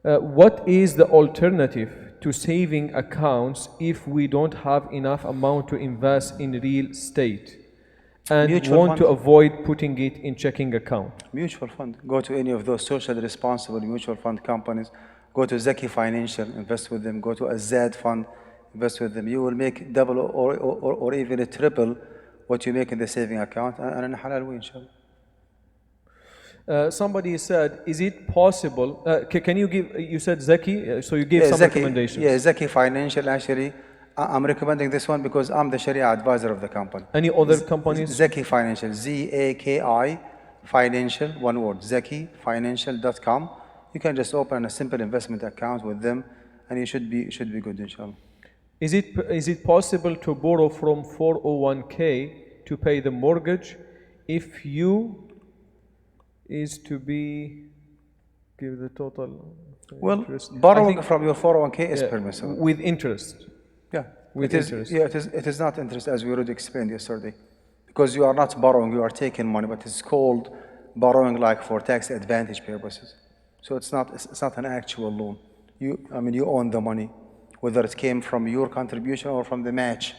what is the alternative to saving accounts if we don't have enough amount to invest in real estate and Mutual want fund. to avoid putting it in checking account? Mutual fund. Go to any of those socially responsible mutual fund companies. Go to Zaki Financial, invest with them. Go to a Z fund, invest with them. You will make double or even a triple what you make in the saving account and in a halal way, inshallah. Somebody said, is it possible, can you give, you said Zaki, so you gave some Zaki, recommendations. yeah, Zaki Financial, actually, I'm recommending this one because I'm the Sharia advisor of the company. Any other companies? Zaki Financial, Z-A-K-I Financial, one word, ZakiFinancial.com. You can just open a simple investment account with them and you should be good, inshallah. Is it possible to borrow from 401k to pay the mortgage if you is to be give the total Well, interest? borrowing from your 401k is permissible. With interest. Yeah, With interest. Yeah, it is not interest as we already explained yesterday. Because you are not borrowing, you are taking money, but it's called borrowing like for tax advantage purposes. So it's not an actual loan. You own the money, whether it came from your contribution or from the match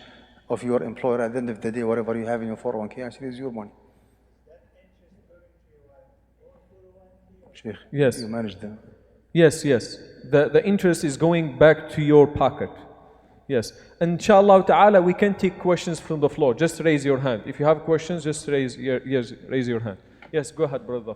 of your employer. At the end of the day, whatever you have in your 401k actually is your money. Sheikh, Yes. you manage them. Yes. The interest is going back to your pocket. Yes. Inshallah ta'ala, we can take questions from the floor. Just raise your hand. If you have questions, just raise your hand. Yes, go ahead, brother.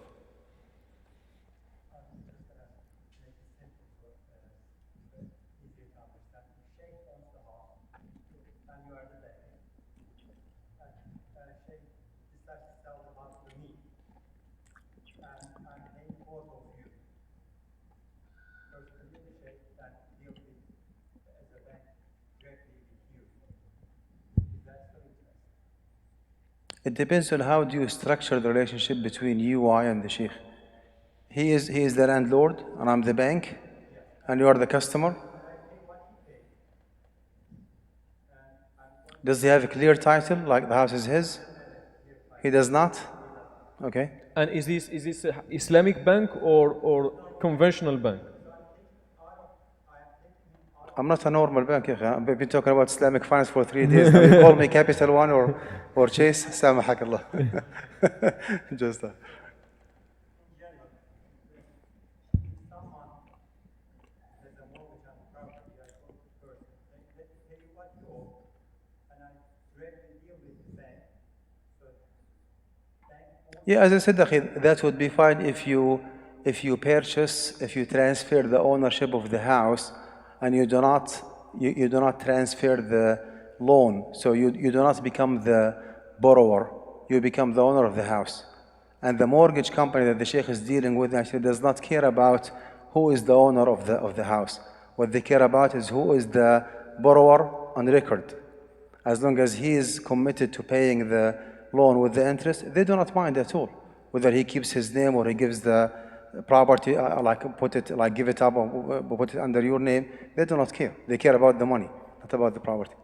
It depends on how do you structure the relationship between you and the Sheikh. He is the landlord and I'm the bank and you are the customer. Does he have a clear title like the house is his? He does not? Okay. And is this a Islamic bank or conventional bank? I'm not a normal bank. I've been talking about Islamic finance for 3 days. Now you call me Capital One or Chase. Samahakallah. Just that. Yeah, as I said, Akhil, that would be fine if you transfer the ownership of the house and you do not transfer the loan. So you do not become the borrower, you become the owner of the house. And the mortgage company that the Sheikh is dealing with actually does not care about who is the owner of the house. What they care about is who is the borrower on record. As long as he is committed to paying the loan with the interest, they do not mind at all. Whether he keeps his name or he gives the property, give it up or put it under your name, they do not care. They care about the money, not about the property.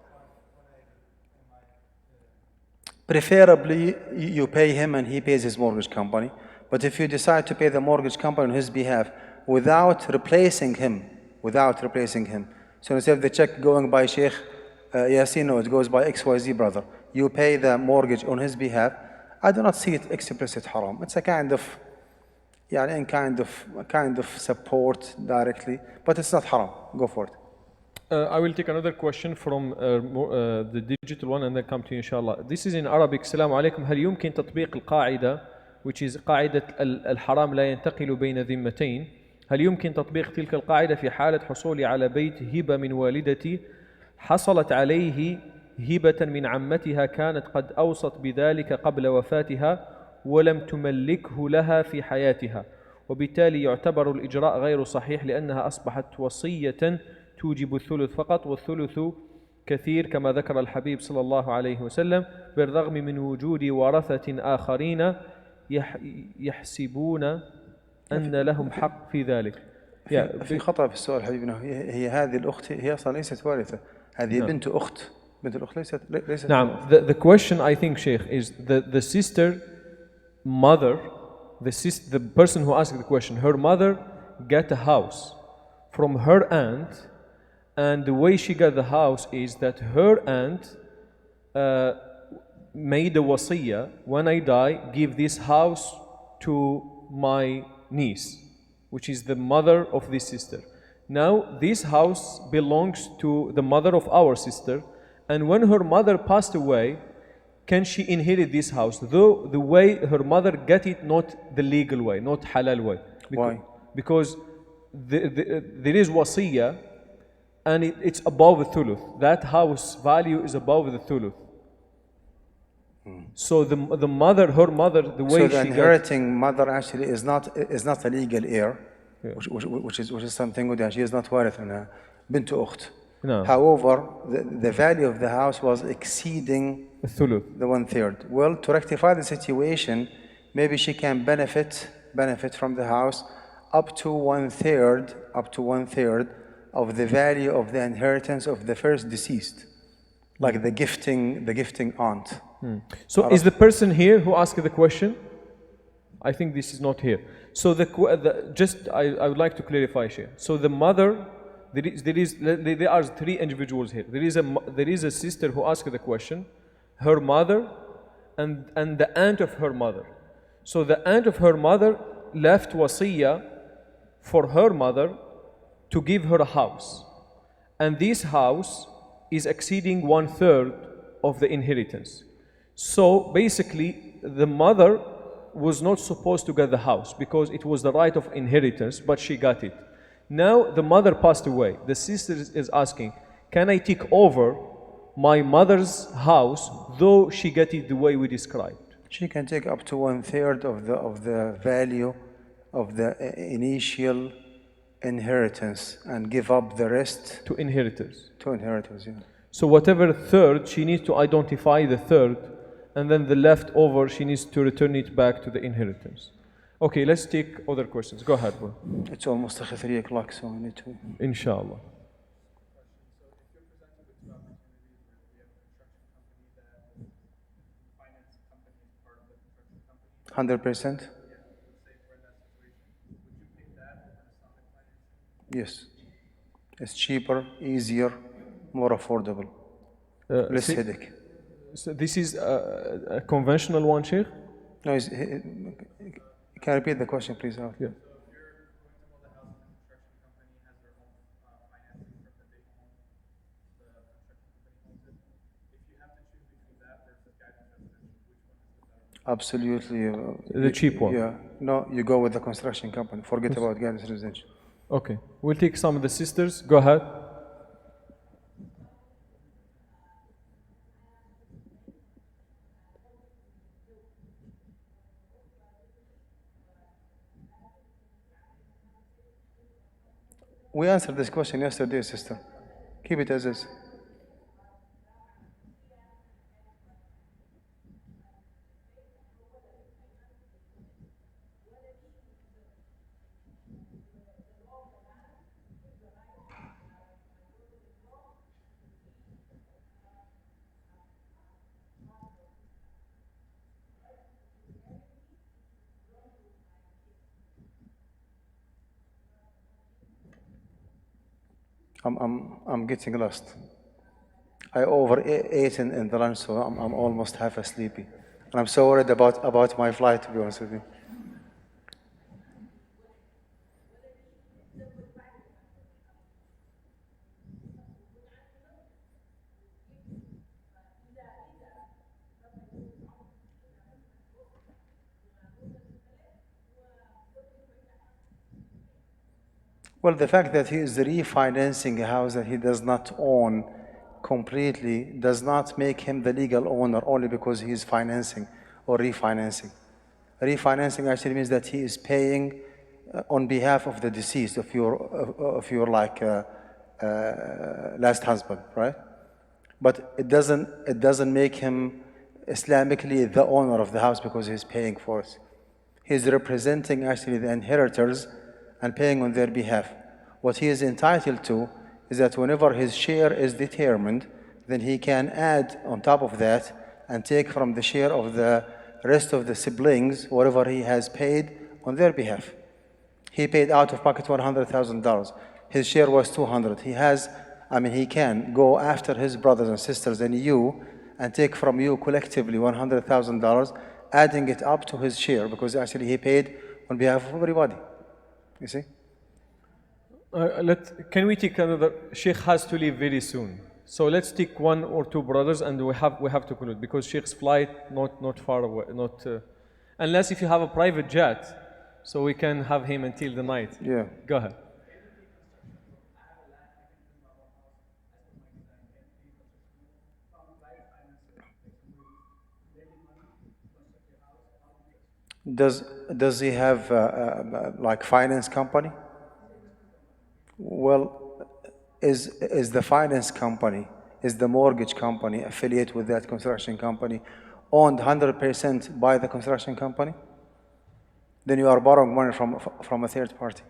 Preferably, you pay him and he pays his mortgage company. But if you decide to pay the mortgage company on his behalf without replacing him, so instead of the check going by Sheikh Yasin, no, it goes by XYZ brother. You pay the mortgage on his behalf. I do not see it explicit haram. It's a kind of support directly, but it's not haram. Go for it. I will take another question from the digital one and then come to you inshallah. This is in Arabic. Assalamu alaikum. هل يمكن تطبيق القاعدة which is قاعدة الحرام لا ينتقل بين ذمتين؟ هل يمكن تطبيق تلك القاعدة في حالة حصولي على بيت هبة من والدتي حصلت عليه هبة من عمتها كانت قد أوصت بذلك قبل وفاتها ولم تملكه لها في حياتها وبالتالي يعتبر الإجراء غير صحيح لأنها أصبحت وصية توجب الثلث فقط والثلث كثير كما ذكر الحبيب صلى الله عليه وسلم بالرغم من وجود ورثة آخرين يحسبون أن لهم حق في ذلك. في خطأ في السؤال حبيبنا. هي هذه الأخت هي أصلا ليست وارثة. هذه بنت أخت. بنت الأخت ليست Now, the question I think, Shaykh, is the sister mother, the person who asked the question, her mother got a house from her aunt, and the way she got the house is that her aunt made a wasiyah, when I die, give this house to my niece, which is the mother of this sister. Now, this house belongs to the mother of our sister, and when her mother passed away, can she inherit this house? Though the way her mother got it, not the legal way, not halal way. Why? Because there is wasiyah, and it's above the thuluth. That house value is above the thuluth. So the mother, her mother, the way so she the inheriting mother actually is not a legal heir, which is something that she is not warith عنها. بنت أخت. No. However, the value of the house was exceeding the 1/3. Well, to rectify the situation, maybe she can benefit from the house up to 1/3 of the value of the inheritance of the first deceased, like the gifting aunt. So is the person here who asked the question? I think this is not here. So I would like to clarify here. So the mother, there are three individuals here. There is a sister who asked the question, her mother, and the aunt of her mother. So the aunt of her mother left wasiyah for her mother to give her a house, and this house is exceeding 1/3 of the inheritance. So basically, the mother was not supposed to get the house because it was the right of inheritance, but she got it. Now the mother passed away. The sister is asking, can I take over my mother's house, though she got it the way we described? She can take up to 1/3 of the value of the initial inheritance and give up the rest To inheritors. Yeah. So whatever third, she needs to identify the third, and then the leftover, she needs to return it back to the inheritance. Okay, let's take other questions. Go ahead, bro. It's almost 3 o'clock, so I need to. Inshallah. 100%? Yes. It's cheaper, easier, more affordable, less headache. So this is a conventional one, Sheikh? No, can you repeat the question, please? Yeah. Absolutely. The cheap one. Yeah. No, you go with the construction company. Forget about guidance residential. Okay. We'll take some of the sisters. Go ahead. We answered this question yesterday, sister. Keep it as is. I'm getting lost. I overate in the lunch, so I'm almost half asleepy. And I'm so worried about my flight, to be honest with you. Well, the fact that he is refinancing a house that he does not own completely does not make him the legal owner only because he is financing or refinancing. Refinancing actually means that he is paying on behalf of the deceased, of your last husband, right? But it doesn't make him Islamically the owner of the house because he's paying for it. He's representing actually the inheritors and paying on their behalf. What he is entitled to is that whenever his share is determined, then he can add on top of that and take from the share of the rest of the siblings whatever he has paid on their behalf. He paid out of pocket $100,000. His share was 200. He can go after his brothers and sisters and you and take from you collectively $100,000, adding it up to his share, because actually he paid on behalf of everybody. You see? Can we take another? Sheikh has to leave very soon. So let's take one or two brothers and we have to conclude, because Sheikh's flight not far away, unless if you have a private jet, so we can have him until the night. Yeah. Go ahead. Does he have like finance company? Well, is the finance company, is the mortgage company affiliate with that construction company, owned 100% by the construction company? Then you are borrowing money from a third party.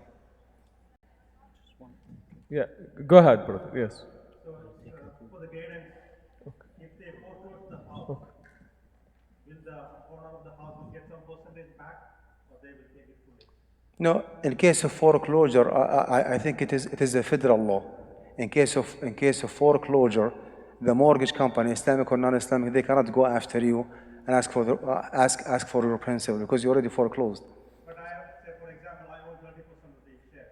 Yeah, go ahead, brother. Yes. So, for the guidance, if they foreclose the house, will the owner of the house get some percentage back, or they will take it fully? No, in case of foreclosure, I think it is a federal law. In case of foreclosure, the mortgage company, Islamic or non-Islamic, they cannot go after you and ask for your principal, because you already foreclosed. But say for example, I own 30% of the share.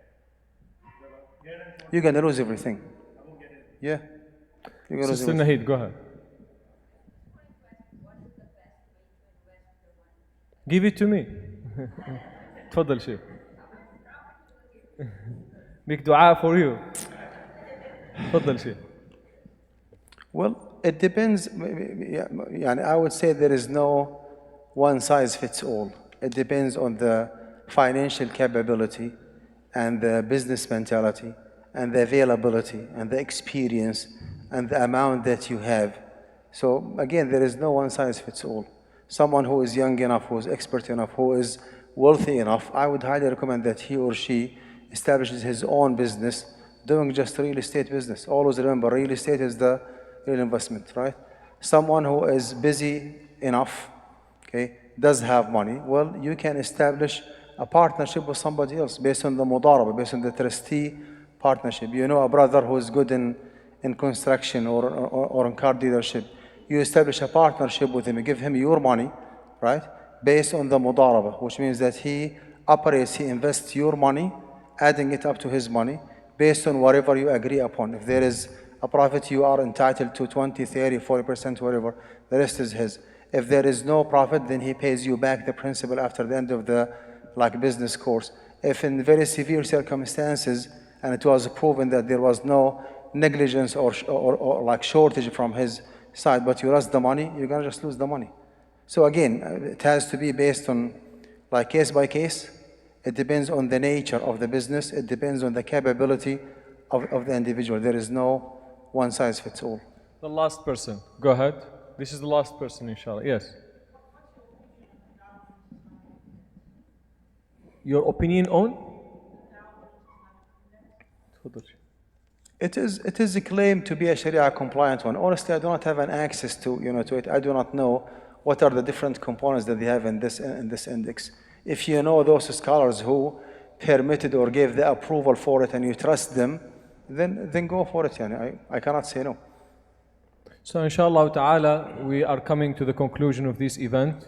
The guidance You're gonna lose everything. I won't get it. Yeah. You're gonna lose Sister everything. Nahid, go ahead. Give it to me. تفضل شيخ. Big dua for you. تفضل شيخ. Well, it depends. I would say there is no one size fits all. It depends on the financial capability and the business mentality and the availability and the experience and the amount that you have. So again, there is no one size fits all. Someone who is young enough, who is expert enough, who is wealthy enough, I would highly recommend that he or she establishes his own business doing just real estate business. Always remember, real estate is the real investment, right? Someone who is busy enough, okay, does have money, well, you can establish a partnership with somebody else based on the mudaraba, based on the trustee partnership. You know a brother who is good in construction or in car dealership. You establish a partnership with him, you give him your money, right? Based on the mudaraba, which means that he invests your money, adding it up to his money, based on whatever you agree upon. If there is a profit, you are entitled to 20, 30, 40%, whatever, the rest is his. If there is no profit, then he pays you back the principal after the end of the business course. If in very severe circumstances, and it was proven that there was no negligence or shortage from his side, but you lost the money, you're gonna just lose the money. So again, it has to be based on case by case. It depends on the nature of the business. It depends on the capability of the individual. There is no one size fits all. The last person, go ahead. This is the last person, inshallah. Yes. Your opinion on? It is a claim to be a Sharia compliant one. Honestly, I do not have an access to it. I do not know what are the different components that they have in this index. If you know those scholars who permitted or gave the approval for it and you trust them, then go for it. I cannot say no. So inshallah ta'ala, we are coming to the conclusion of this event.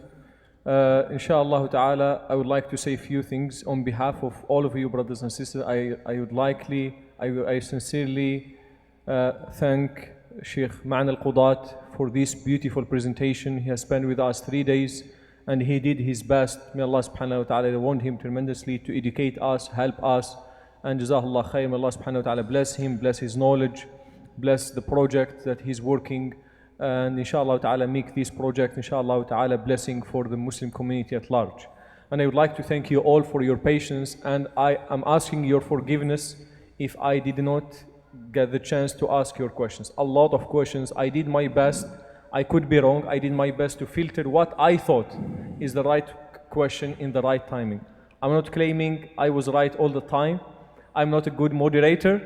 Inshallah ta'ala, I would like to say a few things on behalf of all of you brothers and sisters. I sincerely thank Shaykh Al-Qudah for this beautiful presentation. He has spent with us 3 days and he did his best. May Allah subhanahu wa ta'ala reward him tremendously to educate us, help us, and Jazakallah khair. May Allah subhanahu wa ta'ala bless him, bless his knowledge, bless the project that he's working, and inshallah ta'ala make this project inshallah ta'ala blessing for the Muslim community at large. And I would like to thank you all for your patience, and I am asking your forgiveness if I did not get the chance to ask your questions. A lot of questions. I did my best. I could be wrong. I did my best to filter what I thought is the right question in the right timing. I'm not claiming I was right all the time. I'm not a good moderator,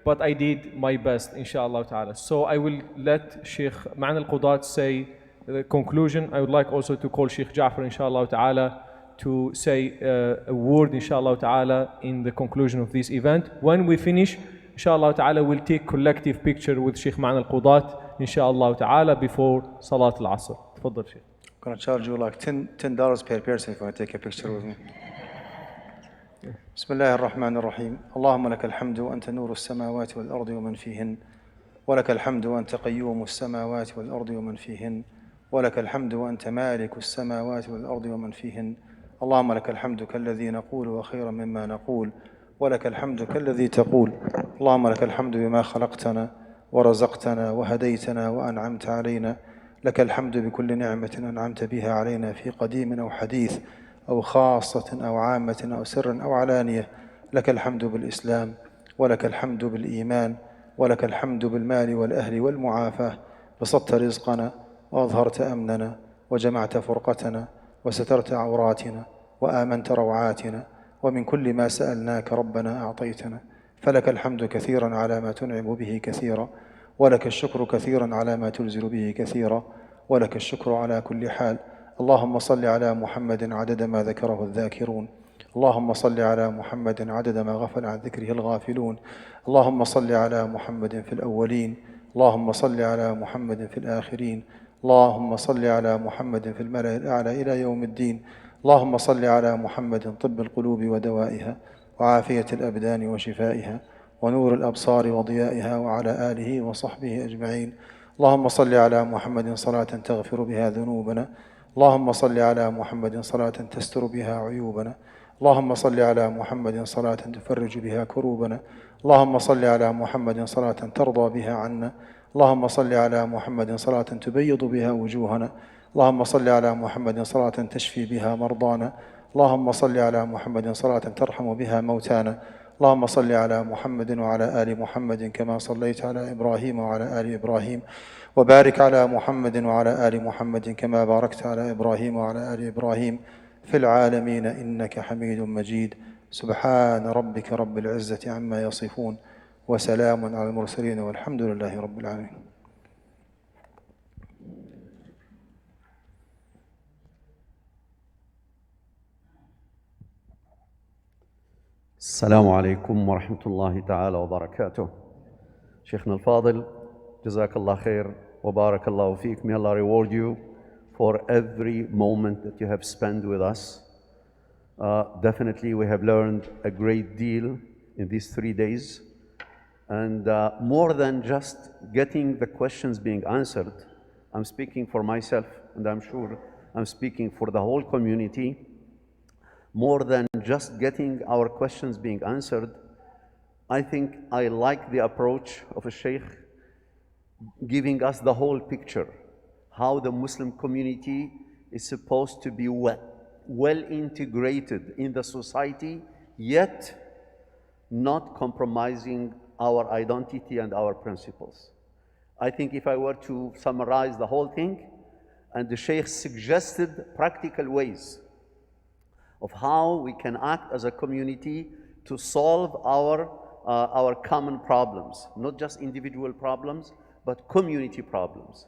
but I did my best, inshallah ta'ala. So I will let Sheikh Ma'an Al-Qudah say the conclusion. I would like also to call Sheikh Ja'far, inshallah ta'ala, to say a word, inshallah ta'ala, in the conclusion of this event. When we finish, inshallah ta'ala, we'll take collective picture with Sheikh Ma'an Al-Qudah, inshallah ta'ala, before Salat Al-Asr. Tfaddal, Sheikh. I'm going to charge you like $10 per person if you want to take a picture with me. بسم الله الرحمن الرحيم. اللهم لك الحمد وأنت نور السماوات والأرض ومن فيهن، ولك الحمد وأنت قيوم السماوات والأرض ومن فيهن، ولك الحمد وأنت مالك السماوات والأرض ومن فيهن. اللهم لك الحمد كالذي نقول وخيرا مما نقول، ولك الحمد كالذي تقول. اللهم لك الحمد بما خلقتنا ورزقتنا وهديتنا وأنعمت علينا. لك الحمد بكل نعمة أنعمت بها علينا في قديم أو حديث أو خاصة أو عامة أو سر أو علانية. لك الحمد بالإسلام، ولك الحمد بالإيمان، ولك الحمد بالمال والأهل والمعافاة. بسطت رزقنا وأظهرت أمننا وجمعت فرقتنا وسترت عوراتنا وآمنت روعاتنا، ومن كل ما سألناك ربنا أعطيتنا. فلك الحمد كثيرا على ما تنعم به كثيرا، ولك الشكر كثيرا على ما تلزل به كثيرا، ولك الشكر على كل حال. اللهم صل على محمد عدد ما ذكره الذاكرون، اللهم صل على محمد عدد ما غفل عن ذكره الغافلون. اللهم صل على محمد في الأولين، اللهم صل على محمد في الآخرين، اللهم صل على محمد في الملأ الأعلى إلى يوم الدين. اللهم صل على محمد طب القلوب ودوائها وعافية الأبدان وشفائها ونور الأبصار وضيائها، وعلى آله وصحبه أجمعين. اللهم صل على محمد صلاة تغفر بها ذنوبنا، اللهم صل على محمد صلاة تستر بها عيوبنا، اللهم صل على محمد صلاة تفرج بها كروبنا، اللهم صل على محمد صلاة ترضى بها عنا، اللهم صل على محمد صلاة تبيض بها وجوهنا، اللهم صل على محمد صلاة تشفي بها مرضانا، اللهم صل على محمد صلاة ترحم بها موتانا. اللهم صل على محمد وعلى آل محمد كما صليت على إبراهيم وعلى آل إبراهيم، وبارك على محمد وعلى آل محمد كما باركت على إبراهيم وعلى آل إبراهيم في العالمين إنك حميد مجيد. سبحان ربك رب العزة عما يصفون، وسلام على المرسلين، والحمد لله رب العالمين. السلام عليكم ورحمة الله تعالى وبركاته. Shaykhna al-Fadil, Jazakallah khair wa barakallahu feek. May Allah reward you for every moment that you have spent with us. Definitely we have learned a great deal in these 3 days. And more than just getting the questions being answered, I'm speaking for myself, and I'm sure I'm speaking for the whole community. More than just getting our questions being answered, I think I like the approach of a Shaykh giving us the whole picture, how the Muslim community is supposed to be well integrated in the society, yet not compromising our identity and our principles. I think if I were to summarize the whole thing, and the Shaykh suggested practical ways of how we can act as a community to solve our common problems, not just individual problems, but community problems.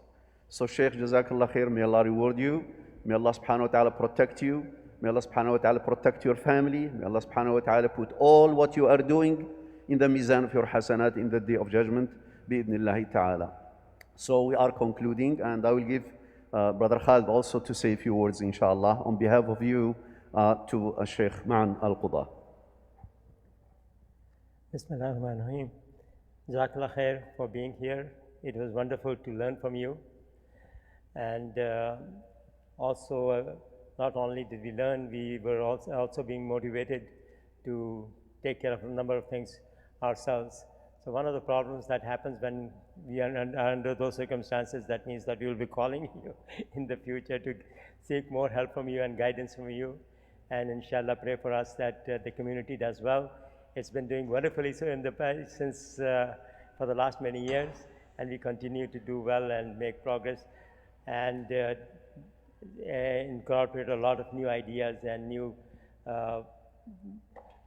So Shaykh, Jazakallah khair, may Allah reward you, may Allah subhanahu wa ta'ala protect you, may Allah subhanahu wa ta'ala protect your family, may Allah subhanahu wa ta'ala put all what you are doing in the mizan of your hasanat in the day of judgment, bi'idhnillahi ta'ala. So we are concluding, and I will give Brother Khalid also to say a few words, inshallah, on behalf of you, to Shaykh Ma'an Al-Qudah. Bismillah ar-Rahman ar-Rahim. Jazakallah khair for being here. It was wonderful to learn from you. And also, not only did we learn, we were also being motivated to take care of a number of things ourselves. So one of the problems that happens when we are under those circumstances, that means that we will be calling you in the future to seek more help from you and guidance from you. And inshallah, pray for us that the community does well. It's been doing wonderfully so in the past, since for the last many years, and we continue to do well and make progress, and incorporate a lot of new ideas and new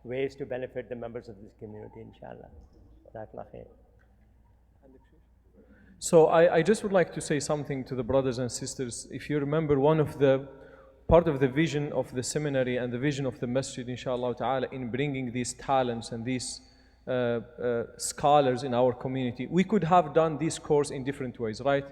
ways to benefit the members of this community, inshallah. Jazakallah khair. So I just would like to say something to the brothers and sisters. If you remember, part of the vision of the seminary and the vision of the masjid, inshallah ta'ala, in bringing these talents and these scholars in our community, we could have done this course in different ways, right?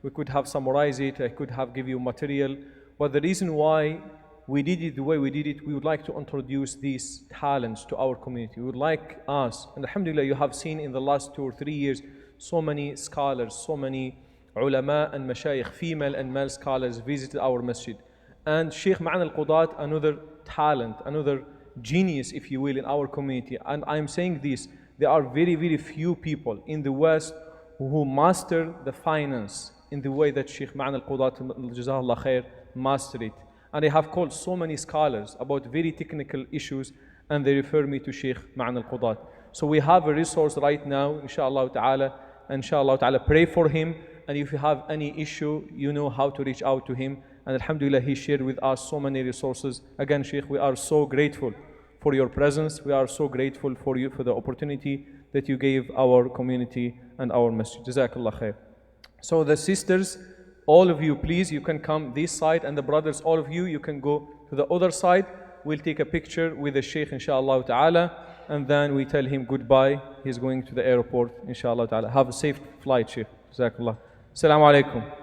We could have summarized it, I could have given you material, but the reason why we did it the way we did it, we would like to introduce these talents to our community. We would like us, and alhamdulillah, you have seen in the last 2 or 3 years, so many scholars, so many ulama and mashayikh, female and male scholars visited our masjid. And Shaykh Ma'an Al-Qudah, another talent, another genius, if you will, in our community. And I'm saying this, there are very, very few people in the West who master the finance in the way that Shaykh Ma'an Al-Qudah, Jazakallah khair, mastered it. And I have called so many scholars about very technical issues, and they refer me to Shaykh Ma'an Al-Qudah. So we have a resource right now, inshallah ta'ala. Inshallah ta'ala, pray for him, and if you have any issue, you know how to reach out to him. And alhamdulillah, he shared with us so many resources. Again, Shaykh, we are so grateful for your presence. We are so grateful for you, for the opportunity that you gave our community and our masjid. Jazakallah khair. So the sisters, all of you, please, you can come this side, and the brothers, all of you, you can go to the other side. We'll take a picture with the Shaykh, inshallah ta'ala, and then we tell him goodbye. He's going to the airport, inshallah ta'ala. Have a safe flight, Shaykh. Jazakallah. Assalamu alaikum.